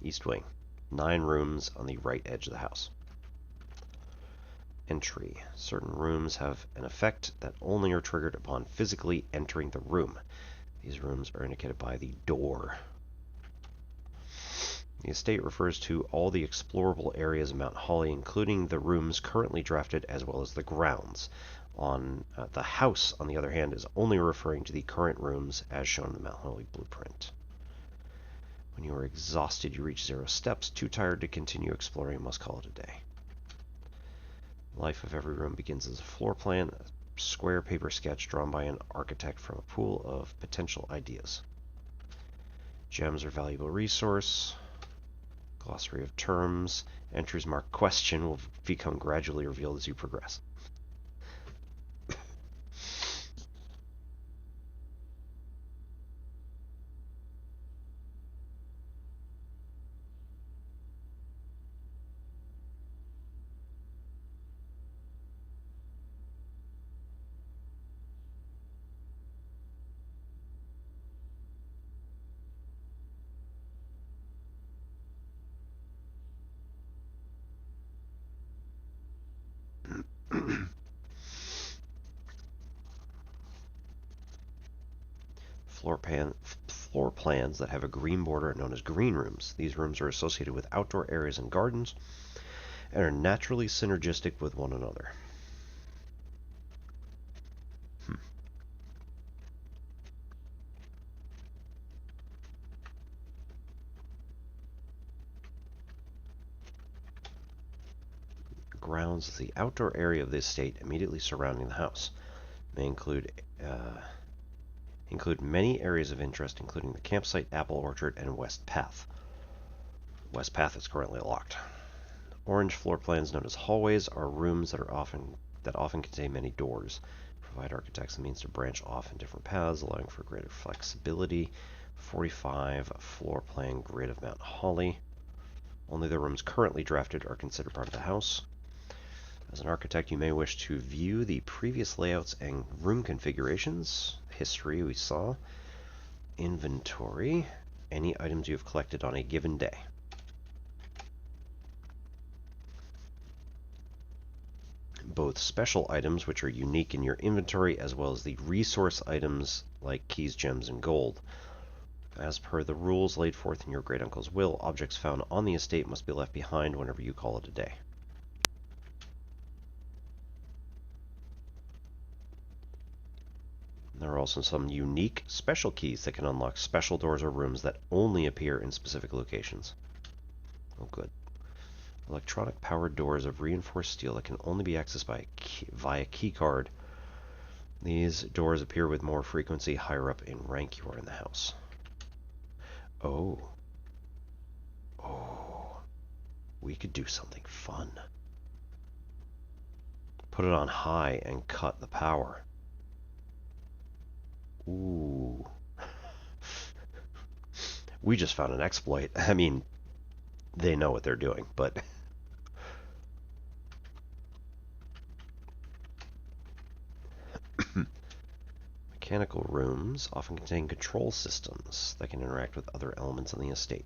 East wing. 9 rooms on the right edge of the house. Entry. Certain rooms have an effect that only are triggered upon physically entering the room. These rooms are indicated by the door. The estate refers to all the explorable areas of Mount Holly, including the rooms currently drafted as well as the grounds. The house, on the other hand, is only referring to the current rooms as shown in the Mount Holly blueprint. When you are exhausted, you reach 0 steps. Too tired to continue exploring, must call it a day. Life of every room begins as a floor plan, a square paper sketch drawn by an architect from a pool of potential ideas. Gems are valuable resource. Glossary of terms. Entries marked question will become gradually revealed as you progress. Floor plans that have a green border are known as green rooms. These rooms are associated with outdoor areas and gardens and are naturally synergistic with one another. grounds is the outdoor area of the estate immediately surrounding the house. May include many areas of interest, including the campsite, apple orchard, and West Path. West Path is currently locked. Orange floor plans known as hallways are rooms that often contain many doors. Provide architects the means to branch off in different paths, allowing for greater flexibility. 45 floor plan grid of Mount Holly. Only the rooms currently drafted are considered part of the house. As an architect, you may wish to view the previous layouts and room configurations. History we saw. Inventory. Any items you have collected on a given day. Both special items, which are unique in your inventory, as well as the resource items like keys, gems, and gold. As per the rules laid forth in your great uncle's will, objects found on the estate must be left behind whenever you call it a day. There are also some unique special keys that can unlock special doors or rooms that only appear in specific locations. Oh, good. Electronic powered doors of reinforced steel that can only be accessed via key card. These doors appear with more frequency higher up in rank you are in the house. Oh. We could do something fun. Put it on high and cut the power. Ooh. We just found an exploit. I mean, they know what they're doing, but... Mechanical rooms often contain control systems that can interact with other elements in the estate.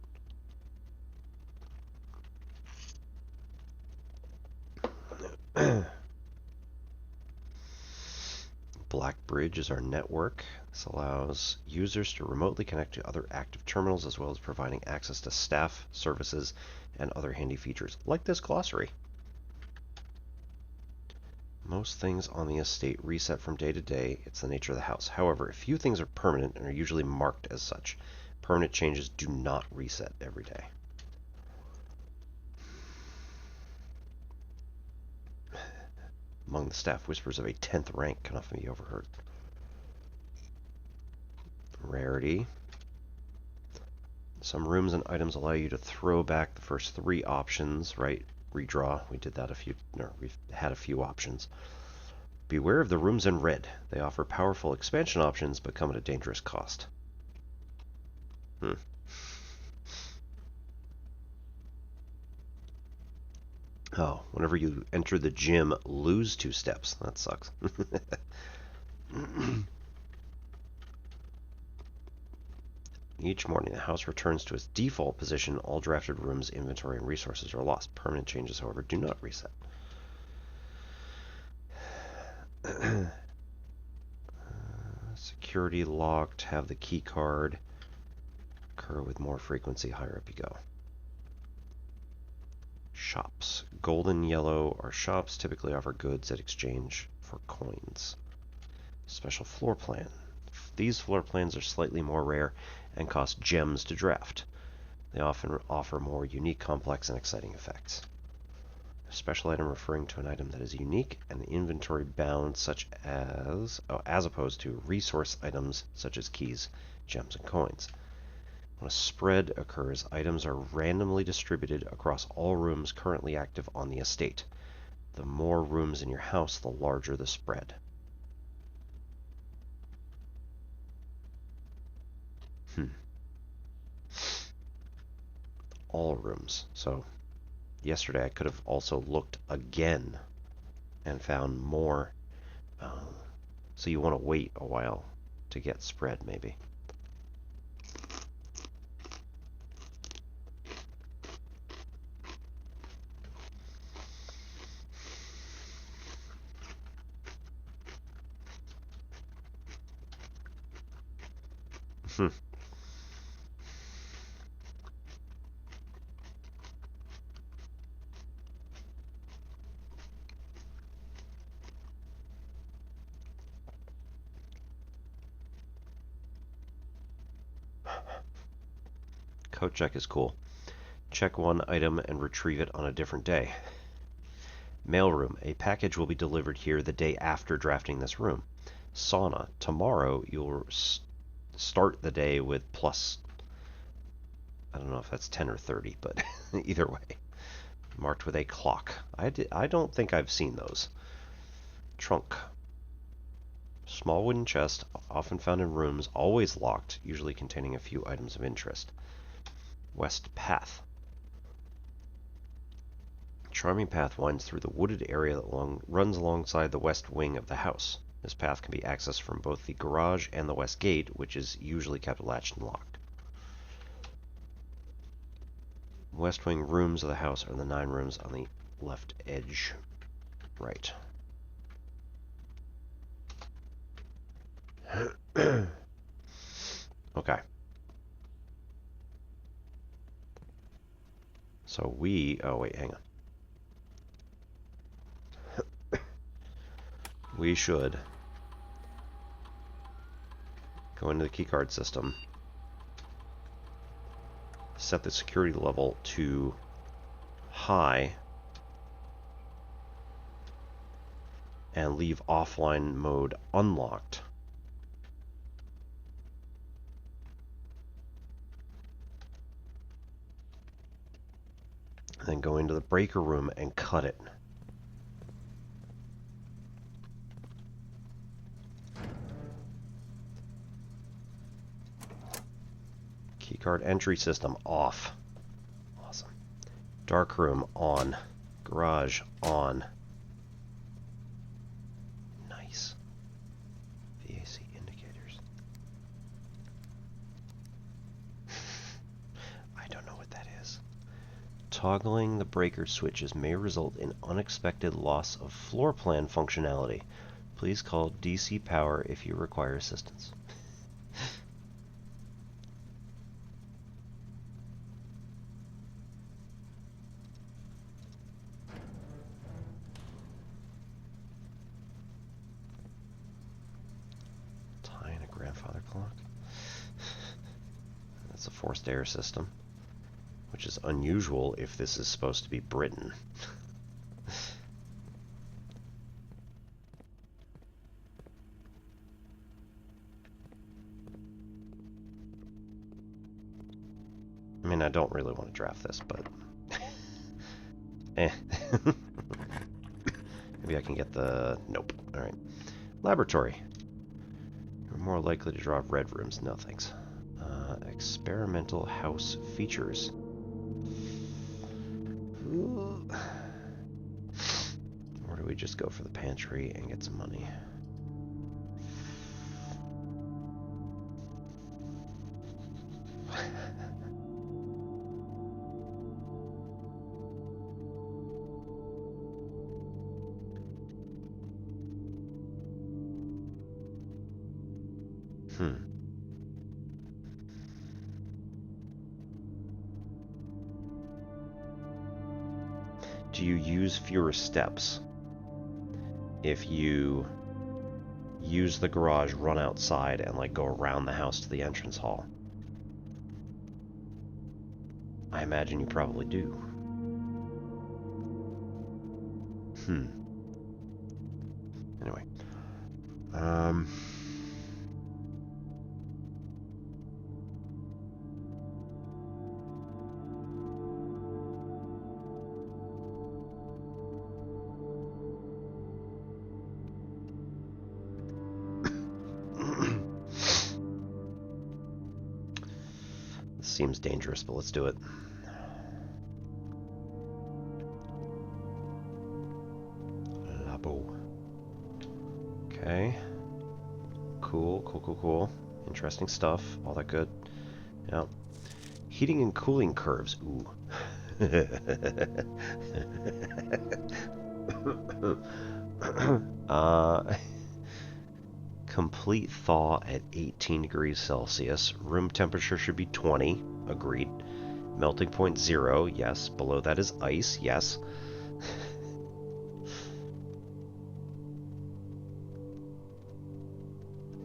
Black Bridge is our network. This allows users to remotely connect to other active terminals, as well as providing access to staff, services, and other handy features, like this glossary. Most things on the estate reset from day to day. It's the nature of the house. However, a few things are permanent and are usually marked as such. Permanent changes do not reset every day. Among the staff, whispers of a 10th rank can often be overheard. Rarity. Some rooms and items allow you to throw back the first 3 options, right? Redraw. We did that we've had a few options. Beware of the rooms in red. They offer powerful expansion options, but come at a dangerous cost. Oh, whenever you enter the gym, lose 2 steps. That sucks. Each morning, the house returns to its default position. All drafted rooms, inventory, and resources are lost. Permanent changes, however, do not reset. Security locked. Have the key card. Occur with more frequency higher up you go. Shops. Gold and yellow are shops. Typically offer goods that exchange for coins. Special floor plan. These floor plans are slightly more rare and cost gems to draft. They often offer more unique, complex, and exciting effects. A special item referring to an item that is unique and inventory bound, such as opposed to resource items such as keys, gems, and coins. When a spread occurs, items are randomly distributed across all rooms currently active on the estate. The more rooms in your house, the larger the spread. All rooms. So yesterday I could have also looked again and found more. So you want to wait a while to get spread, maybe. Code check is cool. Check one item and retrieve it on a different day. Mailroom. A package will be delivered here the day after drafting this room. Sauna. Tomorrow you'll start the day with plus... I don't know if that's 10 or 30, but either way. Marked with a clock. I don't think I've seen those. Trunk. Small wooden chest, often found in rooms, always locked, usually containing a few items of interest. West path. Charming path winds through the wooded area that runs alongside the west wing of the house. This path can be accessed from both the garage and the west gate, which is usually kept latched and locked. West wing rooms of the house are the 9 rooms on the left edge. Right. Okay. So oh wait, hang on. We should go into the keycard system, set the security level to high, and leave offline mode unlocked. And then go into the breaker room and cut it. Keycard entry system off. Awesome. Dark room on. Garage on. Nice. VAC indicators. I don't know what that is. Toggling the breaker switches may result in unexpected loss of floor plan functionality. Please call DC Power if you require assistance. Tying a grandfather clock. That's a forced air system, which is unusual if this is supposed to be Britain. I mean, I don't really want to draft this, but... Maybe I can get the... Nope. Alright. Laboratory. You're more likely to draw red rooms. No, thanks. Experimental house features. Or do we just go for the pantry and get some money? Do you use fewer steps if you use the garage, run outside, and like go around the house to the entrance hall? I imagine you probably do. Anyway. This seems dangerous, but let's do it. Labo. Okay. Cool. Interesting stuff. All that good. Yeah. Heating and cooling curves. Ooh. Complete thaw at 18 degrees Celsius. Room temperature should be 20. Agreed. Melting point 0. Yes. Below that is ice. Yes.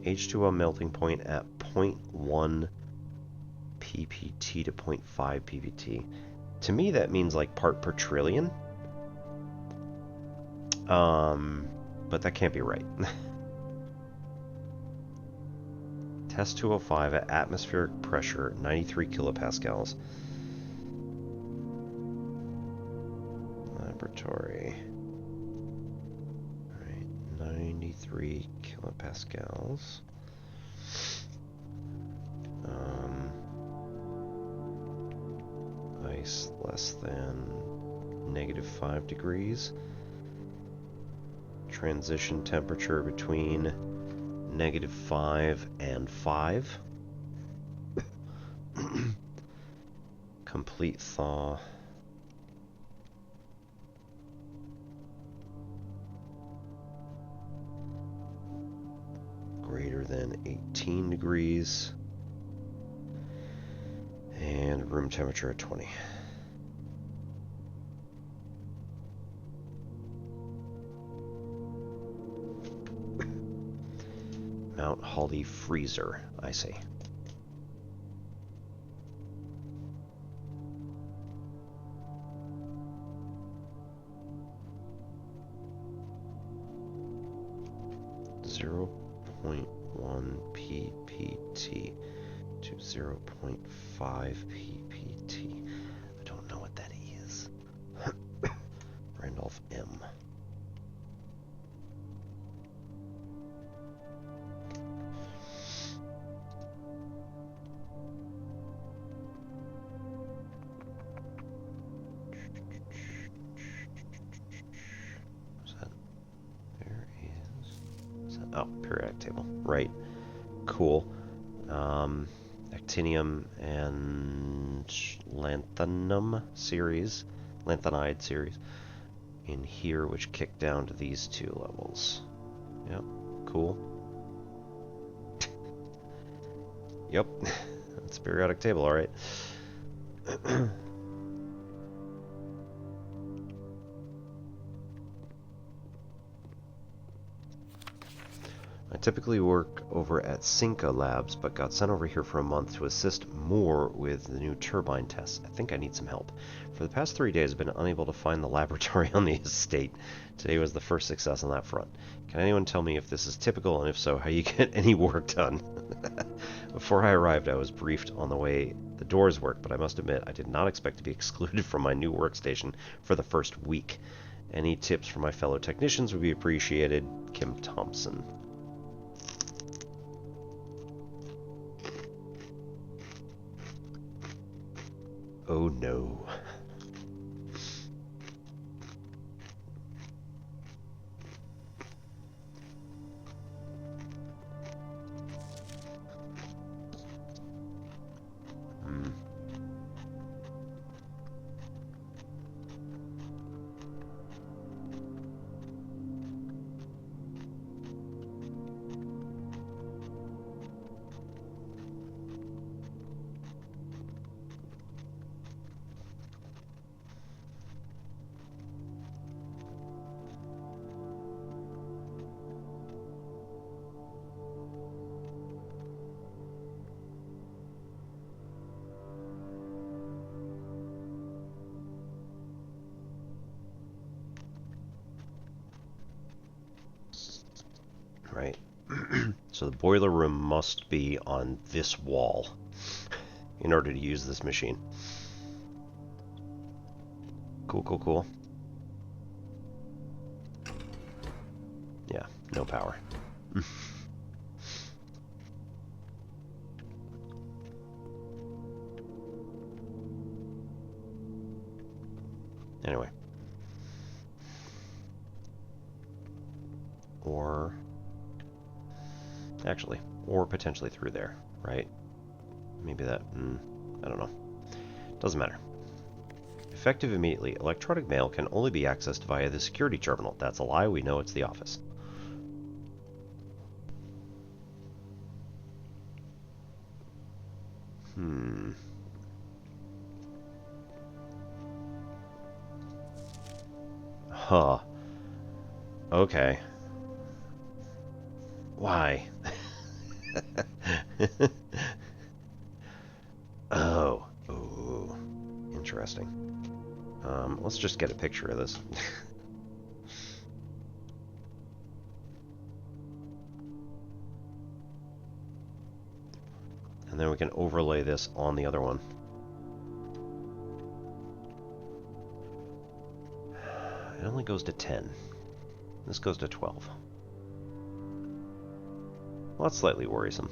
H2O melting point at 0.1 ppt to 0.5 ppt. To me that means like part per trillion. But that can't be right. Test 205 at atmospheric pressure, 93 kilopascals. Laboratory. Alright, 93 kilopascals. Ice less than -5 degrees. Transition temperature between -5 and 5. Complete thaw. Greater than 18 degrees. And room temperature at 20. Mount Holly freezer, I see. .1 ppt to 0.5 ppt. I don't know what that is. Randolph M. Oh, periodic table. Right. Cool. Actinium and lanthanum series. Lanthanide series. In here, which kick down to these two levels. Yep. Cool. Yep. That's a periodic table, alright. I typically work over at Cinca Labs, but got sent over here for a month to assist more with the new turbine tests. I think I need some help. For the past 3 days, I've been unable to find the laboratory on the estate. Today was the first success on that front. Can anyone tell me if this is typical, and if so, how you get any work done? Before I arrived, I was briefed on the way the doors work, but I must admit I did not expect to be excluded from my new workstation for the first week. Any tips from my fellow technicians would be appreciated. Kim Thompson. Oh no. Right. So the boiler room must be on this wall in order to use this machine. Cool, cool, cool. Yeah, no power. Anyway. Or... Actually, or potentially through there, right? Maybe that, I don't know. Doesn't matter. Effective immediately, electronic mail can only be accessed via the security terminal. That's a lie, we know it's the office. Huh. Okay. Why? Oh. Ooh. Interesting. Let's just get a picture of this. And then we can overlay this on the other one. It only goes to 10. This goes to 12. Well, that's slightly worrisome.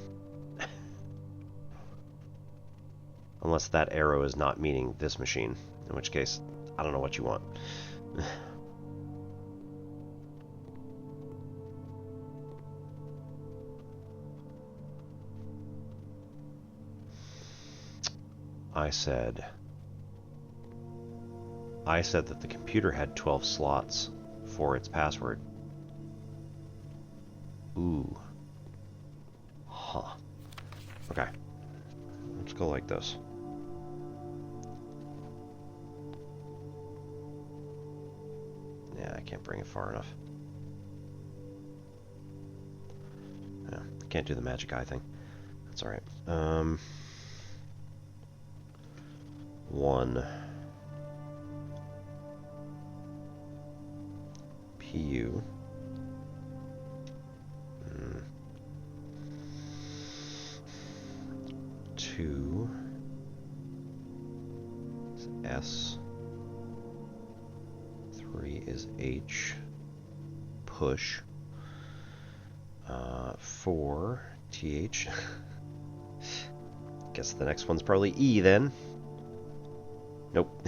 Unless that arrow is not meaning this machine, in which case, I don't know what you want. I said that the computer had 12 slots for its password. Ooh. Huh. Okay. Let's go like this. Yeah, I can't bring it far enough. Yeah, I can't do the magic eye thing. That's alright. 1 PU 2 is S, 3 is H, push, 4 TH. Guess the next one's probably E then. Nope.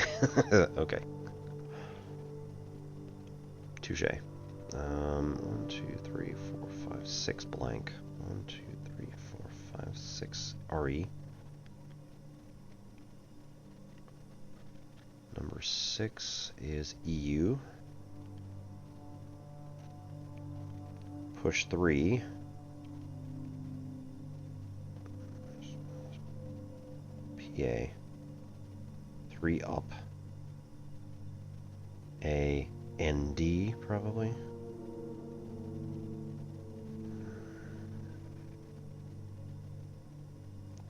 Okay. Touche. 1, 2, 3, 4, 5, 6 blank. 1, 2, 3, 4, 5, 6 RE. Number 6 is EU. Push 3. PA. 3 up. A ND probably.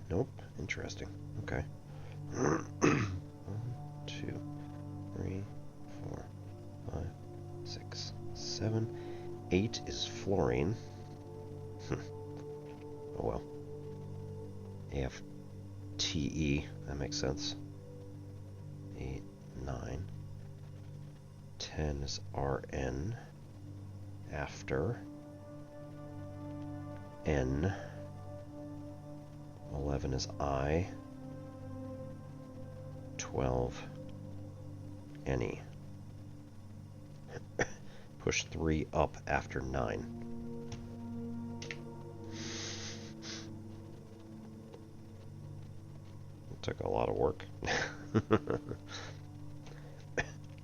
Nope. Interesting. Okay. 1, 2, 3, 4, 5, 6, 7, 8 is fluorine. Oh well. AFTE, that makes sense. 8, 9. 10 is RN. After. N. 11 is I. 12. Any. Push 3 up after 9. It took a lot of work.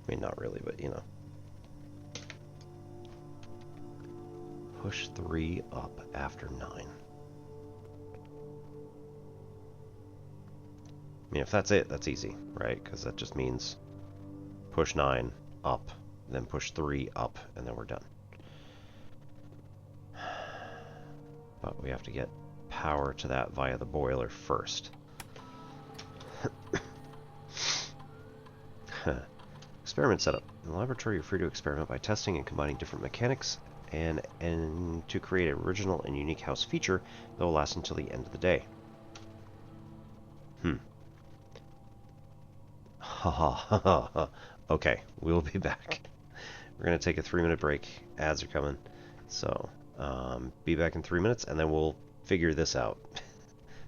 I mean, not really, but you know. Push 3 up after 9. I mean, if that's it, that's easy, right? Because that just means push 9 up, then push 3 up, and then we're done. But we have to get power to that via the boiler first. Experiment setup. In the laboratory, you're free to experiment by testing and combining different mechanics and to create an original and unique house feature that will last until the end of the day. Ha ha ha ha. Okay, we'll be back. We're going to take a 3-minute break. Ads are coming. So, be back in 3 minutes, and then we'll figure this out.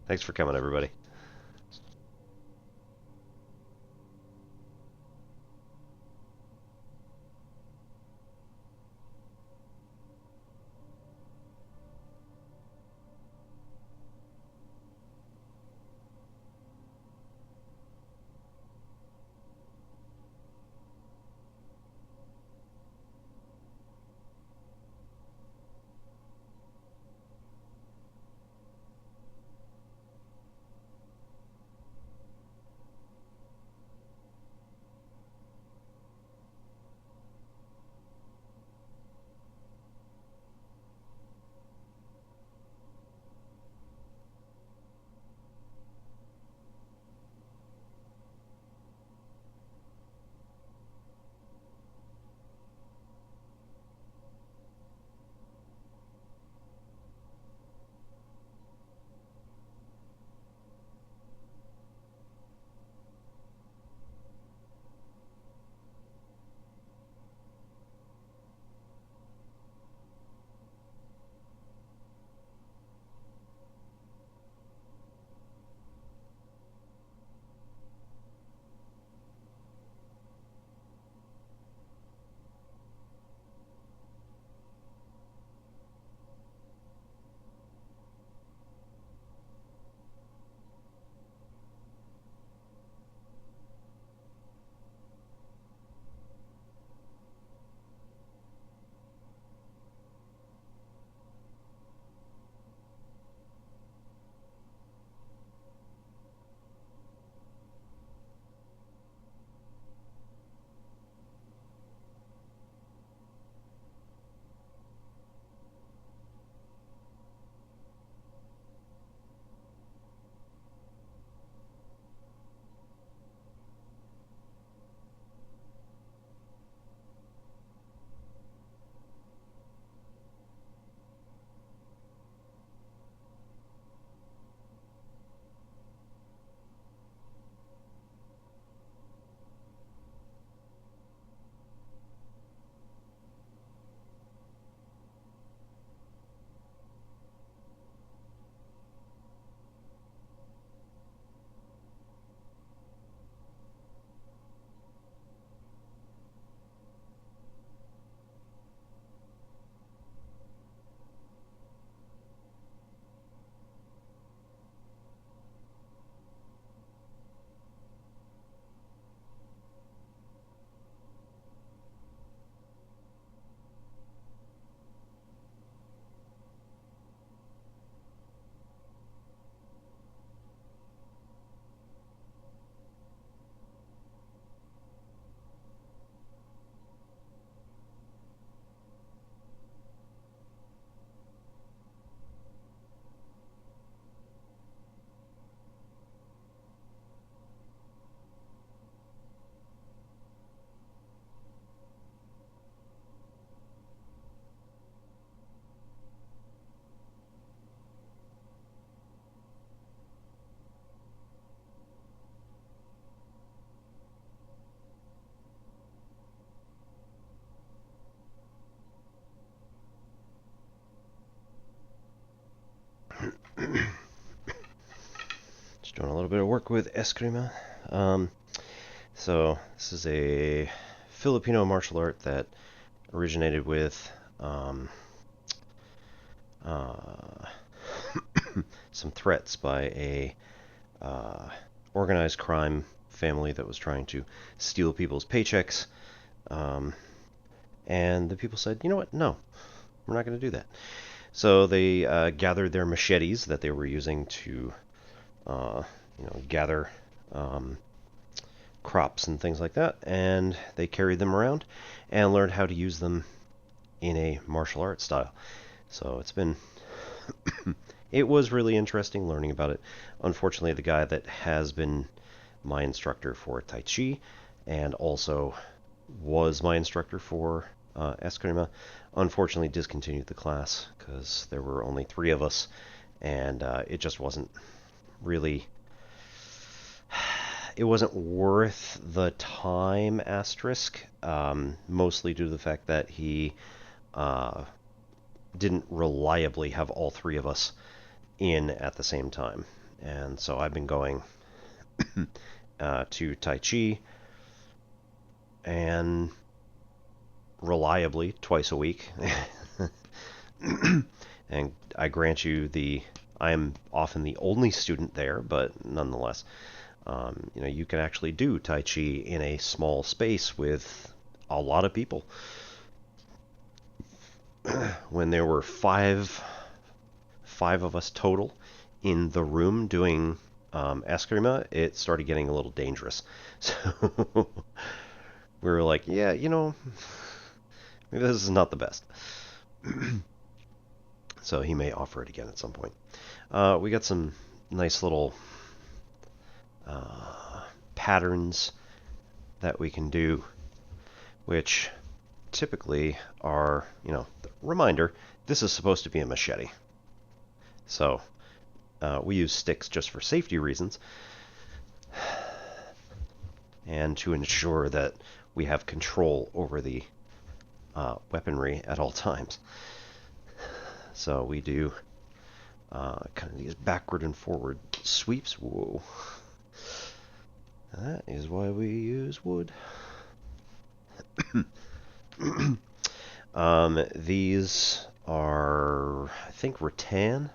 Thanks for coming, everybody. doing a little bit of work with Eskrima. So this is a Filipino martial art that originated with some threats by a organized crime family that was trying to steal people's paychecks. And the people said, you know what, no, we're not going to do that. So they gathered their machetes that they were using to gather crops and things like that, and they carried them around and learned how to use them in a martial arts style. So it's been it was really interesting learning about it. Unfortunately, the guy that has been my instructor for Tai Chi and also was my instructor for Eskrima unfortunately discontinued the class because there were only 3 of us, and it just wasn't really, it wasn't worth the time, asterisk, mostly due to the fact that he didn't reliably have all 3 of us in at the same time. And so I've been going to Tai Chi and reliably twice a week. And I grant you, I am often the only student there, but nonetheless, you can actually do Tai Chi in a small space with a lot of people. When there were five of us total in the room doing Eskrima, it started getting a little dangerous. So we were like, yeah, maybe this is not the best. So he may offer it again at some point. We got some nice little patterns that we can do, which typically are, reminder, this is supposed to be a machete. So we use sticks just for safety reasons and to ensure that we have control over the weaponry at all times. So we do kind of these backward and forward sweeps. Whoa. That is why we use wood. These are, I think, rattan,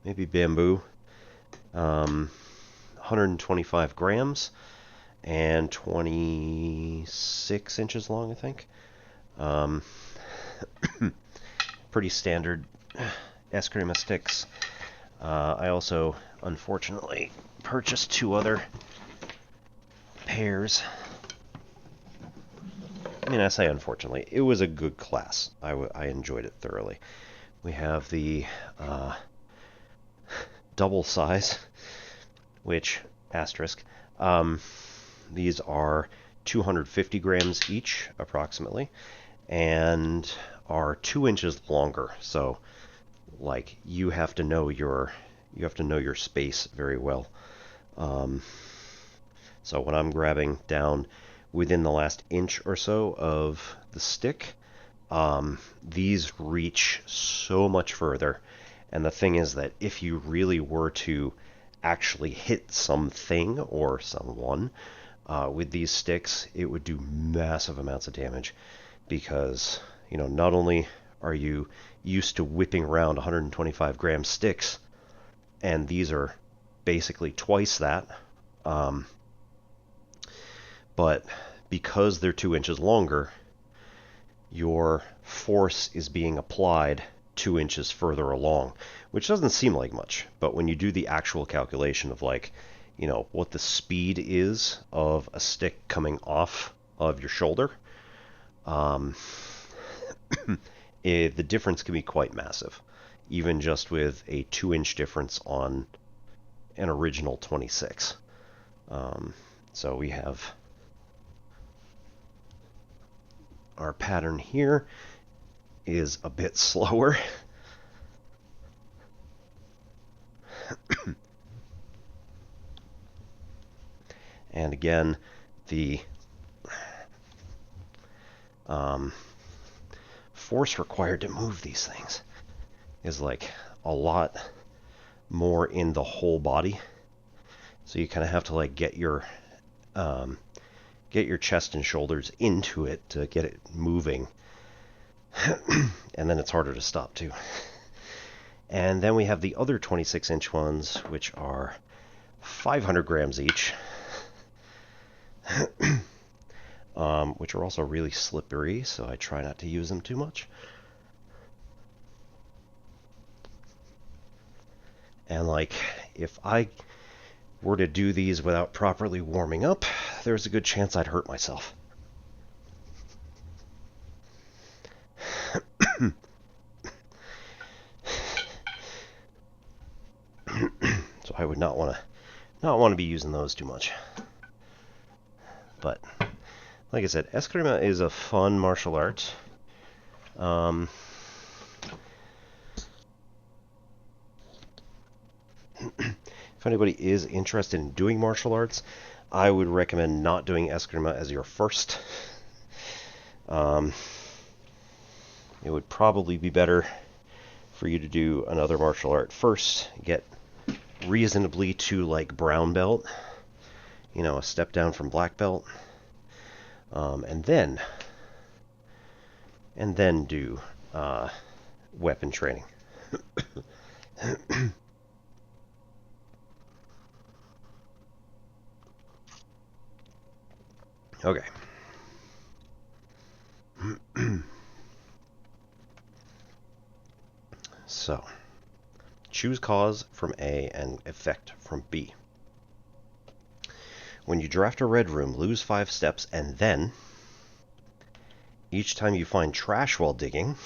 maybe bamboo. 125 grams and 26 inches long, I think. Pretty standard Eskrima sticks. I also, unfortunately, purchased 2 other pairs. I mean, I say unfortunately, it was a good class. I enjoyed it thoroughly. We have the double size, which, asterisk, these are 250 grams each, approximately, and are 2 inches longer. So, like, you have to know your space very well. So when I'm grabbing down within the last inch or so of the stick, these reach so much further. And the thing is that if you really were to actually hit something or someone with these sticks, it would do massive amounts of damage, because not only are you used to whipping around 125 gram sticks, and these are basically twice that, but because they're 2 inches longer, your force is being applied 2 inches further along, which doesn't seem like much, but when you do the actual calculation of what the speed is of a stick coming off of your shoulder, the difference can be quite massive, even just with a 2-inch difference on an original 26. So we have our pattern here is a bit slower. And again, the force required to move these things is like a lot more in the whole body So you kind of have to like get your chest and shoulders into it to get it moving. And then it's harder to stop too. And then we have the other 26-inch ones, which are 500 grams each, which are also really slippery, so I try not to use them too much. And like, if I were to do these without properly warming up, there's a good chance I'd hurt myself. So I would not want to be using those too much. But like I said, Eskrima is a fun martial art. If anybody is interested in doing martial arts, I would recommend not doing Eskrima as your first. It would probably be better for you to do another martial art first, get reasonably to like brown belt, you know, a step down from black belt, and then do weapon training. Okay. So, choose cause from A and effect from B. When you draft a red room, lose 5 steps, and then, each time you find trash while digging,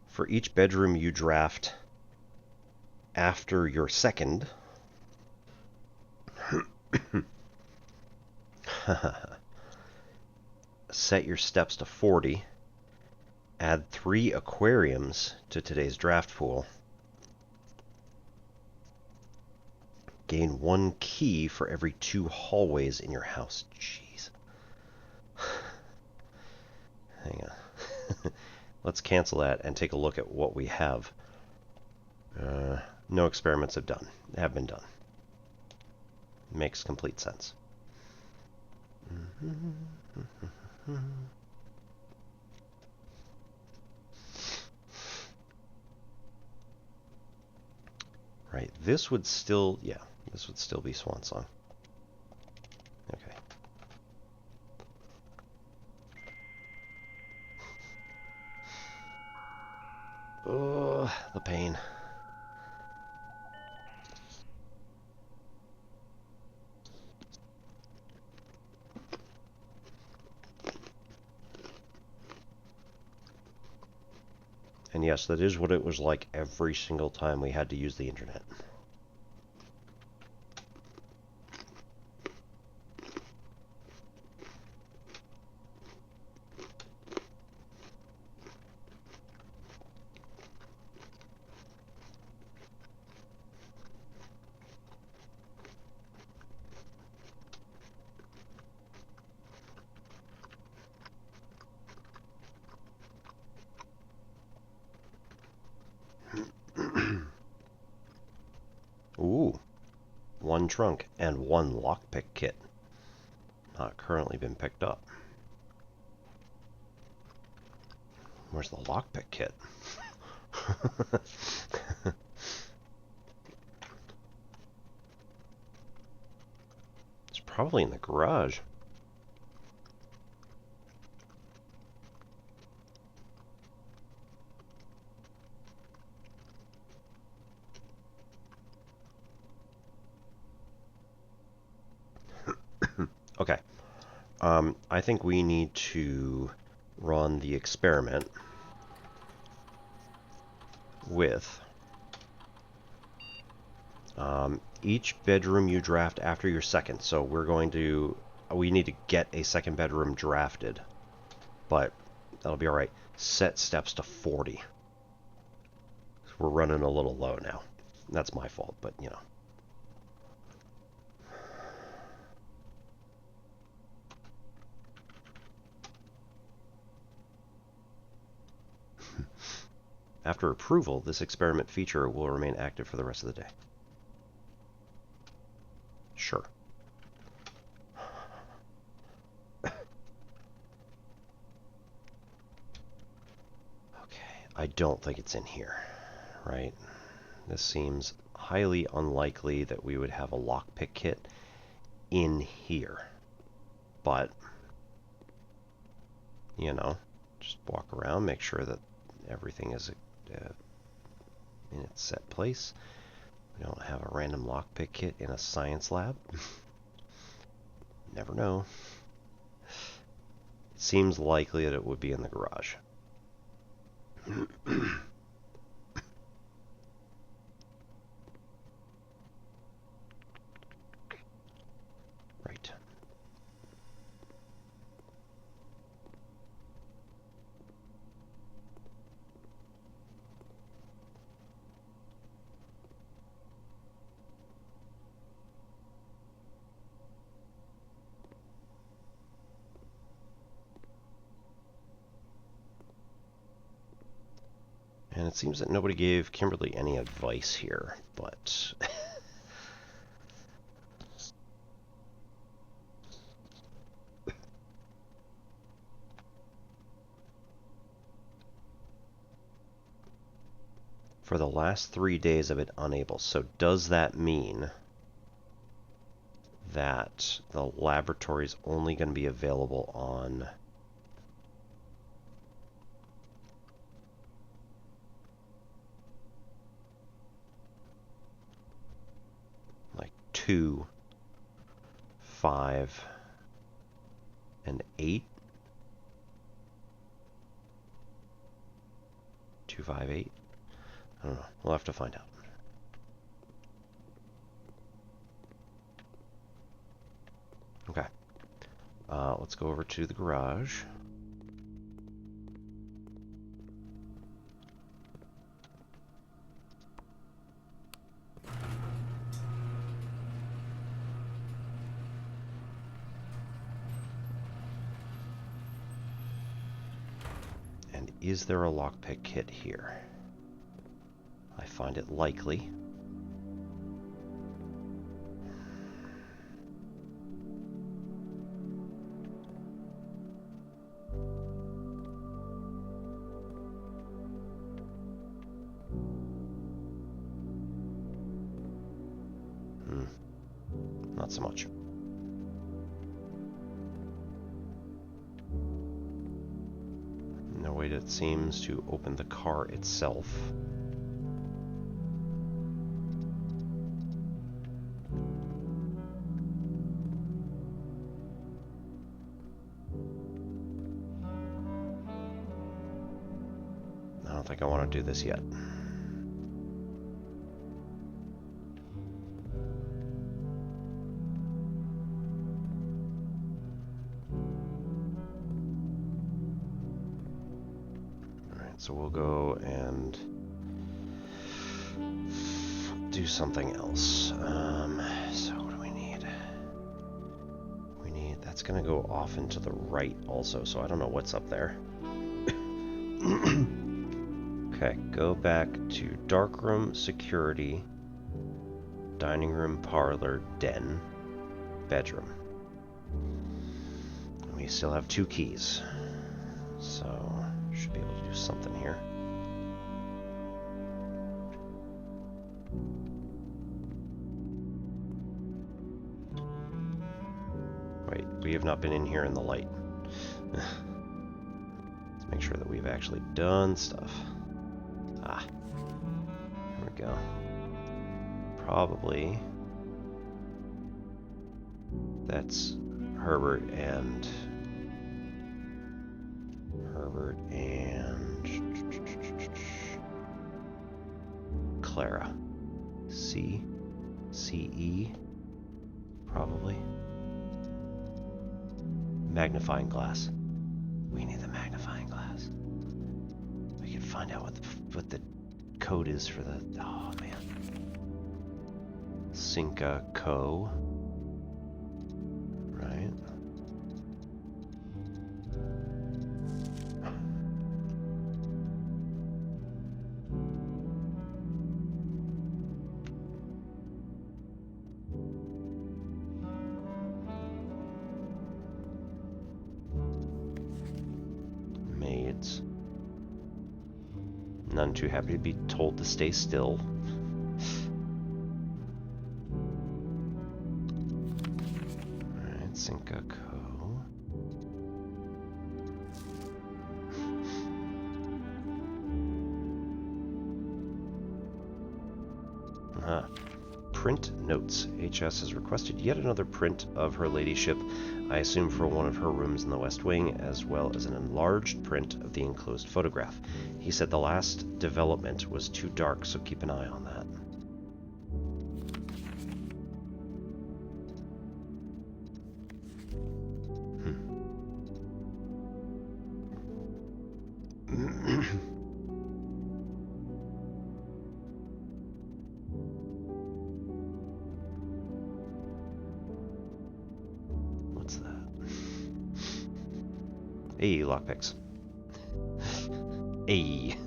for each bedroom you draft after your second, set your steps to 40, add 3 aquariums to today's draft pool, gain 1 key for every 2 hallways in your house. Jeez. Hang on. Let's cancel that and take a look at what we have. No experiments have been done. Makes complete sense. Right, this would still be Swan Song. Okay. Oh, the pain. And yes, that is what it was like every single time we had to use the internet. Ooh, 1 trunk and 1 lockpick kit. Not currently been picked up. Where's the lockpick kit? It's probably in the garage. Okay. I think we need to run the experiment with each bedroom you draft after your second. So we need to get a second bedroom drafted, but that'll be all right. Set steps to 40. We're running a little low now. That's my fault, but you know. After approval, this experiment feature will remain active for the rest of the day. Sure. I don't think it's in here, right? This seems highly unlikely that we would have a lockpick kit in here. But, you know, just walk around, make sure that everything is in its set place. We don't have a random lockpick kit in a science lab. Never know. It seems likely that it would be in the garage. Right. And it seems that nobody gave Kimberly any advice here, but... For the last 3 days of it unable. So does that mean that the laboratory is only going to be available on... like 2, 5, and 8? 2, 5, 8? I don't know. We'll have to find out. Okay. Let's go over to the garage. And is there a lockpick kit here? I find it likely. Not so much. No way that seems to open the car itself. I don't think I want to do this yet. So we'll go and do something else. So what do we need? That's gonna go off into the right also, so I don't know what's up there. Okay, go back to darkroom, security, dining room, parlor, den, bedroom. We still have 2 keys, so should be able to do something here. Wait, we have not been in here in the light. Let's make sure that we've actually done stuff. Ah, there we go. Probably that's Herbert and Clara. C-E, probably. Magnifying glass. We need the magnifying glass. We can find out what the code is for the... Oh, man. Cinca Co. Right. None too happy to be told to stay still. Alright, Cinca Co. Print notes. HS has requested yet another print of her ladyship, I assume for one of her rooms in the West Wing, as well as an enlarged print of the enclosed photograph. He said the last development was too dark, so keep an eye on that. Ayyyy, lockpicks. Ayyyy.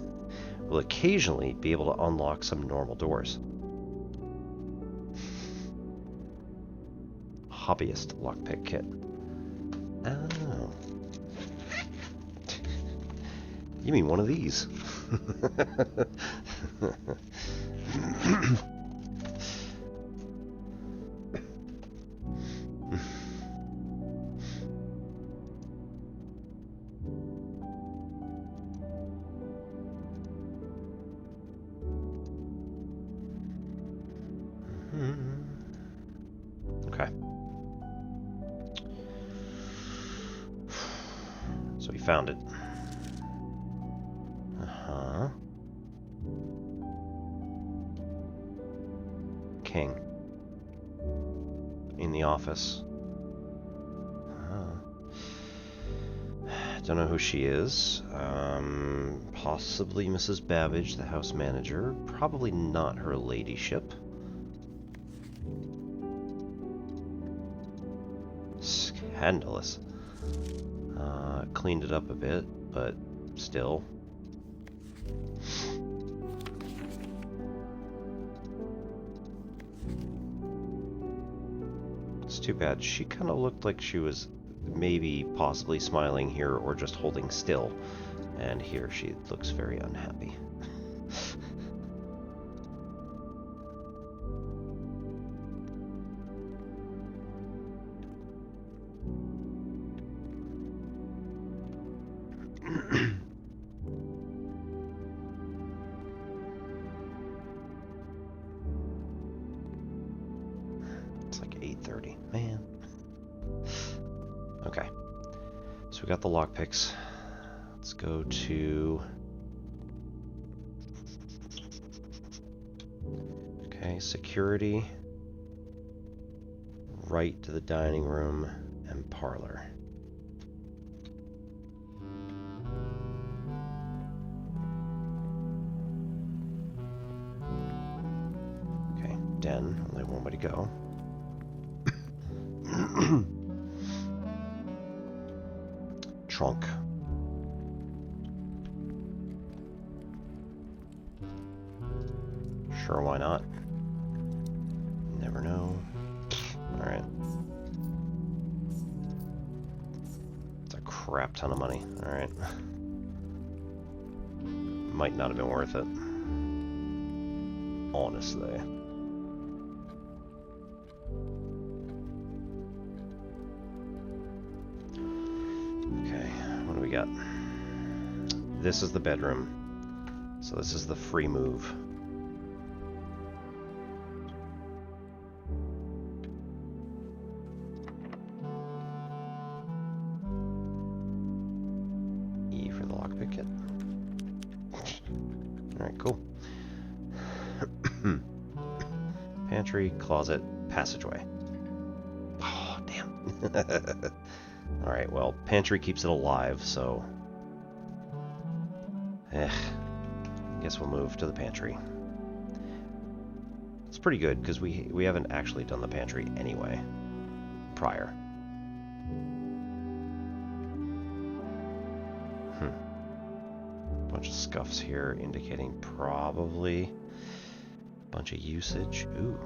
Will occasionally be able to unlock some normal doors. Hobbyist lockpick kit. Oh. You mean one of these? Okay. So we found it. Uh-huh. King. In the office. Don't know who she is. Possibly Mrs. Babbage, the house manager. Probably not her ladyship. Scandalous. Cleaned it up a bit, but still. It's too bad. She kind of looked like she was maybe possibly smiling here or just holding still. And here she looks very unhappy. It's like 8:30, man. Okay, so we got the lockpicks. Let's go to... Okay, security. Right to the dining room and parlor. Okay, den, only one way to go. Trunk. Sure, why not? Never know. Alright. It's a crap ton of money. Alright. Might not have been worth it. Honestly. Okay, what do we got? This is the bedroom. So this is the free move. E for the lockpick kit. Alright, cool. Pantry, closet, passageway. Oh, damn. Alright, well, pantry keeps it alive, so... guess we'll move to the pantry. It's pretty good, because we haven't actually done the pantry anyway. Prior. Bunch of scuffs here indicating probably a bunch of usage. Ooh.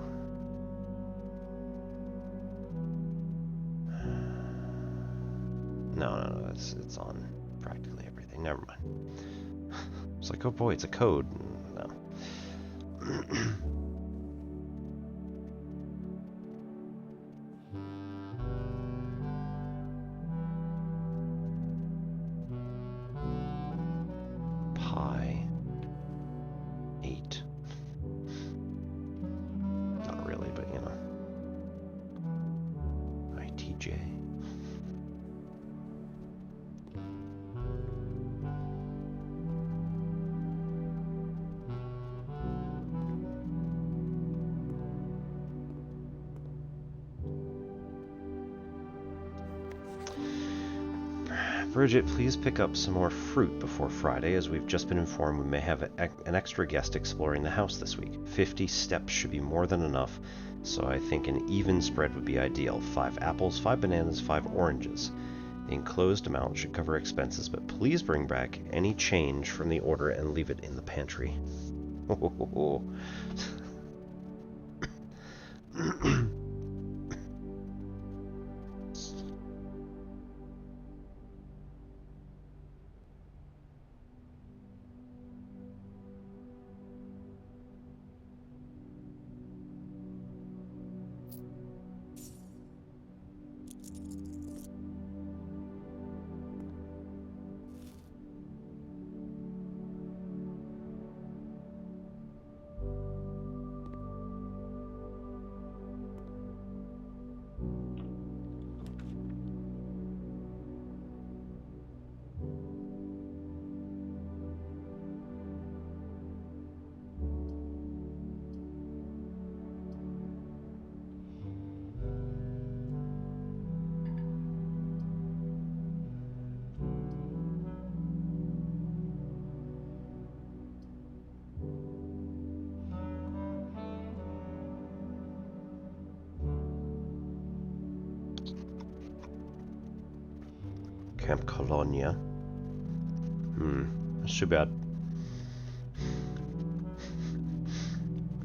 No, it's on practically everything. Never mind. It's like, oh boy, it's a code. No. Pi 8. Not really, but you know. ITJ. Bridget, please pick up some more fruit before Friday, as we've just been informed we may have an extra guest exploring the house this week. 50 steps should be more than enough, so I think an even spread would be ideal. 5 apples, 5 bananas, 5 oranges. The enclosed amount should cover expenses, but please bring back any change from the order and leave it in the pantry. Camp Colonia. That's too bad.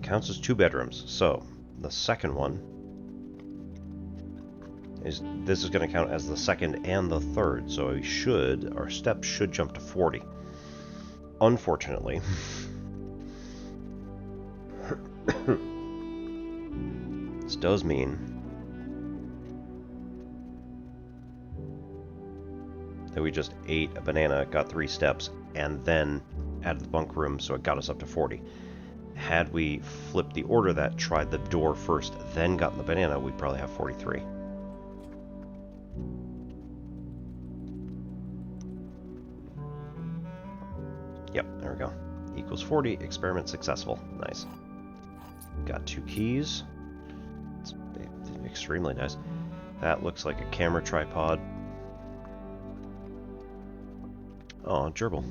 Counts as 2 bedrooms. So, the second one is, this is going to count as the second and the third. So our steps should jump to 40. Unfortunately. This does mean that we just ate a banana, got 3 steps, and then added the bunk room, so it got us up to 40. Had we flipped the order that, tried the door first, then gotten the banana, we'd probably have 43. Yep, there we go. Equals 40, experiment successful. Nice. Got 2 keys. It's extremely nice. That looks like a camera tripod. Oh, gerbil.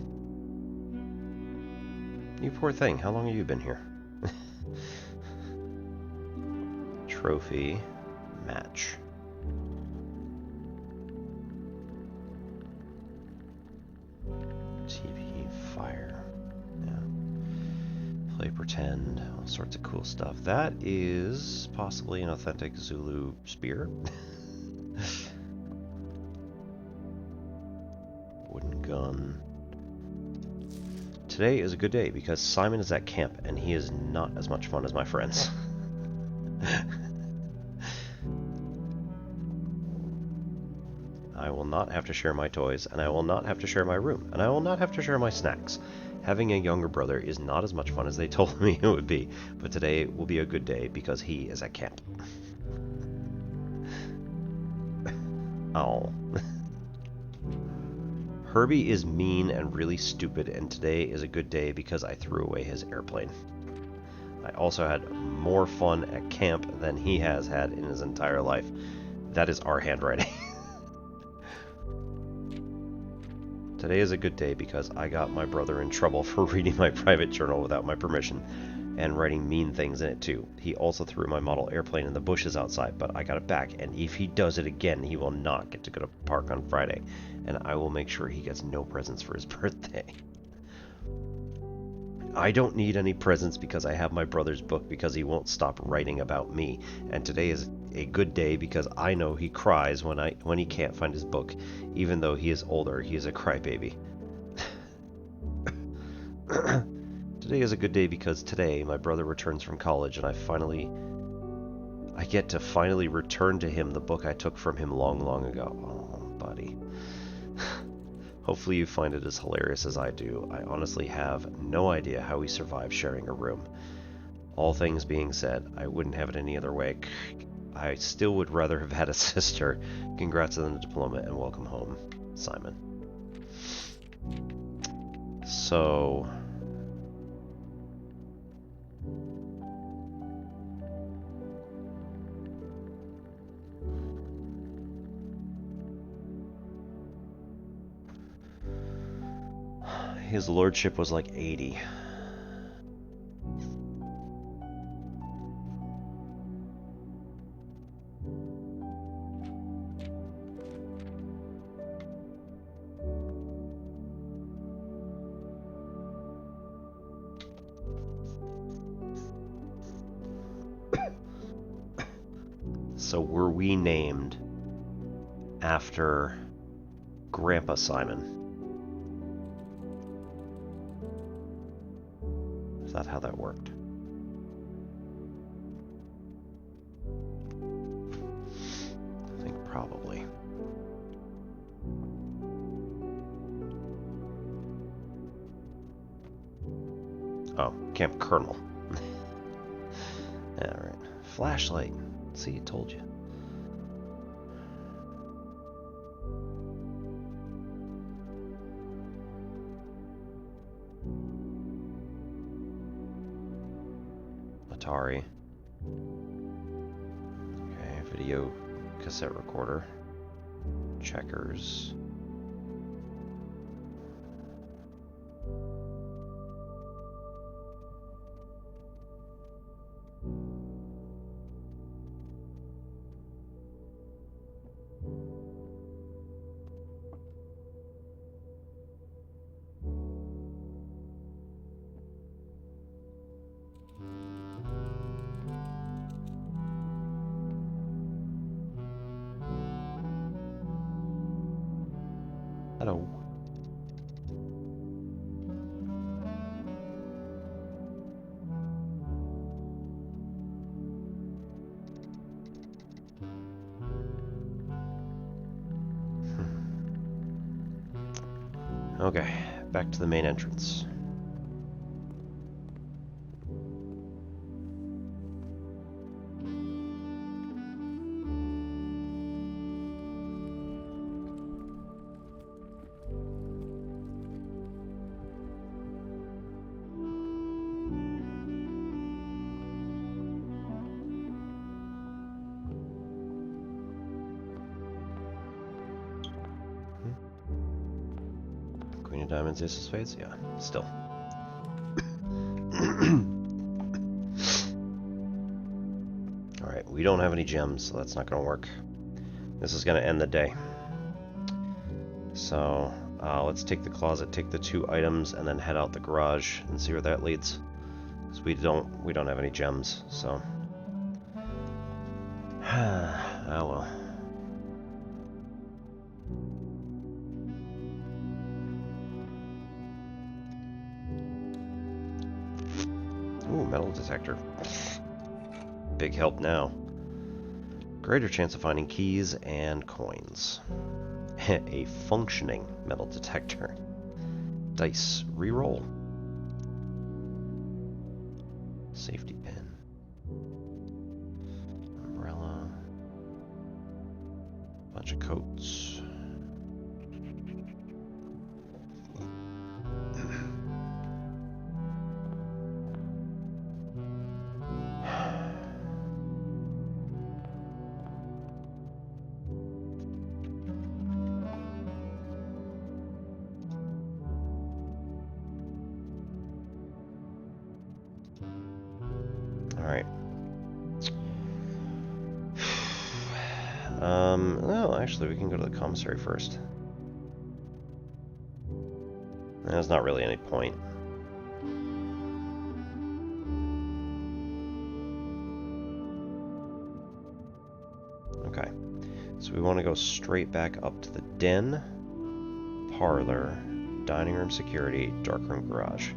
You poor thing, how long have you been here? Trophy. Match. TV, fire. Yeah. Play pretend. All sorts of cool stuff. That is possibly an authentic Zulu spear. Wooden gun. Today is a good day because Simon is at camp and he is not as much fun as my friends. I will not have to share my toys, and I will not have to share my room, and I will not have to share my snacks. Having a younger brother is not as much fun as they told me it would be, but today will be a good day because he is at camp. Oh. Herbie is mean and really stupid, and today is a good day because I threw away his airplane. I also had more fun at camp than he has had in his entire life. That is our handwriting. Today is a good day because I got my brother in trouble for reading my private journal without my permission and writing mean things in it too. He also threw my model airplane in the bushes outside, but I got it back, and if he does it again, he will not get to go to park on Friday, and I will make sure he gets no presents for his birthday. I don't need any presents because I have my brother's book because he won't stop writing about me, and today is a good day because I know he cries when he can't find his book. Even though he is older, he is a crybaby. Today is a good day because today my brother returns from college and I get to finally return to him the book I took from him long, long ago. Oh, buddy. Hopefully you find it as hilarious as I do. I honestly have no idea how we survive sharing a room. All things being said, I wouldn't have it any other way. I still would rather have had a sister. Congrats on the diploma and welcome home, Simon. So... his lordship was like 80. So were we named after Grandpa Simon? Is that how that worked? I think probably. Oh, Camp Colonel. Alright. Flashlight. See, I told you. Atari. Okay, video cassette recorder. Checkers. Hello. Okay, back to the main entrance. Queen of Diamonds, Ace of Spades? Yeah, still. Alright, we don't have any gems, so that's not going to work. This is going to end the day. So, let's take the closet, take the 2 items, and then head out the garage and see where that leads. Because we don't have any gems, so... oh well. Ooh, metal detector. Big help now. Greater chance of finding keys and coins. A functioning metal detector. Dice. Reroll. Safety pin. Umbrella. Bunch of coats. Alright. Well, actually, we can go to the commissary first. There's not really any point. Okay. So we want to go straight back up to the den, parlor, dining room security, dark room garage.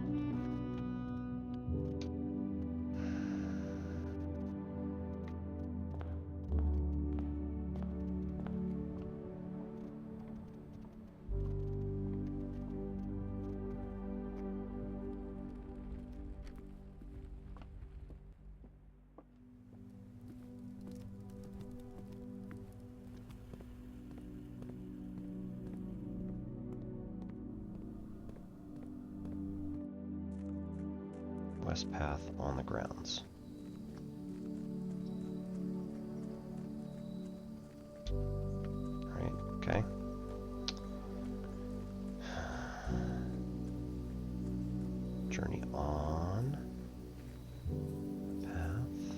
West path on the grounds. Right, okay. Journey on path,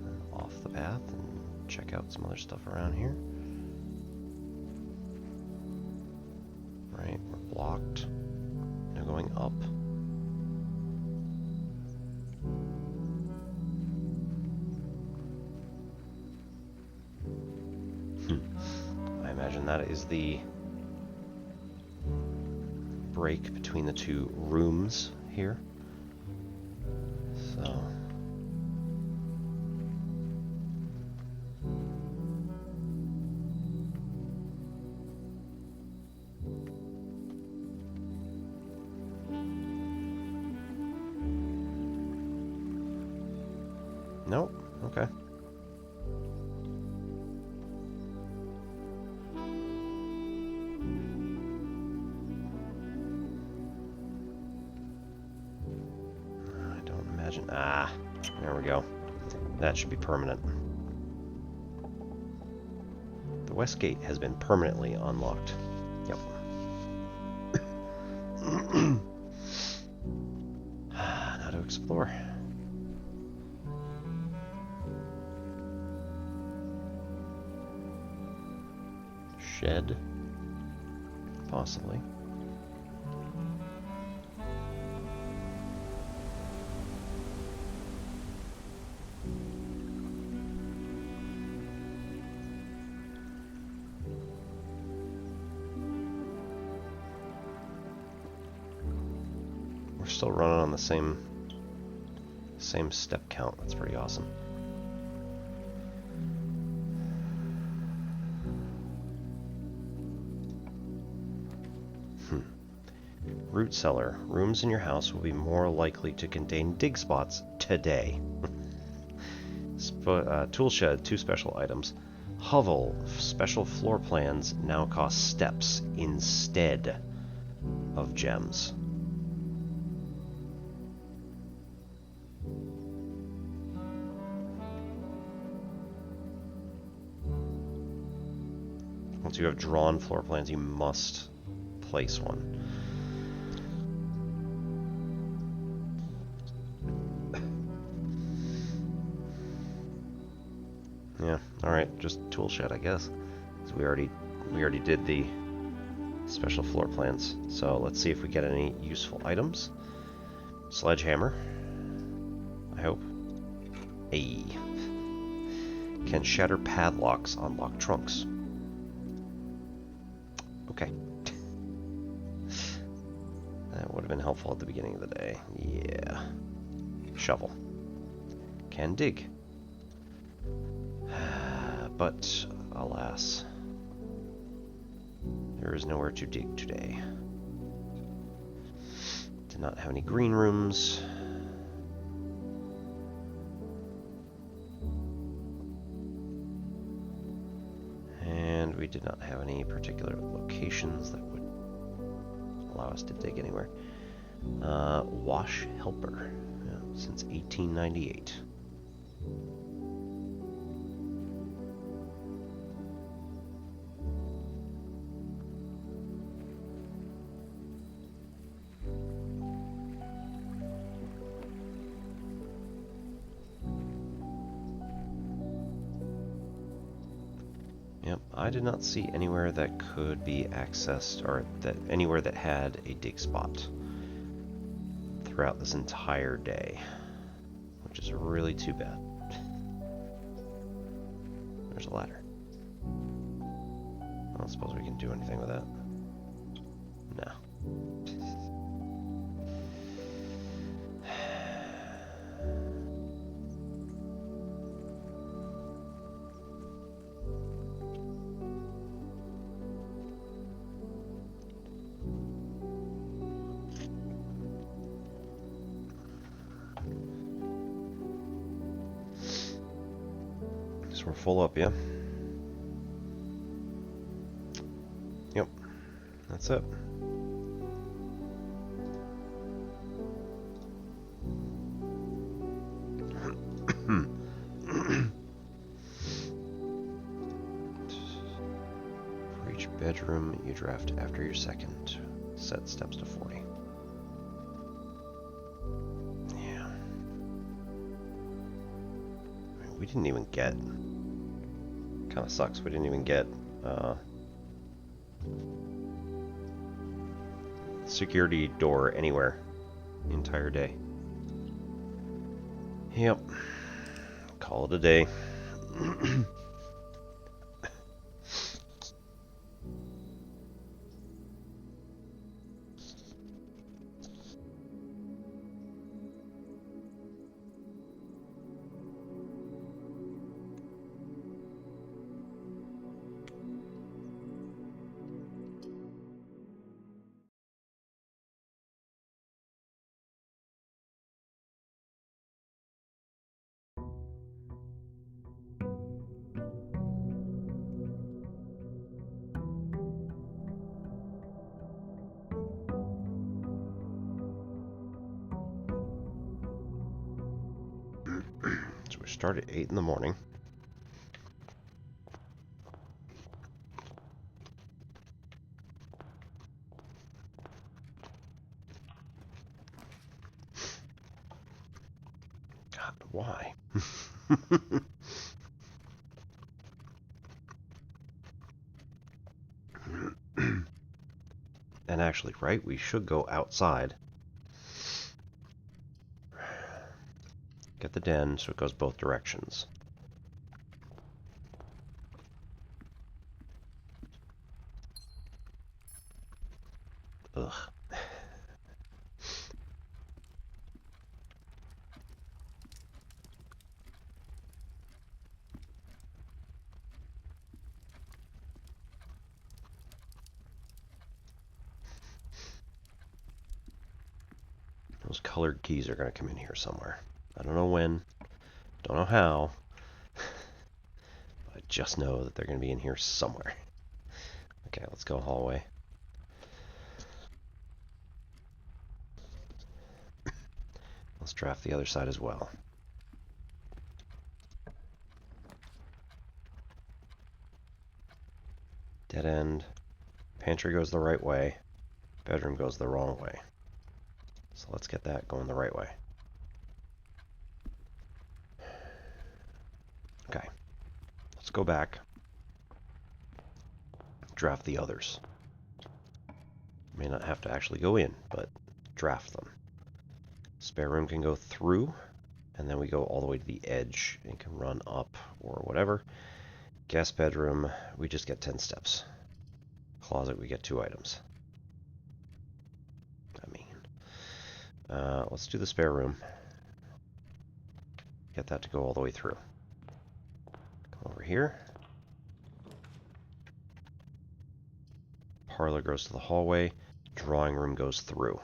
and off the path, and check out some other stuff around here. Right, we're blocked. No going up. I imagine that is the break between the two rooms here. So nope, okay. Ah, there we go. That should be permanent. The west gate has been permanently unlocked. Yep. Now to explore. Shed? Possibly. Still running on the same step count. That's pretty awesome. Root cellar. Rooms in your house will be more likely to contain dig spots today. Tool shed, 2 special items. Hovel, special floor plans now cost steps instead of gems. Once you have drawn floor plans, you must place one. Yeah, alright, just tool shed, I guess. 'Cause we already did the special floor plans. So let's see if we get any useful items. Sledgehammer. I hope. Ayyyy. Can shatter padlocks on locked trunks. Okay. That would have been helpful at the beginning of the day. Yeah. Shovel. Can dig. But, alas, there is nowhere to dig today. Did not have any green rooms. And we did not have any particular locations that would allow us to dig anywhere. Wash helper, since 1898. Yep, I did not see anywhere that could be accessed, or that anywhere that had a dig spot throughout this entire day, which is really too bad. There's a ladder. I don't suppose we can do anything with that. No. So we're full up, yeah? Yep. That's it. Bedroom, you draft after your second. Set steps to 40. Yeah. I mean, we didn't even get... Kind of sucks. We didn't even get security door anywhere the entire day. Yep. Call it a day. So we start at 8 in the morning. God, why? And actually, right, we should go outside. Get the den so it goes both directions. Ugh. Those colored keys are going to come in here somewhere. I don't know when, don't know how, but I just know that they're going to be in here somewhere. Okay, let's go hallway. Let's draft the other side as well. Dead end. Pantry goes the right way. Bedroom goes the wrong way. So let's get that going the right way. Okay. Let's go back. Draft the others. May not have to actually go in, but draft them. Spare room can go through, and then we go all the way to the edge and can run up or whatever. Guest bedroom, we just get 10 steps. Closet, we get 2 items. Let's do the spare room. Get that to go all the way through. Come over here. Parlor goes to the hallway. Drawing room goes through.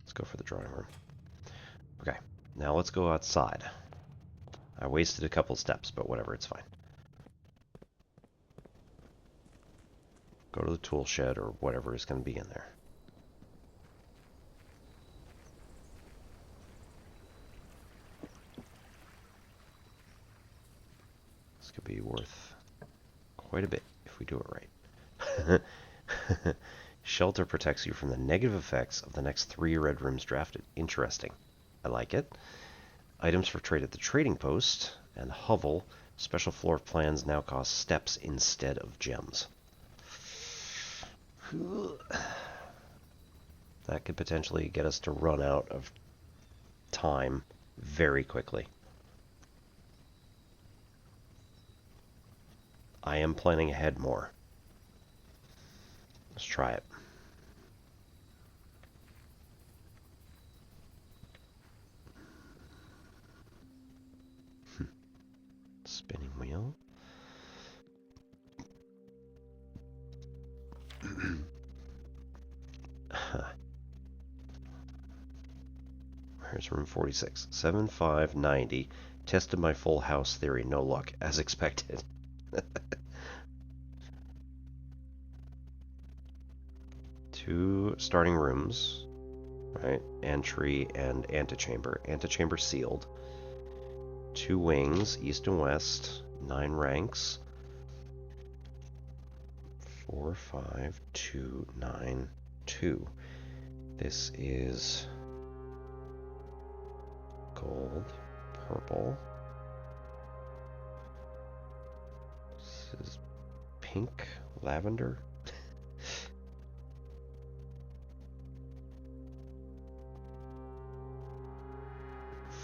Let's go for the drawing room. Okay, now let's go outside. I wasted a couple steps, but whatever, it's fine. Go to the tool shed or whatever is going to be in there. This could be worth quite a bit if we do it right. Shelter protects you from the negative effects of the next 3 red rooms drafted. Interesting. I like it. Items for trade at the trading post and hovel. Special floor plans now cost steps instead of gems. That could potentially get us to run out of time very quickly. I am planning ahead more. Let's try it. Spinning wheel. Here's room 46. 7590. Tested my full house theory. No luck, as expected. 2 starting rooms, right? Entry and antechamber. Antechamber sealed. 2 wings, east and west, 9 ranks. 4, 5, 2, 9, 2. This is gold, purple. This is pink, lavender.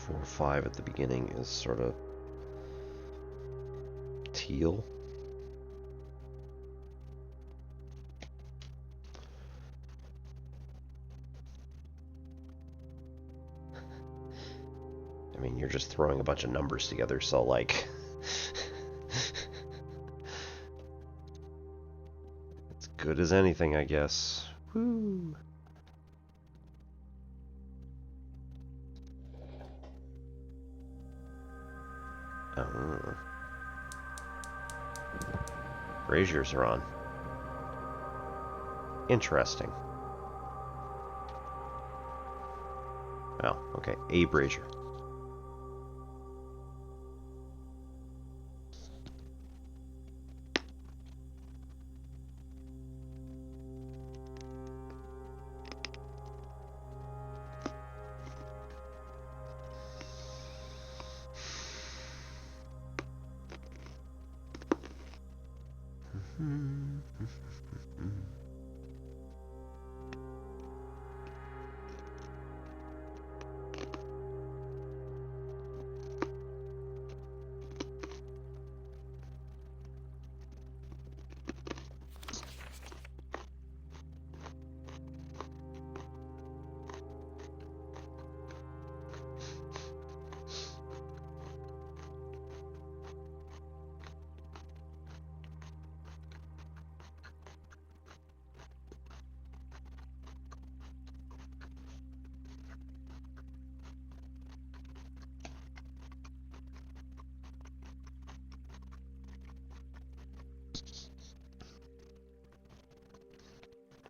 4, 5 at the beginning is sort of teal. I mean, you're just throwing a bunch of numbers together, so like... it's good as anything, I guess. Woo! Oh. Braziers are on. Interesting. Oh, okay. A brazier.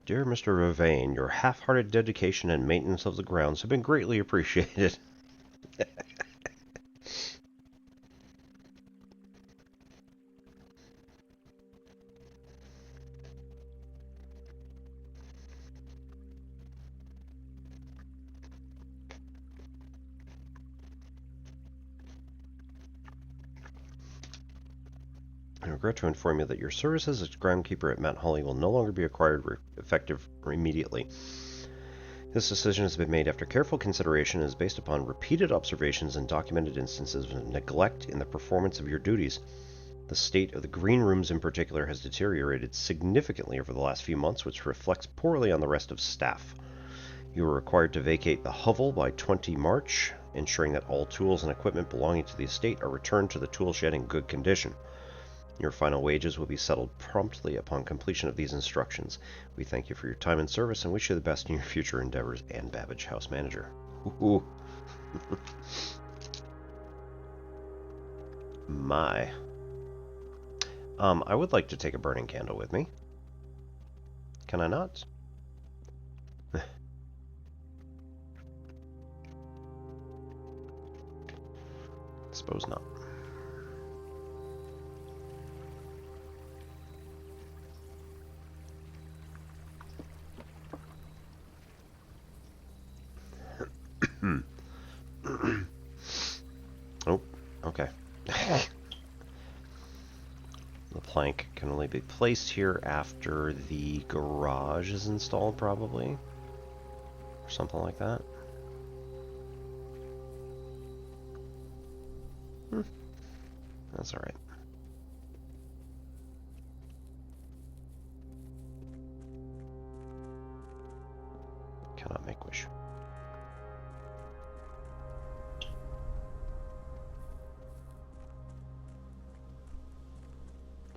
Dear Mr. Ravane, your half-hearted dedication and maintenance of the grounds have been greatly appreciated. I regret to inform you that your services as groundkeeper at Mount Holly will no longer be effective immediately. This decision has been made after careful consideration and is based upon repeated observations and documented instances of neglect in the performance of your duties. The state of the green rooms in particular has deteriorated significantly over the last few months, which reflects poorly on the rest of staff. You are required to vacate the hovel by 20 March, ensuring that all tools and equipment belonging to the estate are returned to the tool shed in good condition. Your final wages will be settled promptly upon completion of these instructions. We thank you for your time and service and wish you the best in your future endeavors. Ann Babbage, House Manager. Ooh. My. I would like to take a burning candle with me. Can I not? Suppose not. Oh, okay. The plank can only be placed here after the garage is installed, probably. Or something like that. That's alright. Cannot make wish.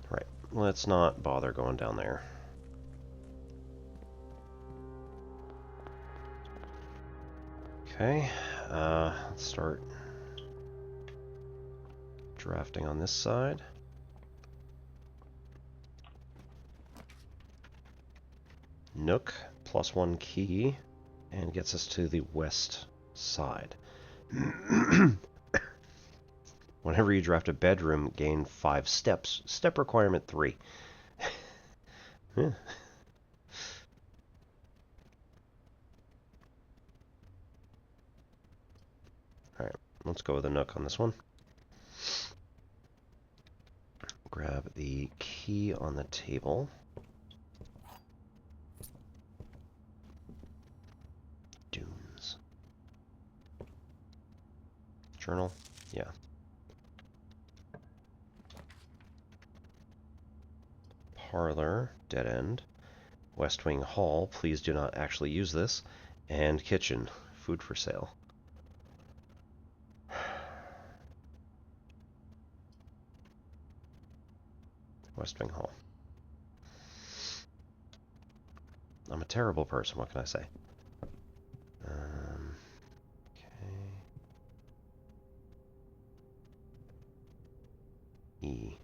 Right, let's not bother going down there. Okay, let's start drafting on this side. Nook, +1 key and gets us to the west side. Whenever you draft a bedroom, gain 5 steps. Step requirement 3. Yeah. Alright, let's go with a nook on this one. Grab the key on the table. Dunes. Journal? Yeah. Parlor, dead end. West Wing Hall, please do not actually use this. And kitchen, food for sale. West Wing Hall. I'm a terrible person, what can I say? Okay. E.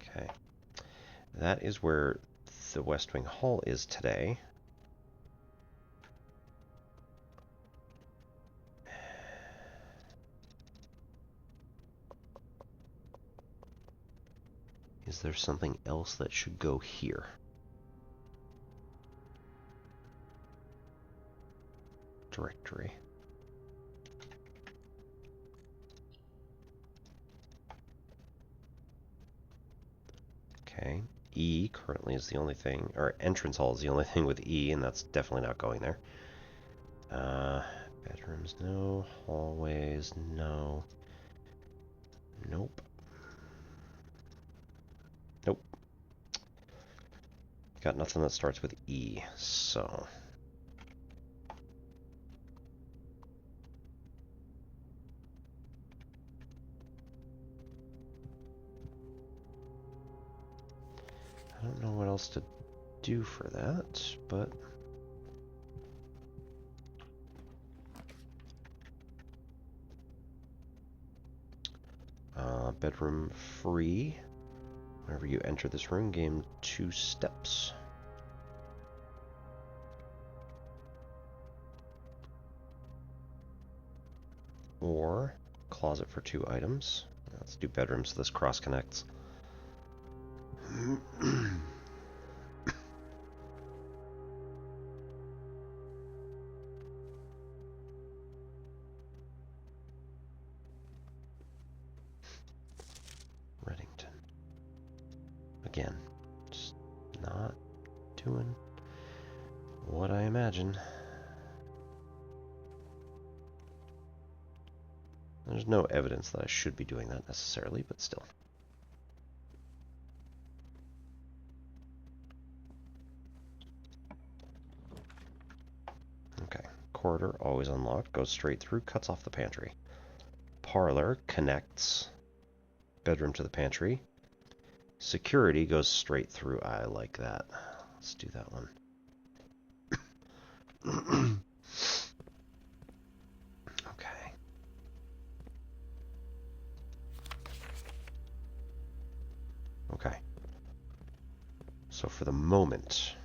Okay. That is where the West Wing Hall is today. Is there something else that should go here? Directory. Okay. E currently is the only thing, or entrance hall is the only thing with E, and that's definitely not going there. Bedrooms, no. Hallways, no. Nope. Nope. Got nothing that starts with E, so... I don't know what else to do for that, but... bedroom free. Whenever you enter this room, gain 2 steps. Or closet for 2 items. Let's do bedrooms so this cross connects. Reddington. Again, just not doing what I imagine. There's no evidence that I should be doing that necessarily, but still. Okay, corridor always unlocked, goes straight through, cuts off the pantry. Parlor connects bedroom to the pantry. Security goes straight through. I like that. Let's do that one. Okay. Okay. So for the moment,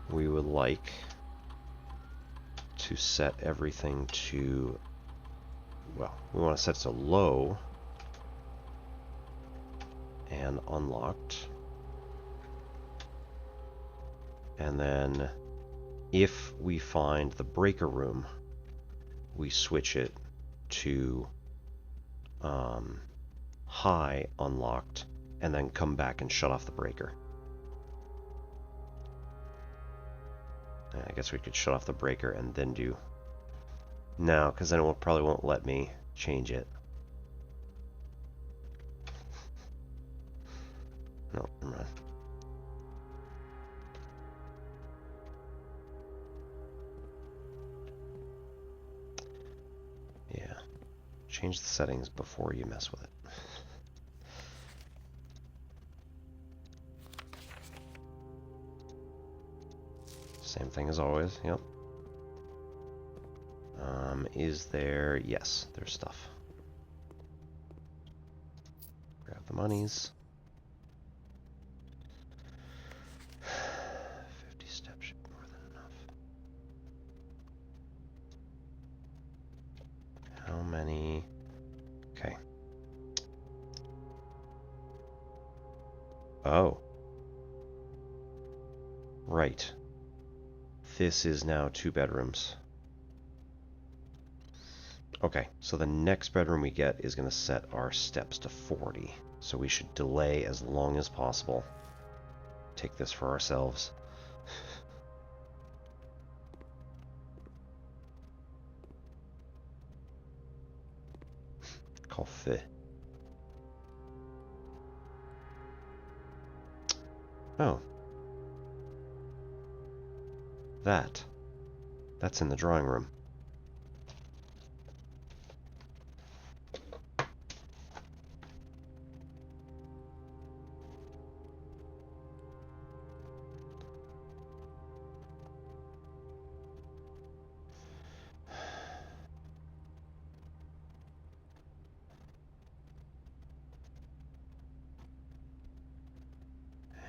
we would like to set everything to, well, we want to set it to low and unlocked. And then if we find the breaker room, we switch it to high, unlocked, and then come back and shut off the breaker. I guess we could shut off the breaker and then do... No, because then it probably won't let me change it. No, never mind. Yeah. Change the settings before you mess with it. Same thing as always, yep. Is there... Yes, there's stuff. Grab Got the monies. 50 steps should be more than enough. How many? Okay. Oh. Right. This is now 2 bedrooms. Okay, so the next bedroom we get is going to set our steps to 40. So we should delay as long as possible. Take this for ourselves. Coffee. Oh. That's in the drawing room.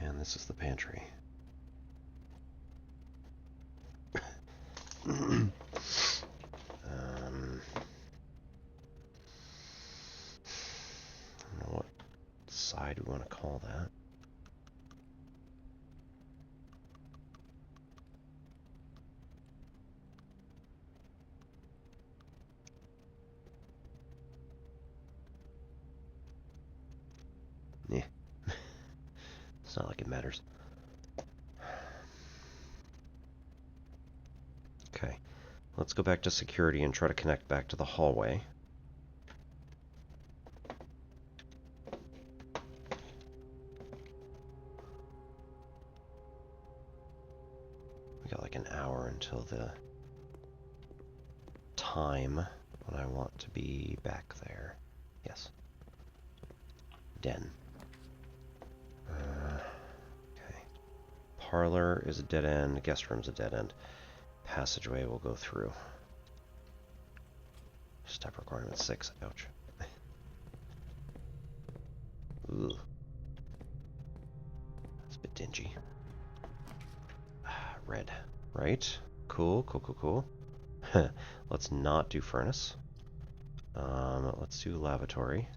And this is the pantry. I don't know what side we want to call that. Yeah. It's not like it matters. Okay. Let's go back to security and try to connect back to the hallway. We got like an hour until the time when I want to be back there. Yes. Den. Okay. Parlor is a dead end. Guest room's a dead end. Passageway will go through. Step requirement 6. Ouch. Ooh. That's a bit dingy. Red. Right. Cool, cool, cool, cool. Let's not do furnace. Let's do lavatory.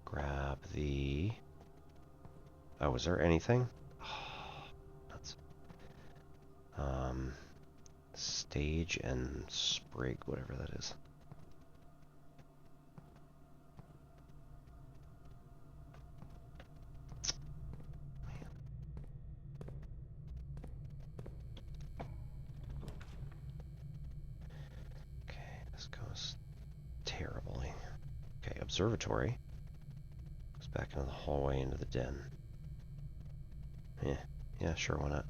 Grab the... Oh, is there anything? Oh, nuts. Stage and sprig, whatever that is. Man. Okay, this goes terribly. Okay, observatory. Goes back into the hallway into the den. Yeah, sure, why not?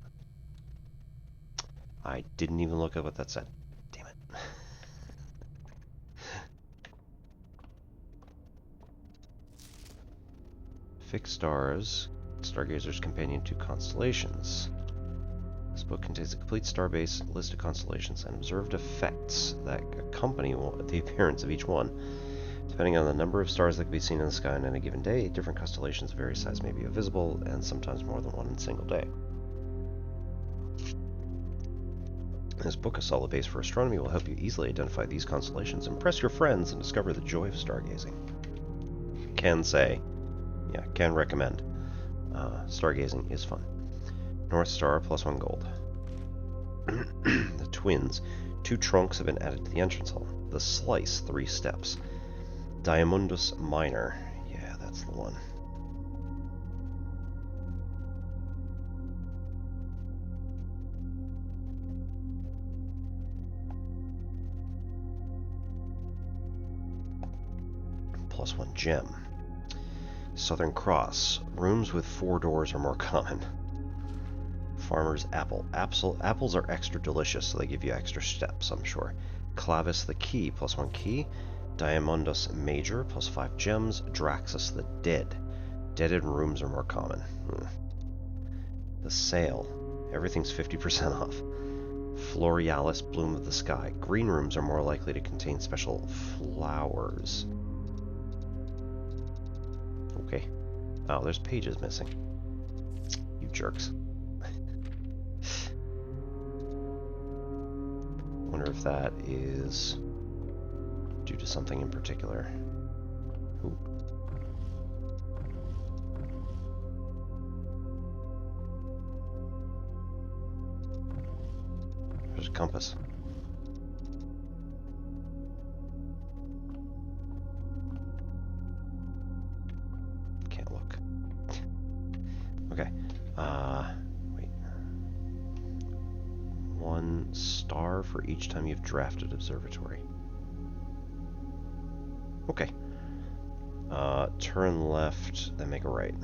I didn't even look at what that said. Damn it. Fixed stars, Stargazer's Companion to Constellations. This book contains a complete starbase list of constellations and observed effects that accompany the appearance of each one. Depending on the number of stars that can be seen in the sky on any given day, different constellations of various size may be visible, and sometimes more than one in a single day. This book, a solid base for astronomy, will help you easily identify these constellations, impress your friends, and discover the joy of stargazing. Can recommend. Stargazing is fun. North Star, +1 gold. The Twins. 2 trunks have been added to the entrance hall. The Slice, 3 steps. Diamondus Minor. Yeah, that's the one. +1 gem. Southern Cross. Rooms with 4 doors are more common. Farmer's Apple. Apples are extra delicious, so they give you extra steps, I'm sure. Clavis the Key. +1 key. Diamondus Major. +5 gems. Draxus the Dead. Deaded rooms are more common. The Sale. Everything's 50% off. Florealis, bloom of the sky. Green rooms are more likely to contain special flowers. Okay. Oh, there's pages missing. You jerks. Wonder if that is due to something in particular. Ooh. There's a compass. Can't look. Okay. Wait. 1 star for each time you've drafted observatory. Okay. Turn left, then make a right.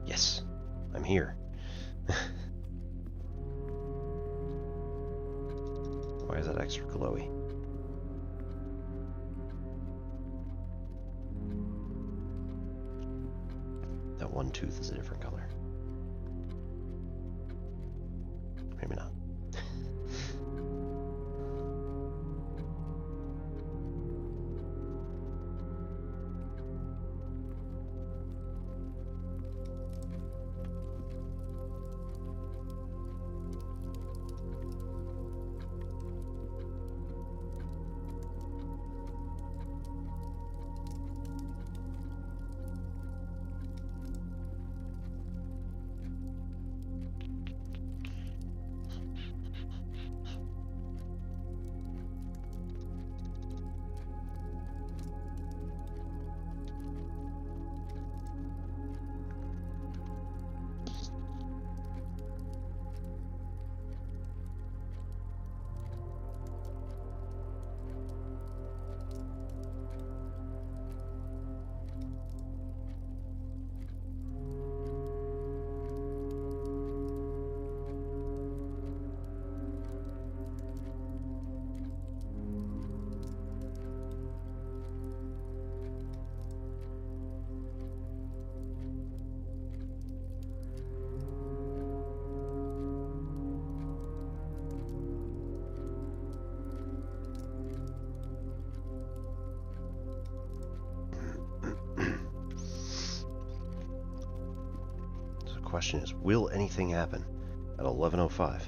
Yes, I'm here. Why is that extra glowy? That one tooth is a different color. Maybe not. Question is, will anything happen at 11:05?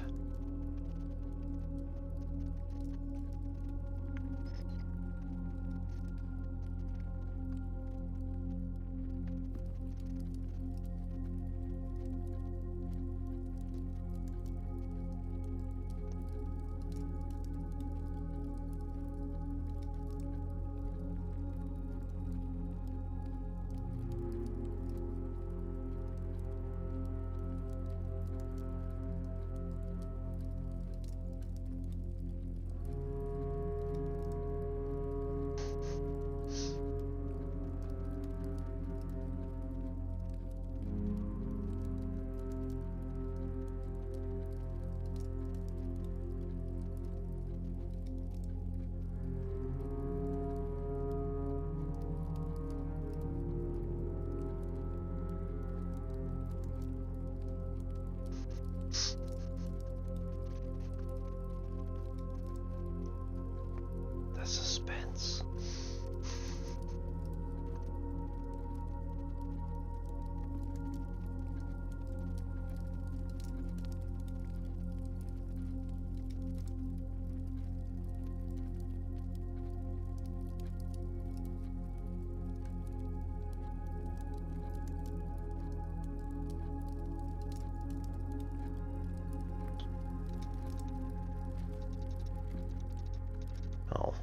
Oh.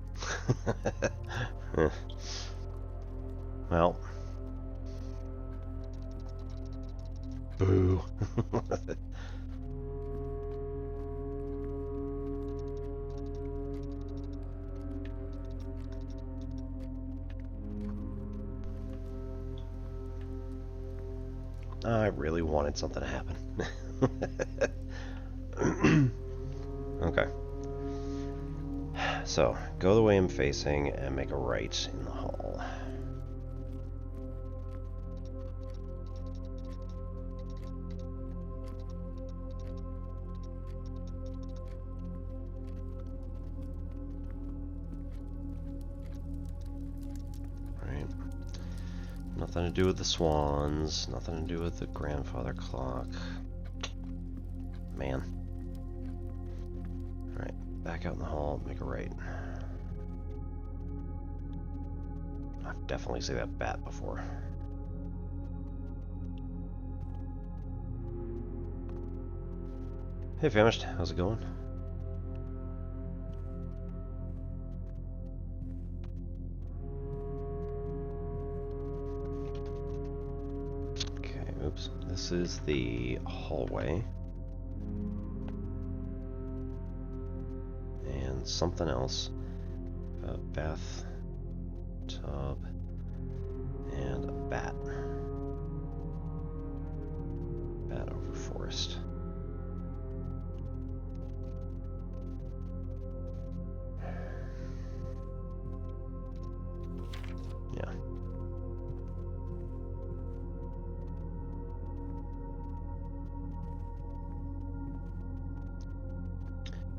Well. Boo. I really wanted something to happen. Okay. So, go the way I'm facing and make a right in the hall. Nothing to do with the swans. Nothing to do with the grandfather clock. Man. Alright, back out in the hall, make a right. I've definitely seen that bat before. Hey Famished, how's it going? Okay, oops. This is the hallway. And something else. A bath tub and a bat. Bat over forest. Yeah.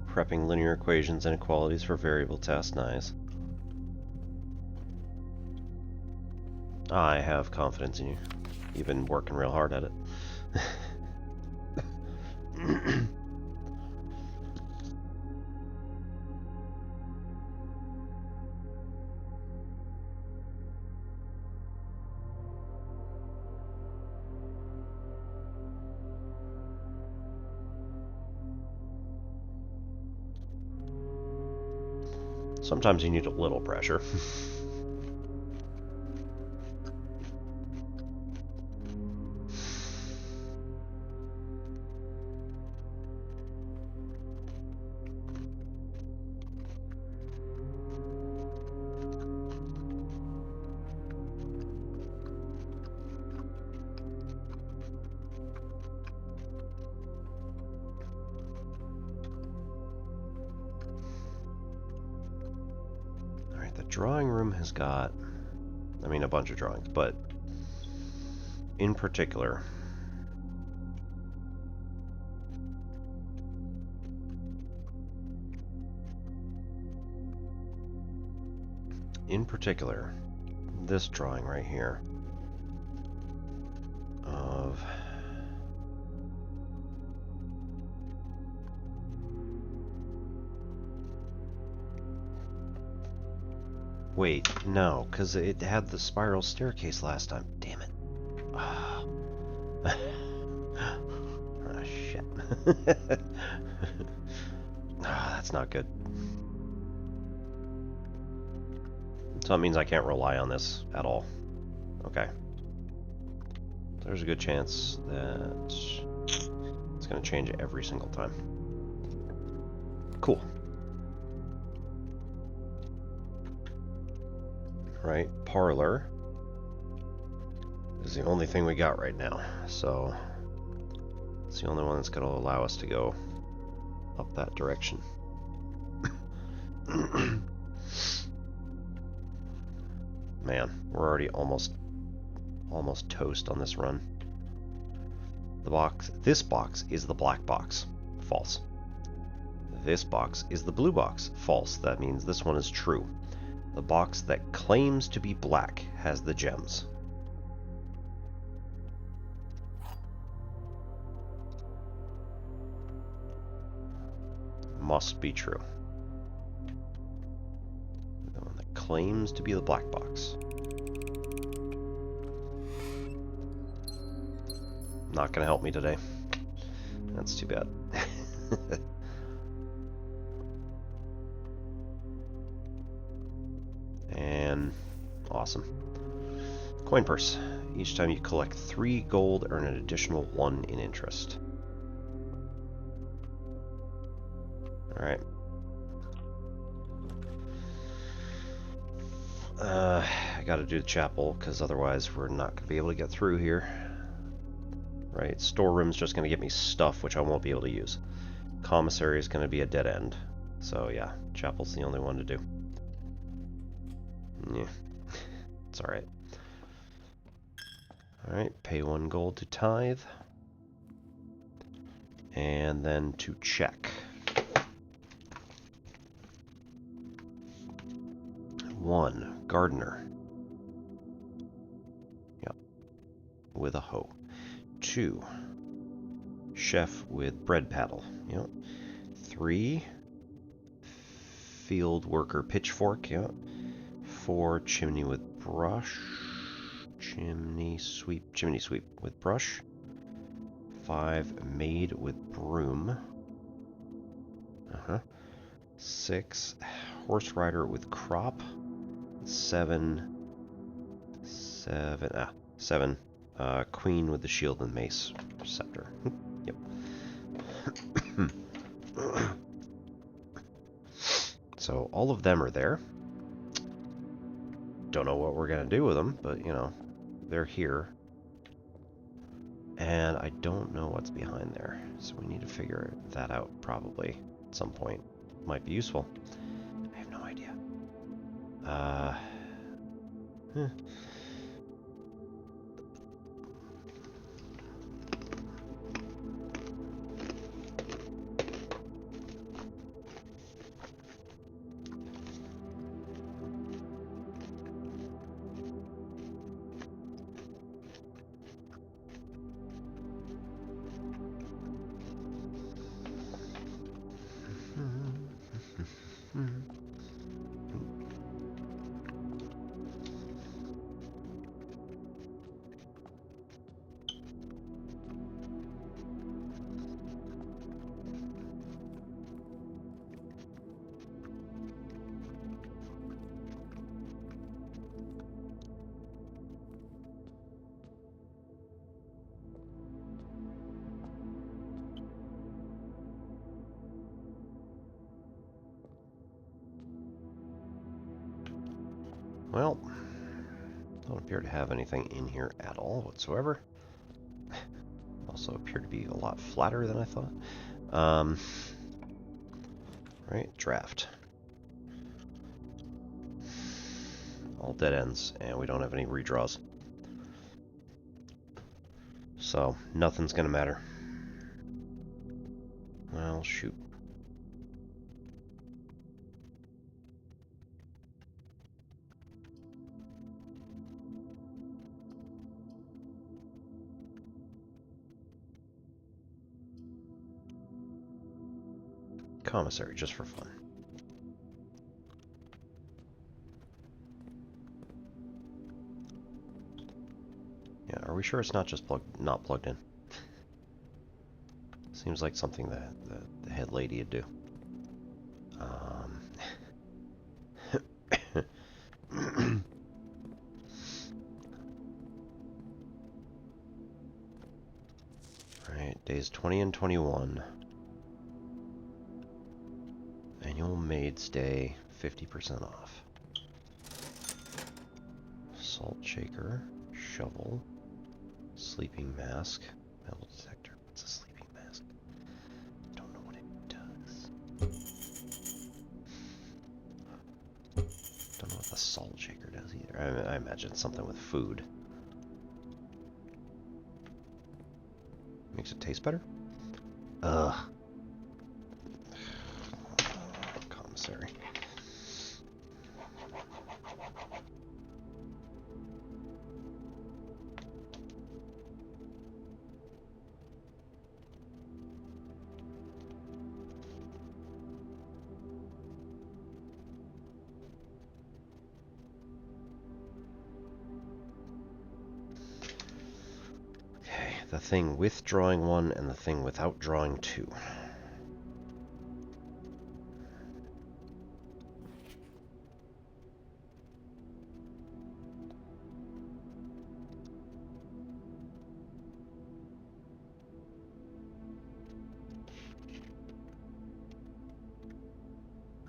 Prepping linear equations and inequalities for variable tests, nice. I have confidence in you. You've been working real hard at it. Sometimes you need a little pressure. The drawing room has got, I mean, a bunch of drawings, but in particular, this drawing right here of wait, no, because it had the spiral staircase last time. Damn it. Ah, oh, shit. That's not good. So that means I can't rely on this at all. Okay. There's a good chance that it's going to change every single time. Cool. Right, parlor is the only thing we got right now, so it's the only one that's going to allow us to go up that direction. Man, we're already almost toast on this run. This box is the black box. False. This box is the blue box. False. That means this one is true. The box that claims to be black has the gems. Must be true. The one that claims to be the black box. Not gonna help me today. That's too bad. And awesome. Coin purse. Each time you collect 3 gold, earn an additional 1 in interest. Alright. I gotta do the chapel, because otherwise we're not gonna be able to get through here. Right, storeroom's just gonna get me stuff which I won't be able to use. Commissary is gonna be a dead end. So yeah, chapel's the only one to do. Yeah, it's alright. Alright, pay 1 gold to tithe. And then to check. 1, gardener. with a hoe. 2, chef with bread paddle. Yep. 3, field worker pitchfork. Yep. 4, chimney with brush. Chimney sweep with brush. 5, maid with broom. 6, horse rider with crop. 7, queen with the shield and mace scepter. Yep. So all of them are there. Don't know what we're gonna do with them, but you know, they're here. And I don't know what's behind there, so we need to figure that out probably at some point. Might be useful. I have no idea. Well, don't appear to have anything in here at all whatsoever. Also appear to be a lot flatter than I thought. Right, draft. All dead ends, and we don't have any redraws. So, nothing's gonna matter. Well, shoot. Commissary, just for fun. Yeah, are we sure it's not just not plugged in? Seems like something that the head lady would do. Right, days 20 and 21. Annual maid's day, 50% off. Salt shaker, shovel, sleeping mask, metal detector. What's a sleeping mask? Don't know what it does. Don't know what the salt shaker does either. I imagine it's something with food. Makes it taste better? Ugh. Commissary. The thing with drawing 1 and the thing without drawing 2.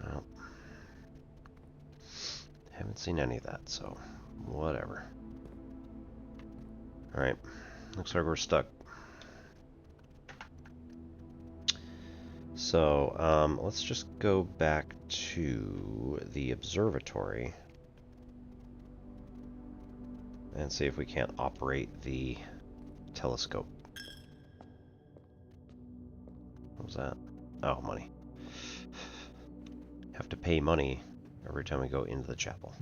Well, haven't seen any of that, so whatever. Alright. Looks like we're stuck. So, let's just go back to the observatory and see if we can't operate the telescope. What was that? Oh, money. Have to pay money every time we go into the chapel.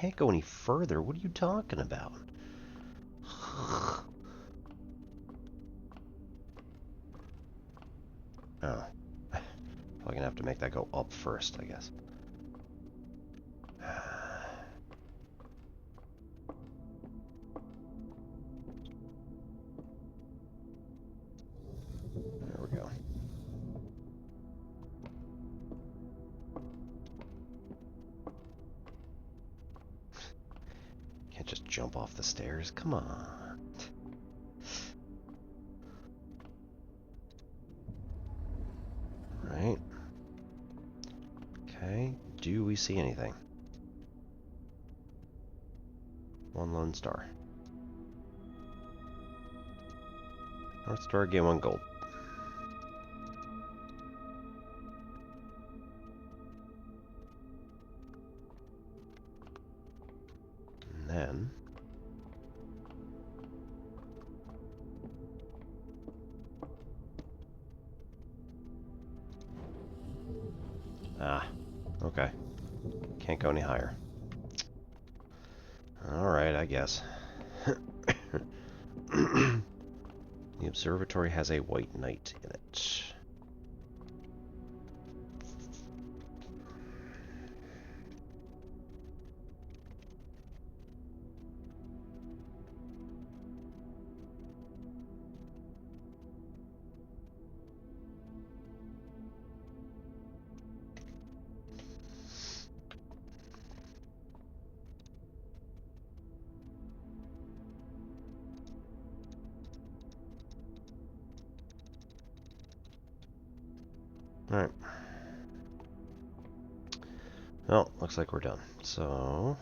can't go any further. What are you talking about? Oh. Probably gonna have to make that go up first, I guess. There we go. Can't just jump off the stairs. Come on. Right. Okay. Do we see anything? One lone star. North Star, gain 1 gold. And then... Ah, okay. Can't go any higher. Alright, I guess. The observatory has a white knight in it. Alright. Well, looks like we're done. So...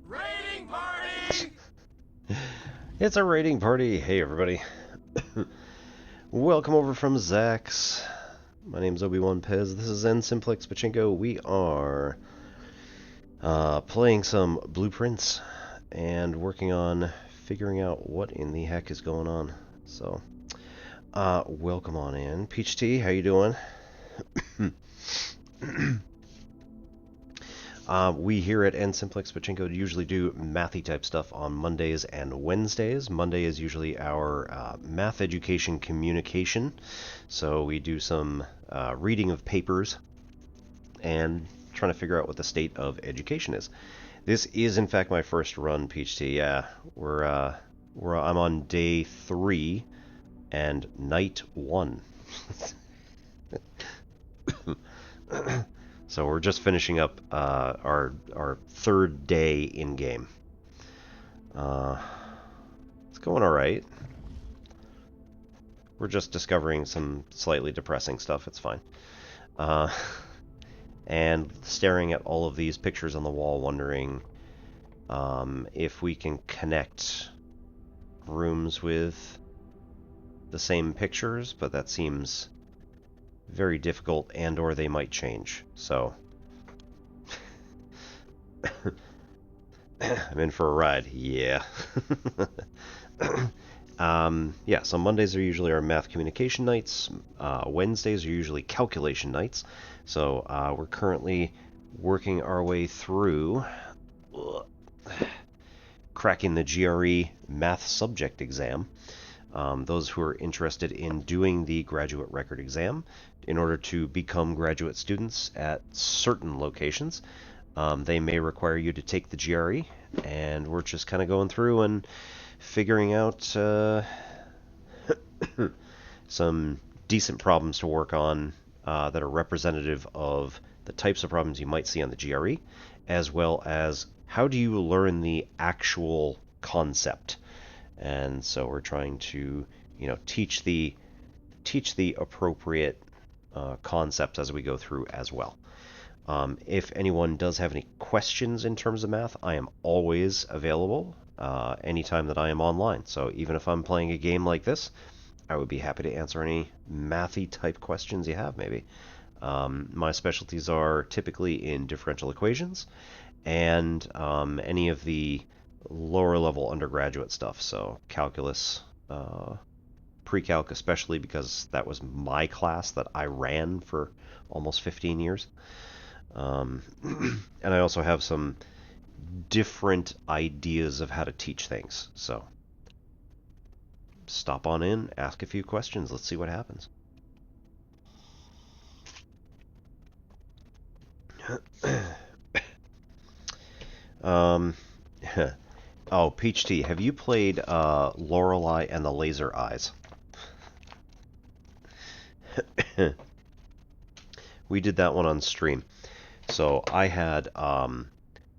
Raiding party! It's a raiding party! Hey everybody. Welcome over from Zax. My name's Obi-Wan Pez. This is N Simplex Pachinko. We are playing some blueprints and working on figuring out what in the heck is going on. So, welcome on in. Peach Tea, how you doing? We here at N Simplex Pachinko usually do mathy type stuff on Mondays and Wednesdays. Monday is usually our math education communication. So we do some reading of papers and trying to figure out what the state of education is. This is in fact my first run, Peach Tea. Yeah, I'm on day 3 and night 1. So we're just finishing up our third day in game. It's going all right. We're just discovering some slightly depressing stuff. It's fine. And staring at all of these pictures on the wall, wondering if we can connect rooms with the same pictures, but that seems very difficult, and or they might change. So I'm in for a ride. Yeah. Yeah, so Mondays are usually our math communication nights. Wednesdays are usually calculation nights. So we're currently working our way through cracking the GRE math subject exam. Those who are interested in doing the graduate record exam in order to become graduate students at certain locations, they may require you to take the GRE, and we're just kind of going through and figuring out some decent problems to work on that are representative of the types of problems you might see on the GRE, as well as how do you learn the actual concept. And so we're trying to, teach the appropriate concepts as we go through as well. If anyone does have any questions in terms of math, I am always available anytime that I am online. So even if I'm playing a game like this, I would be happy to answer any mathy type questions you have, maybe. My specialties are typically in differential equations and any of the lower level undergraduate stuff, so calculus, pre-calc especially, because that was my class that I ran for almost 15 years. And I also have some different ideas of how to teach things, so stop on in, ask a few questions, let's see what happens. Oh, Peach Tea, have you played Lorelei and the Laser Eyes? We did that one on stream. So I had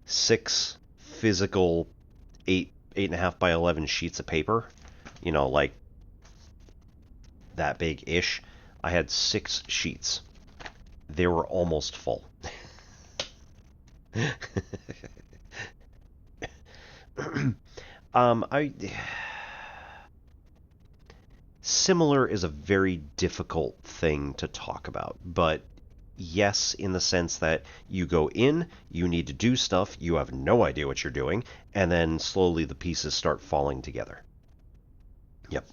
6 physical 8.5 by 11 sheets of paper, you know, like that big-ish. I had 6 sheets. They were almost full. I similar is a very difficult thing to talk about, but yes, in the sense that you go in, you need to do stuff, you have no idea what you're doing, and then slowly the pieces start falling together. Yep.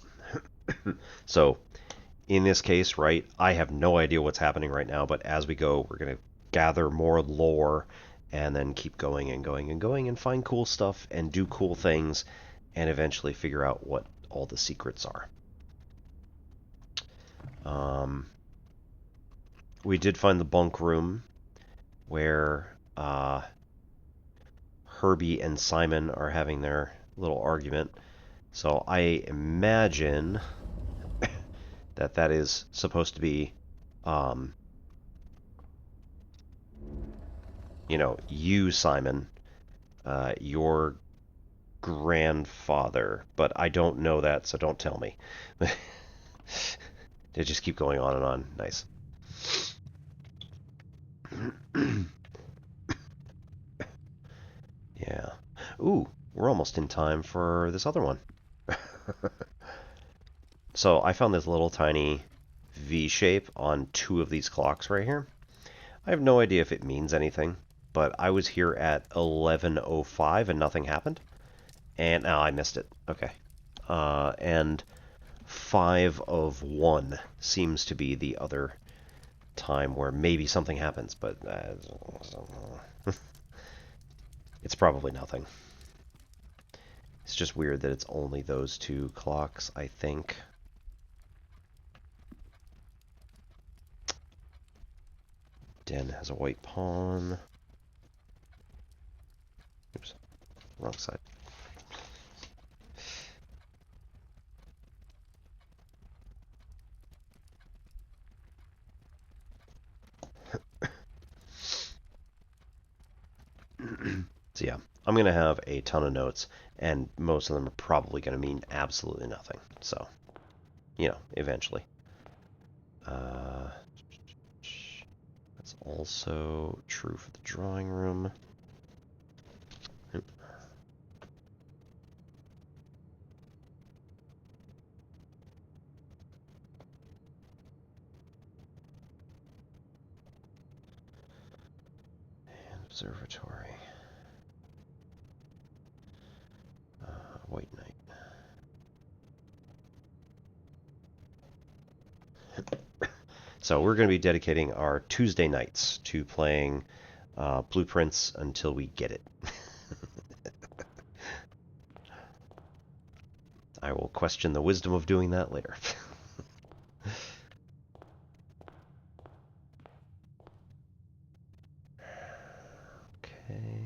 So, in this case, right, I have no idea what's happening right now, but as we go, we're going to gather more lore and then keep going and going and going and find cool stuff and do cool things and eventually figure out what all the secrets are. We did find the bunk room where Herbie and Simon are having their little argument. So I imagine that that is supposed to be, you know, you, Simon, your grandfather. But I don't know that, so don't tell me. They just keep going on and on. Nice. Yeah. Ooh, we're almost in time for this other one. So I found this little tiny V shape on 2 of these clocks right here. I have no idea if it means anything, but I was here at 11:05 and nothing happened. And I missed it. Okay. And 5 of 1 seems to be the other time where maybe something happens, but it's probably nothing. It's just weird that it's only those 2 clocks, I think. Den has a white pawn. Oops, wrong side. So yeah, I'm going to have a ton of notes, and most of them are probably going to mean absolutely nothing. So, you know, eventually. That's also true for the drawing room. And observatory. White knight. So we're going to be dedicating our Tuesday nights to playing Blueprints until we get it. I will question the wisdom of doing that later. Okay.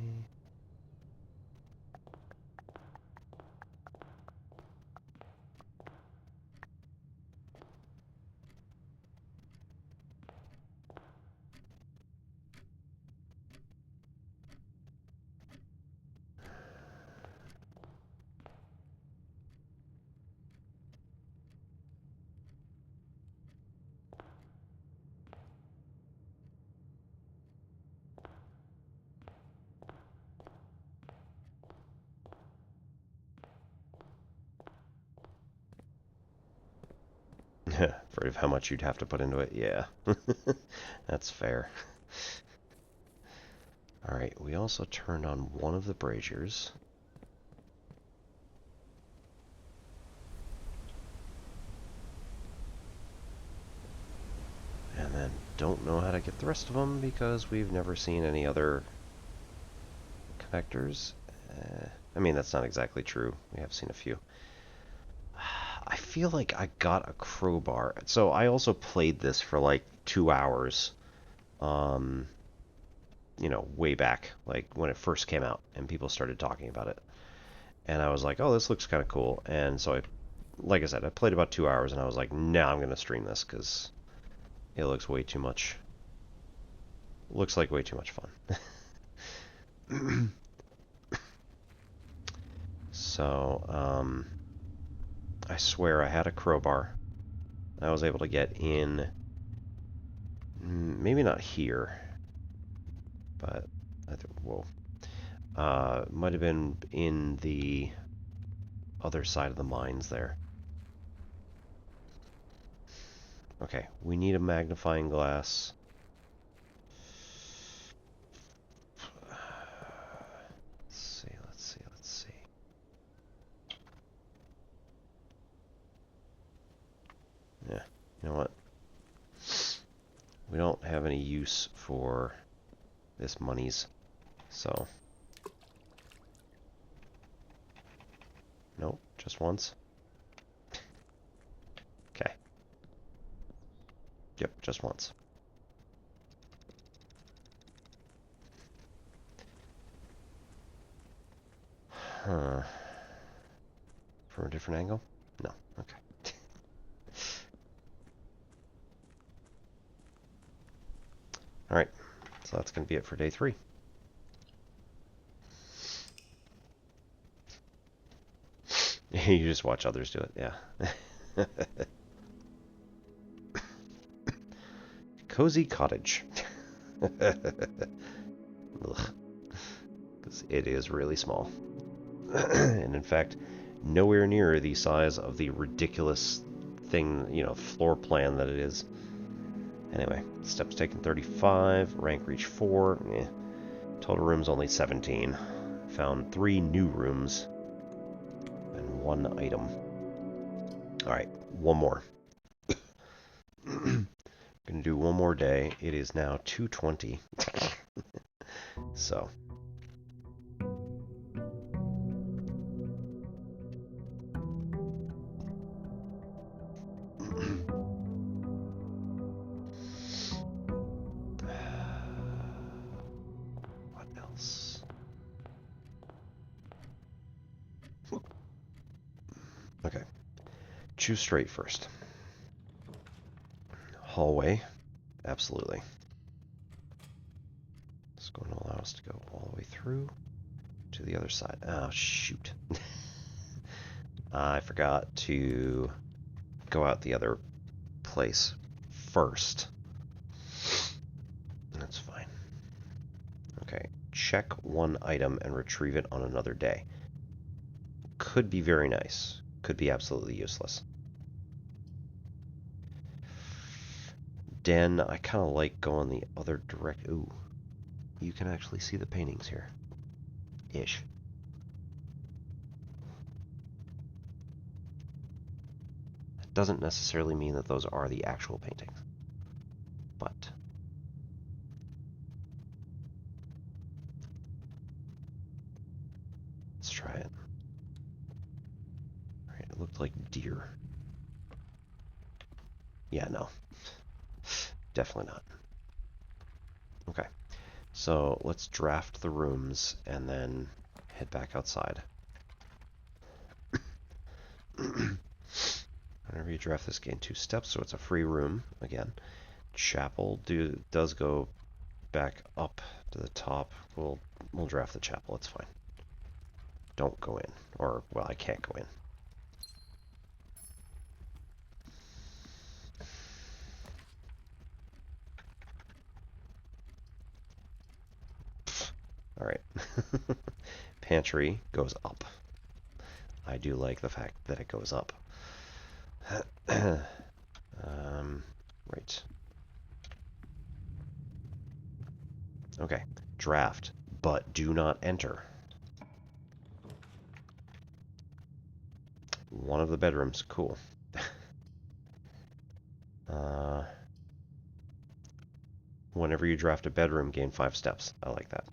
Afraid of how much you'd have to put into it? Yeah. That's fair. Alright, we also turned on one of the braziers. And then don't know how to get the rest of them because we've never seen any other connectors. I mean, that's not exactly true. We have seen a few. I feel like I got a crowbar. So I also played this for like 2 hours. You know, way back, like when it first came out and people started talking about it. And I was like, oh, this looks kind of cool. And so like I said, I played about 2 hours and I was like, nah, I'm going to stream this because it looks way too much. Looks like way too much fun. So, I swear I had a crowbar. I was able to get in, maybe not here, but, whoa. Might have been in the other side of the mines there. Okay, we need a magnifying glass. Let's see. Yeah, you know what? We don't have any use for this monies, so... Nope, just once. Okay. Yep, just once. Huh. From a different angle? No, okay. Alright, so that's going to be it for day 3. You just watch others do it, yeah. Cozy cottage. Because it is really small. And in fact, nowhere near the size of the ridiculous thing, you know, floor plan that it is. Anyway, steps taken 35, rank reach 4, total rooms only 17. Found 3 new rooms and 1 item. Alright, one more. Gonna do one more day. It is now 2:20. So. What else? Okay. Choose straight first. Hallway. Absolutely. It's going to allow us to go all the way through to the other side. Oh, shoot. I forgot to go out the other place first. That's fine. Okay. Check one item and retrieve it on another day. Could be very nice. Could be absolutely useless. Den, I kind of like going the other direct. Ooh. You can actually see the paintings here. Ish. It doesn't necessarily mean that those are the actual paintings. But... let's try it. Alright, it looked like deer. Yeah, no. Definitely not. Okay. So let's draft the rooms and then head back outside. Whenever you draft this, gain 2 steps, so it's a free room again. Chapel does go back up to the top. We'll draft the chapel. It's fine. Don't go in, or well, I can't go in. Alright. Pantry goes up. I do like the fact that it goes up. Right. Okay. Draft, but do not enter. One of the bedrooms. Cool. Whenever you draft a bedroom, gain 5 steps. I like that.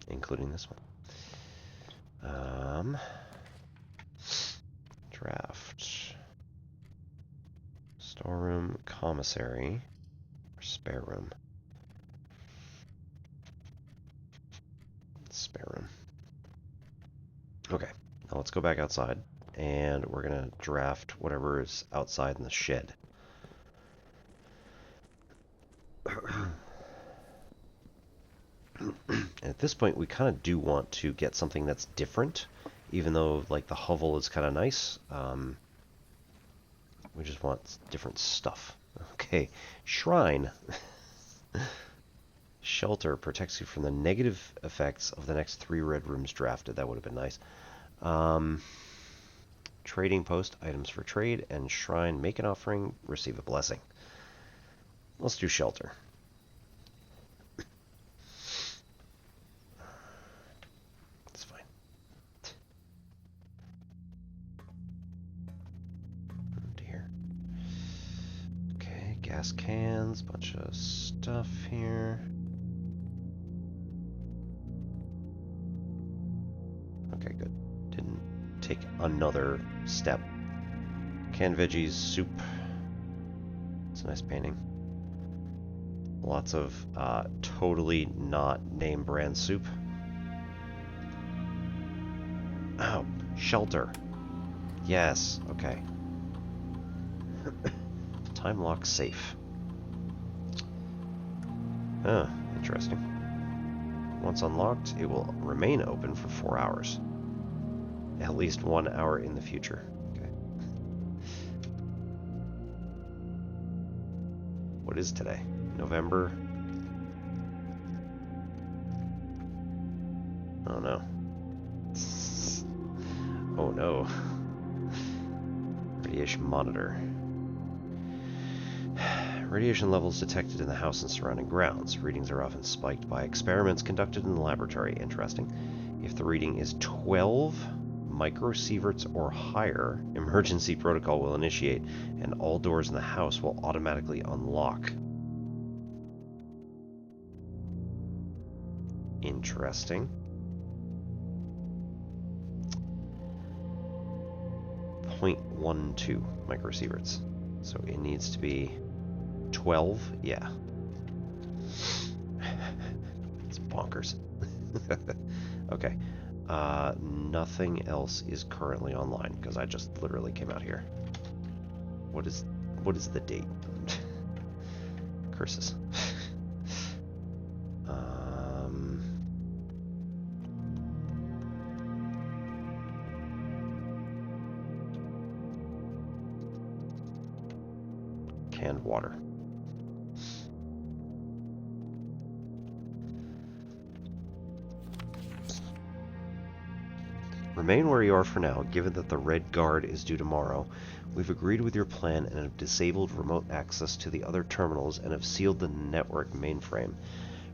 Including this one. Draft. Storeroom, commissary, or spare room. Spare room. Okay, now let's go back outside, and we're gonna draft whatever is outside in the shed. And at this point, we kind of do want to get something that's different, even though like the hovel is kind of nice. We just want different stuff. Okay, shrine. Shelter protects you from the negative effects of the next 3 red rooms drafted. That would have been nice. Trading post, items for trade, and shrine, make an offering, receive a blessing. Let's do shelter. That's fine. Oh dear. Okay, gas cans, bunch of stuff here. Okay, good. Didn't take another step. Canned veggies, soup. It's a nice painting. Lots of totally not name brand soup. Oh, shelter. Yes, okay. Time lock safe. Huh, interesting. Once unlocked, it will remain open for 4 hours. At least 1 hour in the future. Okay. What is today? November? Oh no. Oh no. Radiation monitor. Radiation levels detected in the house and surrounding grounds. Readings are often spiked by experiments conducted in the laboratory. Interesting. If the reading is 12 microsieverts or higher, emergency protocol will initiate, and all doors in the house will automatically unlock. Interesting. 0.12 microsieverts. So it needs to be 12? Yeah. It's bonkers. Okay. Nothing else is currently online because I just literally came out here. What is the date? Curses. Canned water. Remain where you are for now, given that the Red Guard is due tomorrow. We've agreed with your plan and have disabled remote access to the other terminals and have sealed the network mainframe.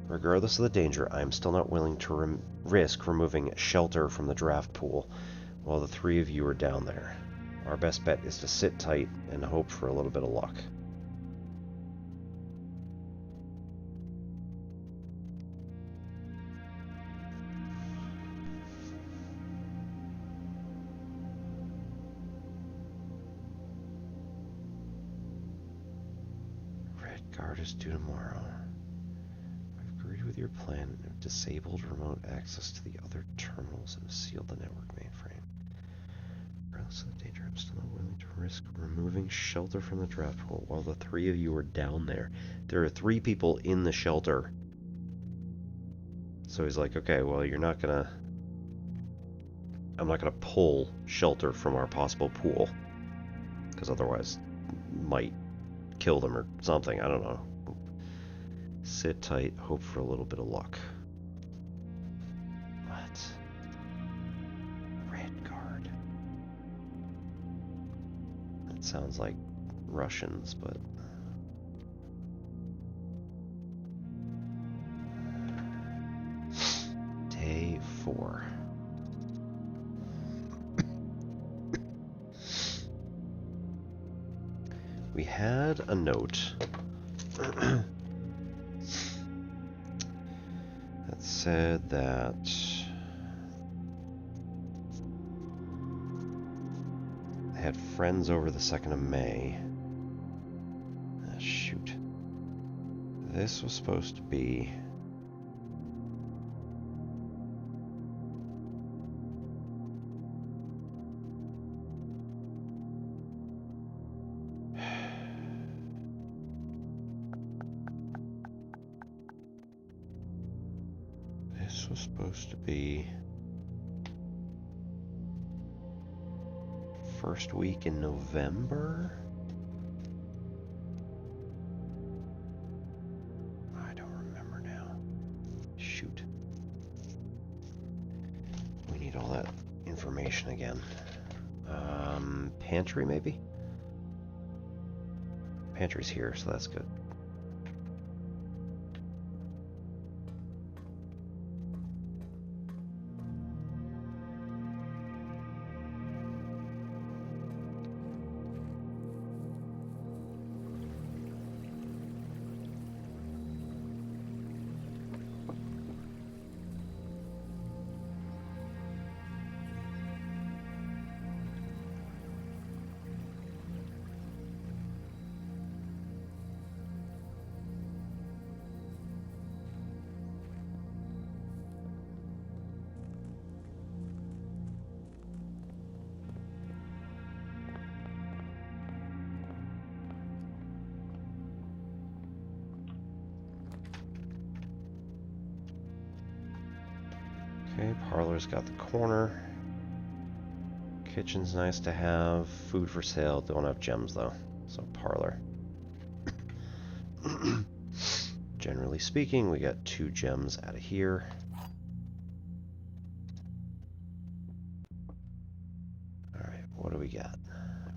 Regardless of the danger, I am still not willing to risk removing shelter from the draft pool while the 3 of you are down there. Our best bet is to sit tight and hope for a little bit of luck. Guard is due tomorrow. I've agreed with your plan and have disabled remote access to the other terminals and have sealed the network mainframe. Regardless of the danger, I'm still not willing to risk removing shelter from the draft pool while the 3 of you are down there. There are 3 people in the shelter. So he's like, okay, well, I'm not gonna pull shelter from our possible pool, because otherwise might kill them or something, I don't know. Sit tight, hope for a little bit of luck. What? That sounds like Russians, but... Day 4. We had a note that said that they had friends over the 2nd of May. Ah, shoot. This was supposed to be... This was supposed to be first week in November? I don't remember now. Shoot. We need all that information again. Pantry maybe? Pantry's here, so that's good. Okay, parlor's got the corner. Kitchen's nice to have. Food for sale. Don't have gems though. So parlor. Generally speaking, we got 2 gems out of here. Alright, what do we got?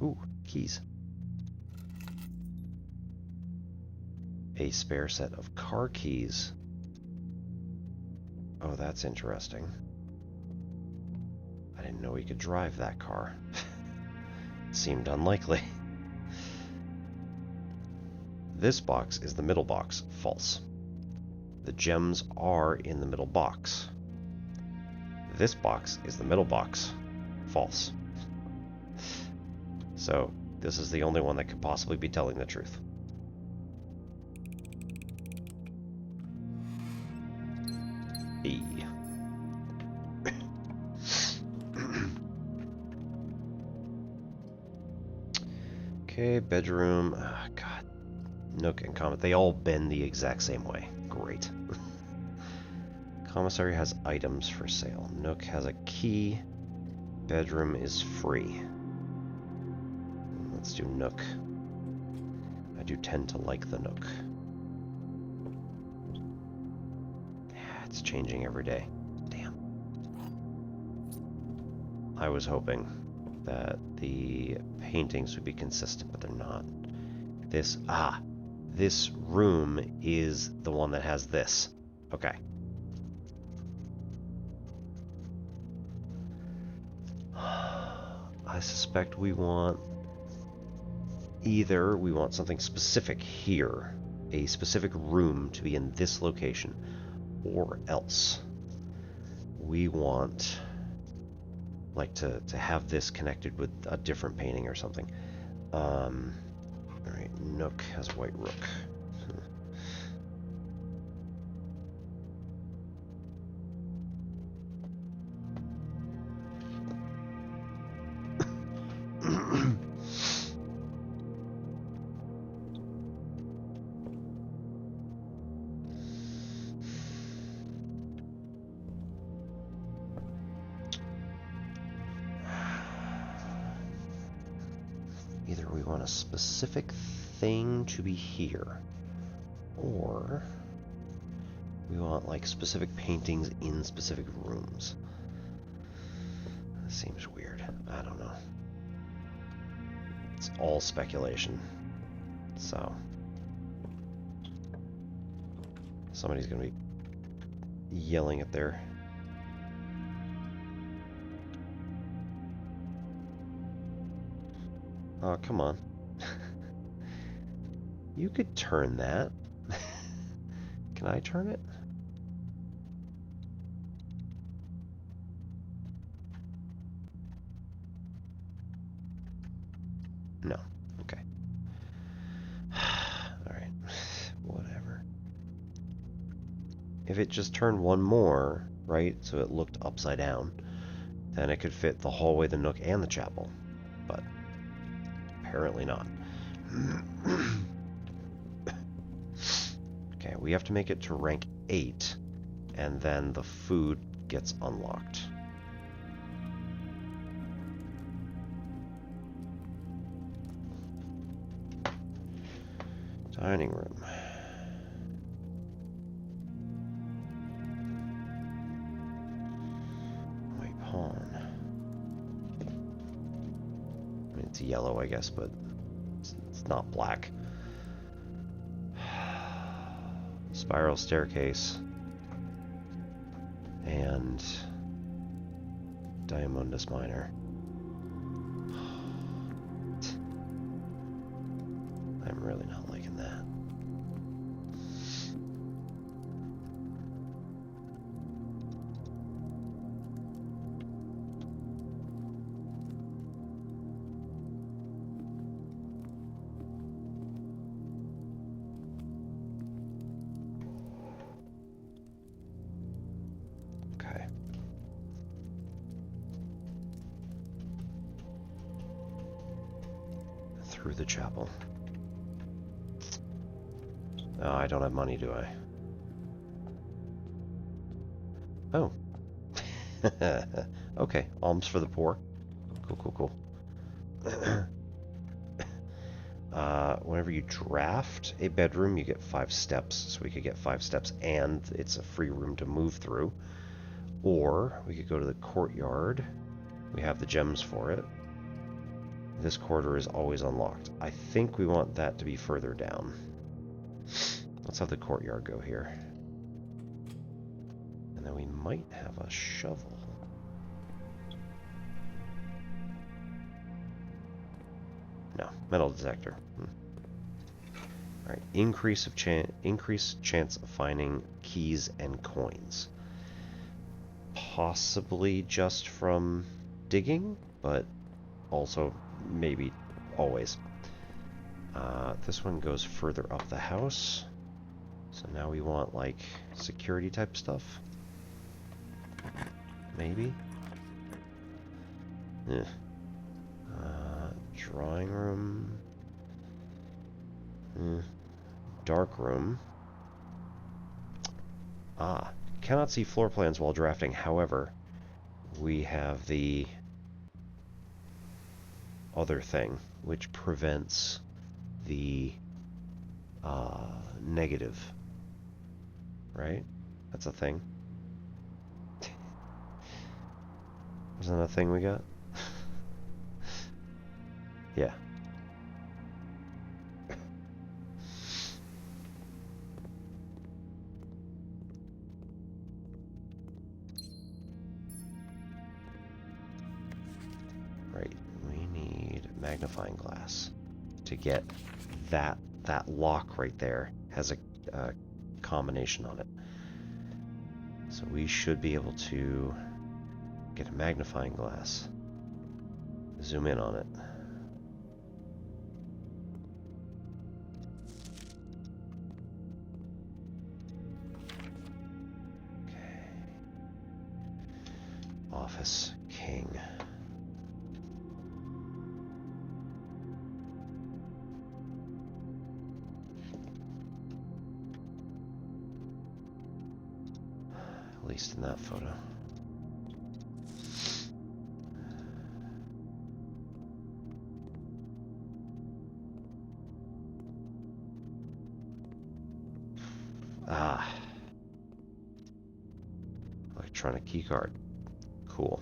Ooh, keys. A spare set of car keys. Oh, that's interesting. I didn't know we could drive that car. It seemed unlikely. This box is the middle box. False. The gems are in the middle box. This box is the middle box. False. So, this is the only one that could possibly be telling the truth. E. Okay, bedroom. Oh, God. Nook and Comet. They all bend the exact same way. Great. Commissary has items for sale. Nook has a key. Bedroom is free. Let's do Nook. I do tend to like the Nook. It's changing every day. Damn. I was hoping that the paintings would be consistent, but they're not. This room is the one that has this. Okay. I suspect we want either we want something specific here, a specific room to be in this location, or else we want like to have this connected with a different painting or something. Alright, Nook has White Rook. Either we want a specific thing to be here, or we want like specific paintings in specific rooms. That seems weird. I don't know. It's all speculation. So somebody's gonna be yelling at their... Oh, come on. You could turn that. Can I turn it? No. Okay. Alright. Whatever. If it just turned one more, right, so it looked upside down, then it could fit the hallway, the nook, and the chapel. But apparently not. Okay, we have to make it to rank 8, and then the food gets unlocked. Dining room. White pawn. I mean, it's yellow, I guess, but it's not black. Spiral staircase. And Diamondus Minor. I'm really not liking that. Okay. Through the chapel. Oh, I don't have money, do I? Oh. Okay, alms for the poor. Cool, cool, cool. Whenever you draft a bedroom, you get 5 steps. So we could get 5 steps, and it's a free room to move through. Or we could go to the courtyard. We have the gems for it. This corridor is always unlocked. I think we want that to be further down. Let's have the courtyard go here. And then we might have a shovel. No, metal detector. Alright, increased chance of finding keys and coins. Possibly just from digging, but also maybe always. This one goes further up the house. So now we want, like, security type stuff. Maybe? Eh. Drawing room. Dark room. Cannot see floor plans while drafting. However, we have the other thing, which prevents the negative. Right? That's a thing. Isn't that a thing we got? Yeah. Right. We need magnifying glass to get that lock right there. Has a combination on it. So we should be able to get a magnifying glass. Zoom in on it. Okay. Office King. At least in that photo. Electronic keycard. Cool.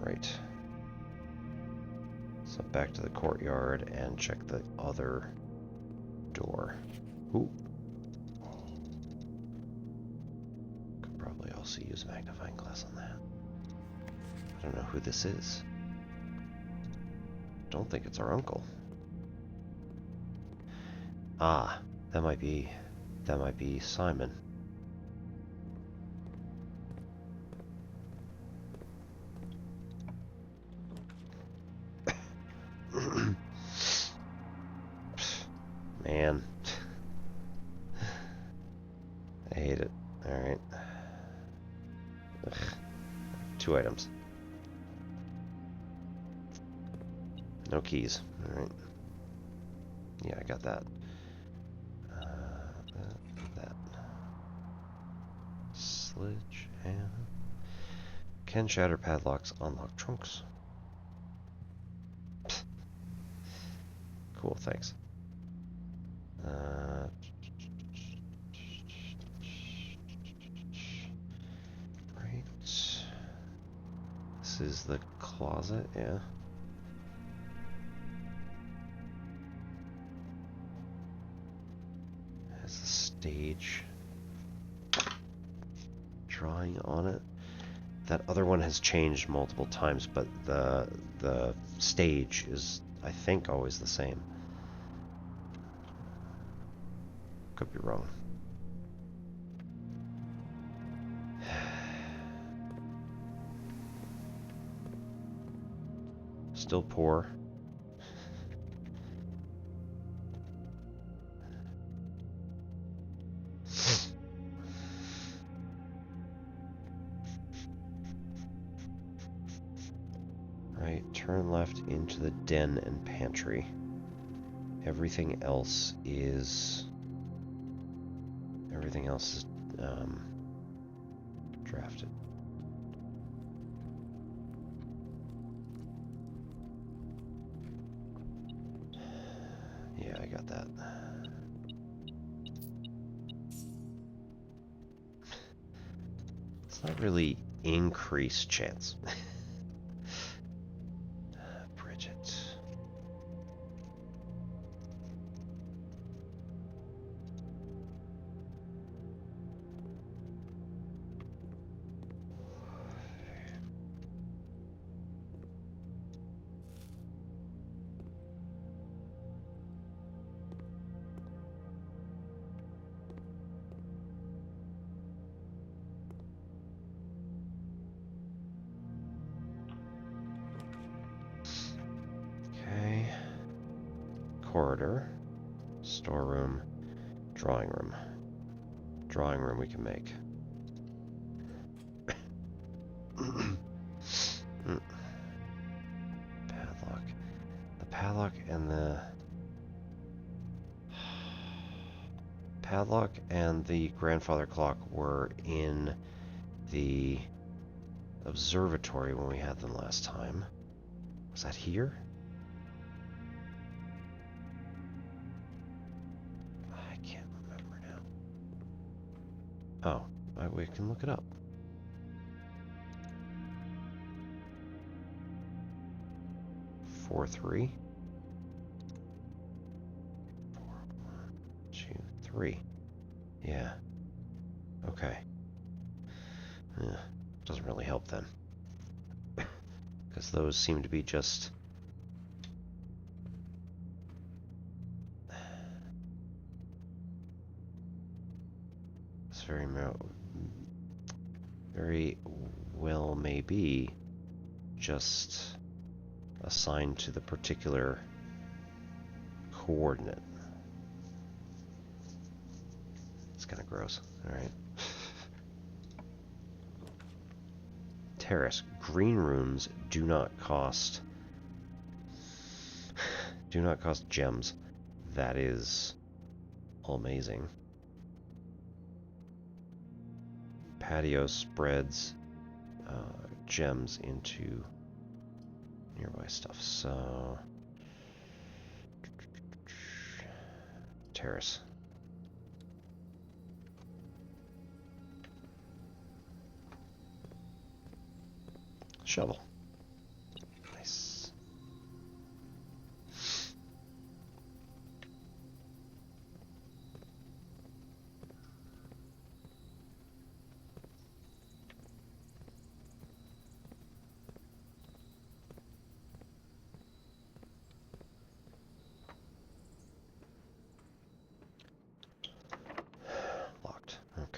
Right. So back to the courtyard and check the other door. Ooh. Could probably also use a magnifying glass on that. I don't know who this is. Don't think it's our uncle. Ah, that might be Simon. Man. I hate it. Alright. 2 items. No keys. Alright. Yeah, I got that. That. Sledgehammer. Can shatter padlocks, unlock trunks. Cool, thanks. Right. This is the closet, yeah. Has the stage drawing on it. That other one has changed multiple times, but the stage is, I think, always the same. Could be wrong. Still poor. Right, turn left into the den and pantry. Everything else is drafted. Yeah, I got that. It's not really increased chance. Bridget. Corridor, storeroom, drawing room. Drawing room we can make. Padlock. The padlock and the grandfather clock were in the observatory when we had them last time. Was that here? Oh, we can look it up. Four, 3. 4, 1, 2, 3. Yeah. Okay. Yeah. Doesn't really help then. Because those seem to be just... It's very well may be just assigned to the particular coordinate. It's kind of gross. Alright. Terrace. Green rooms do not cost gems. That is amazing. Patio spreads gems into nearby stuff. So terrace. Shovel.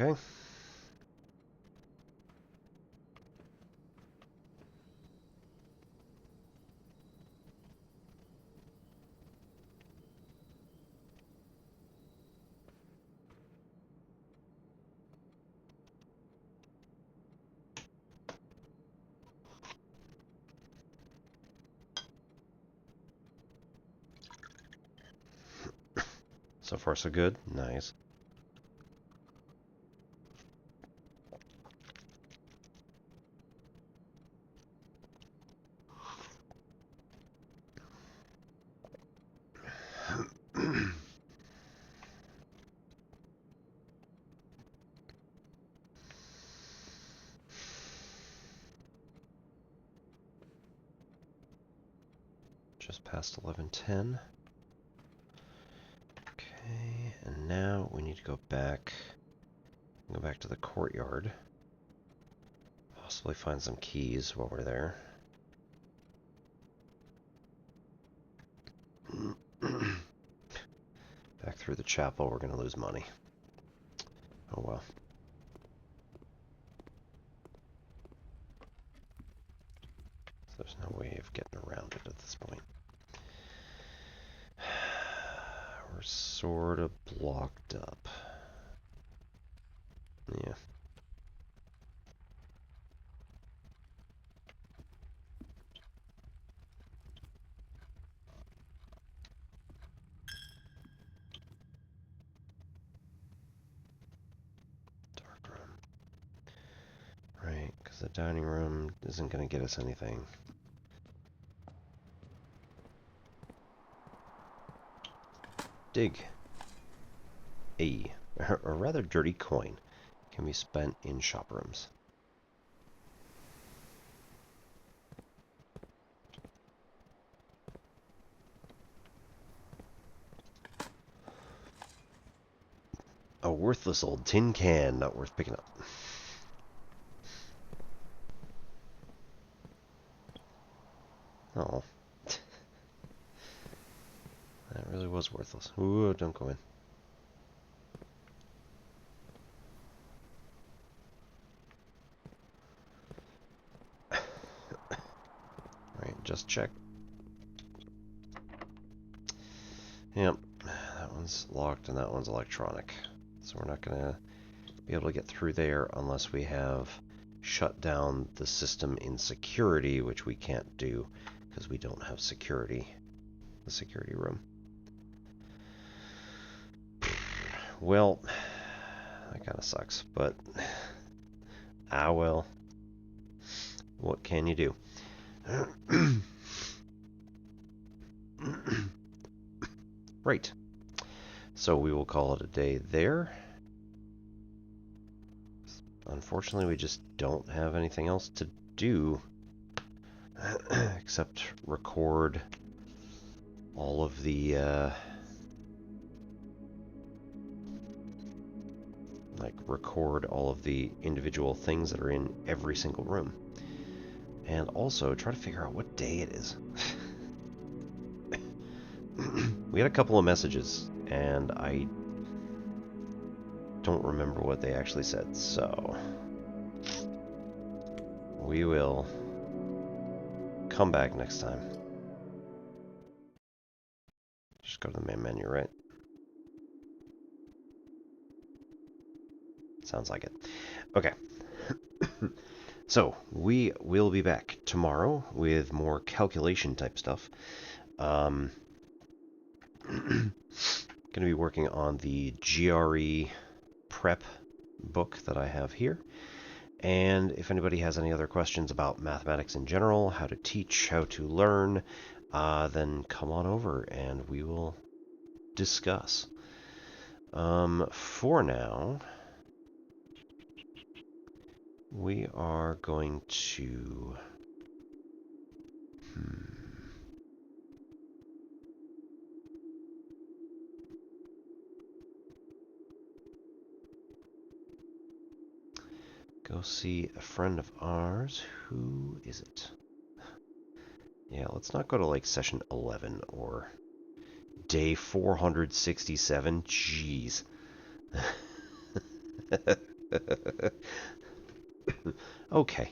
Okay. So far, so good. Nice. Just past 11:10. Okay, and now we need to go back. Go back to the courtyard. Possibly find some keys while we're there. Back through the chapel, we're going to lose money. Oh well. There's no way of getting around it at this point. We're sort of blocked up. Yeah. Dark room. Right, because the dining room isn't going to get us anything. Dig. A rather dirty coin can be spent in shop rooms. A worthless old tin can, not worth picking up. Oh. That really was worthless. Ooh, don't go in. Right, just check. Yep, that one's locked and that one's electronic. So we're not going to be able to get through there unless we have shut down the system in security, which we can't do because we don't have security. The security room. Well, that kind of sucks, but ah well. What can you do? Right. So we will call it a day there. Unfortunately, we just don't have anything else to do except record all of the record all of the individual things that are in every single room, and also try to figure out what day it is. We had a couple of messages and I don't remember what they actually said, so we will come back next time. Just go to the main menu, right? Sounds like it. Okay. So, we will be back tomorrow with more calculation type stuff. Going to be working on the GRE prep book that I have here. And if anybody has any other questions about mathematics in general, how to teach, how to learn, then come on over and we will discuss. For now, we are going to... Go see a friend of ours. Who is it? Yeah, let's not go to like session 11 or day 467. Jeez. Okay.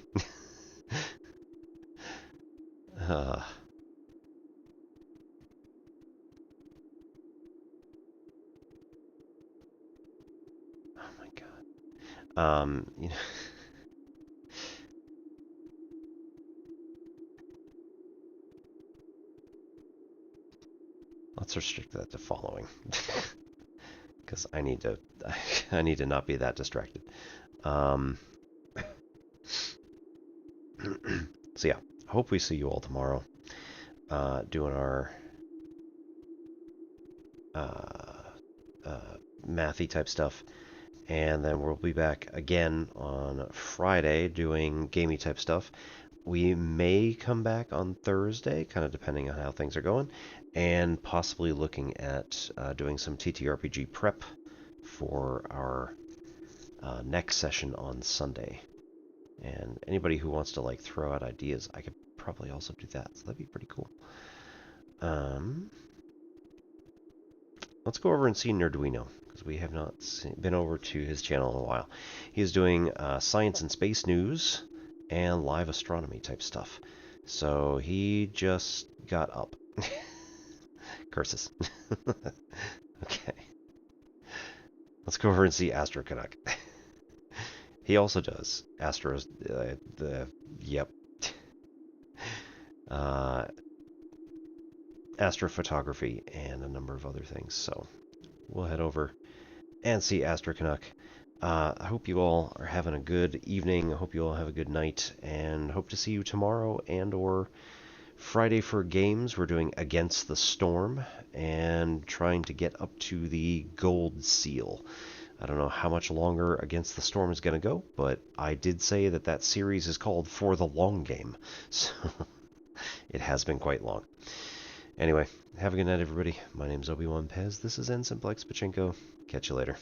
uh, oh my god. You know, let's restrict that to following, because I need to, I need to not be that distracted. Um, so yeah, hope we see you all tomorrow, doing our mathy type stuff. And then we'll be back again on Friday doing gamey type stuff. We may come back on Thursday, kind of depending on how things are going, and possibly looking at doing some TTRPG prep for our next session on Sunday. And anybody who wants to like throw out ideas, I could probably also do that. So that'd be pretty cool. Let's go over and see Nerduino, because we have not been over to his channel in a while. He's doing science and space news and live astronomy type stuff. So he just got up. Curses. Okay. Let's go over and see Astro Canuck. He also does Astros, yep. Astrophotography and a number of other things. So we'll head over and see Astro Canuck. I hope you all are having a good evening. I hope you all have a good night, and hope to see you tomorrow and or Friday for games. We're doing Against the Storm and trying to get up to the gold seal. I don't know how much longer Against the Storm is going to go, but I did say that that series is called For the Long Game, so it has been quite long. Anyway, have a good night, everybody. My name's Obi-Wan Pez. This is Ensign Plex Pachinko. Catch you later.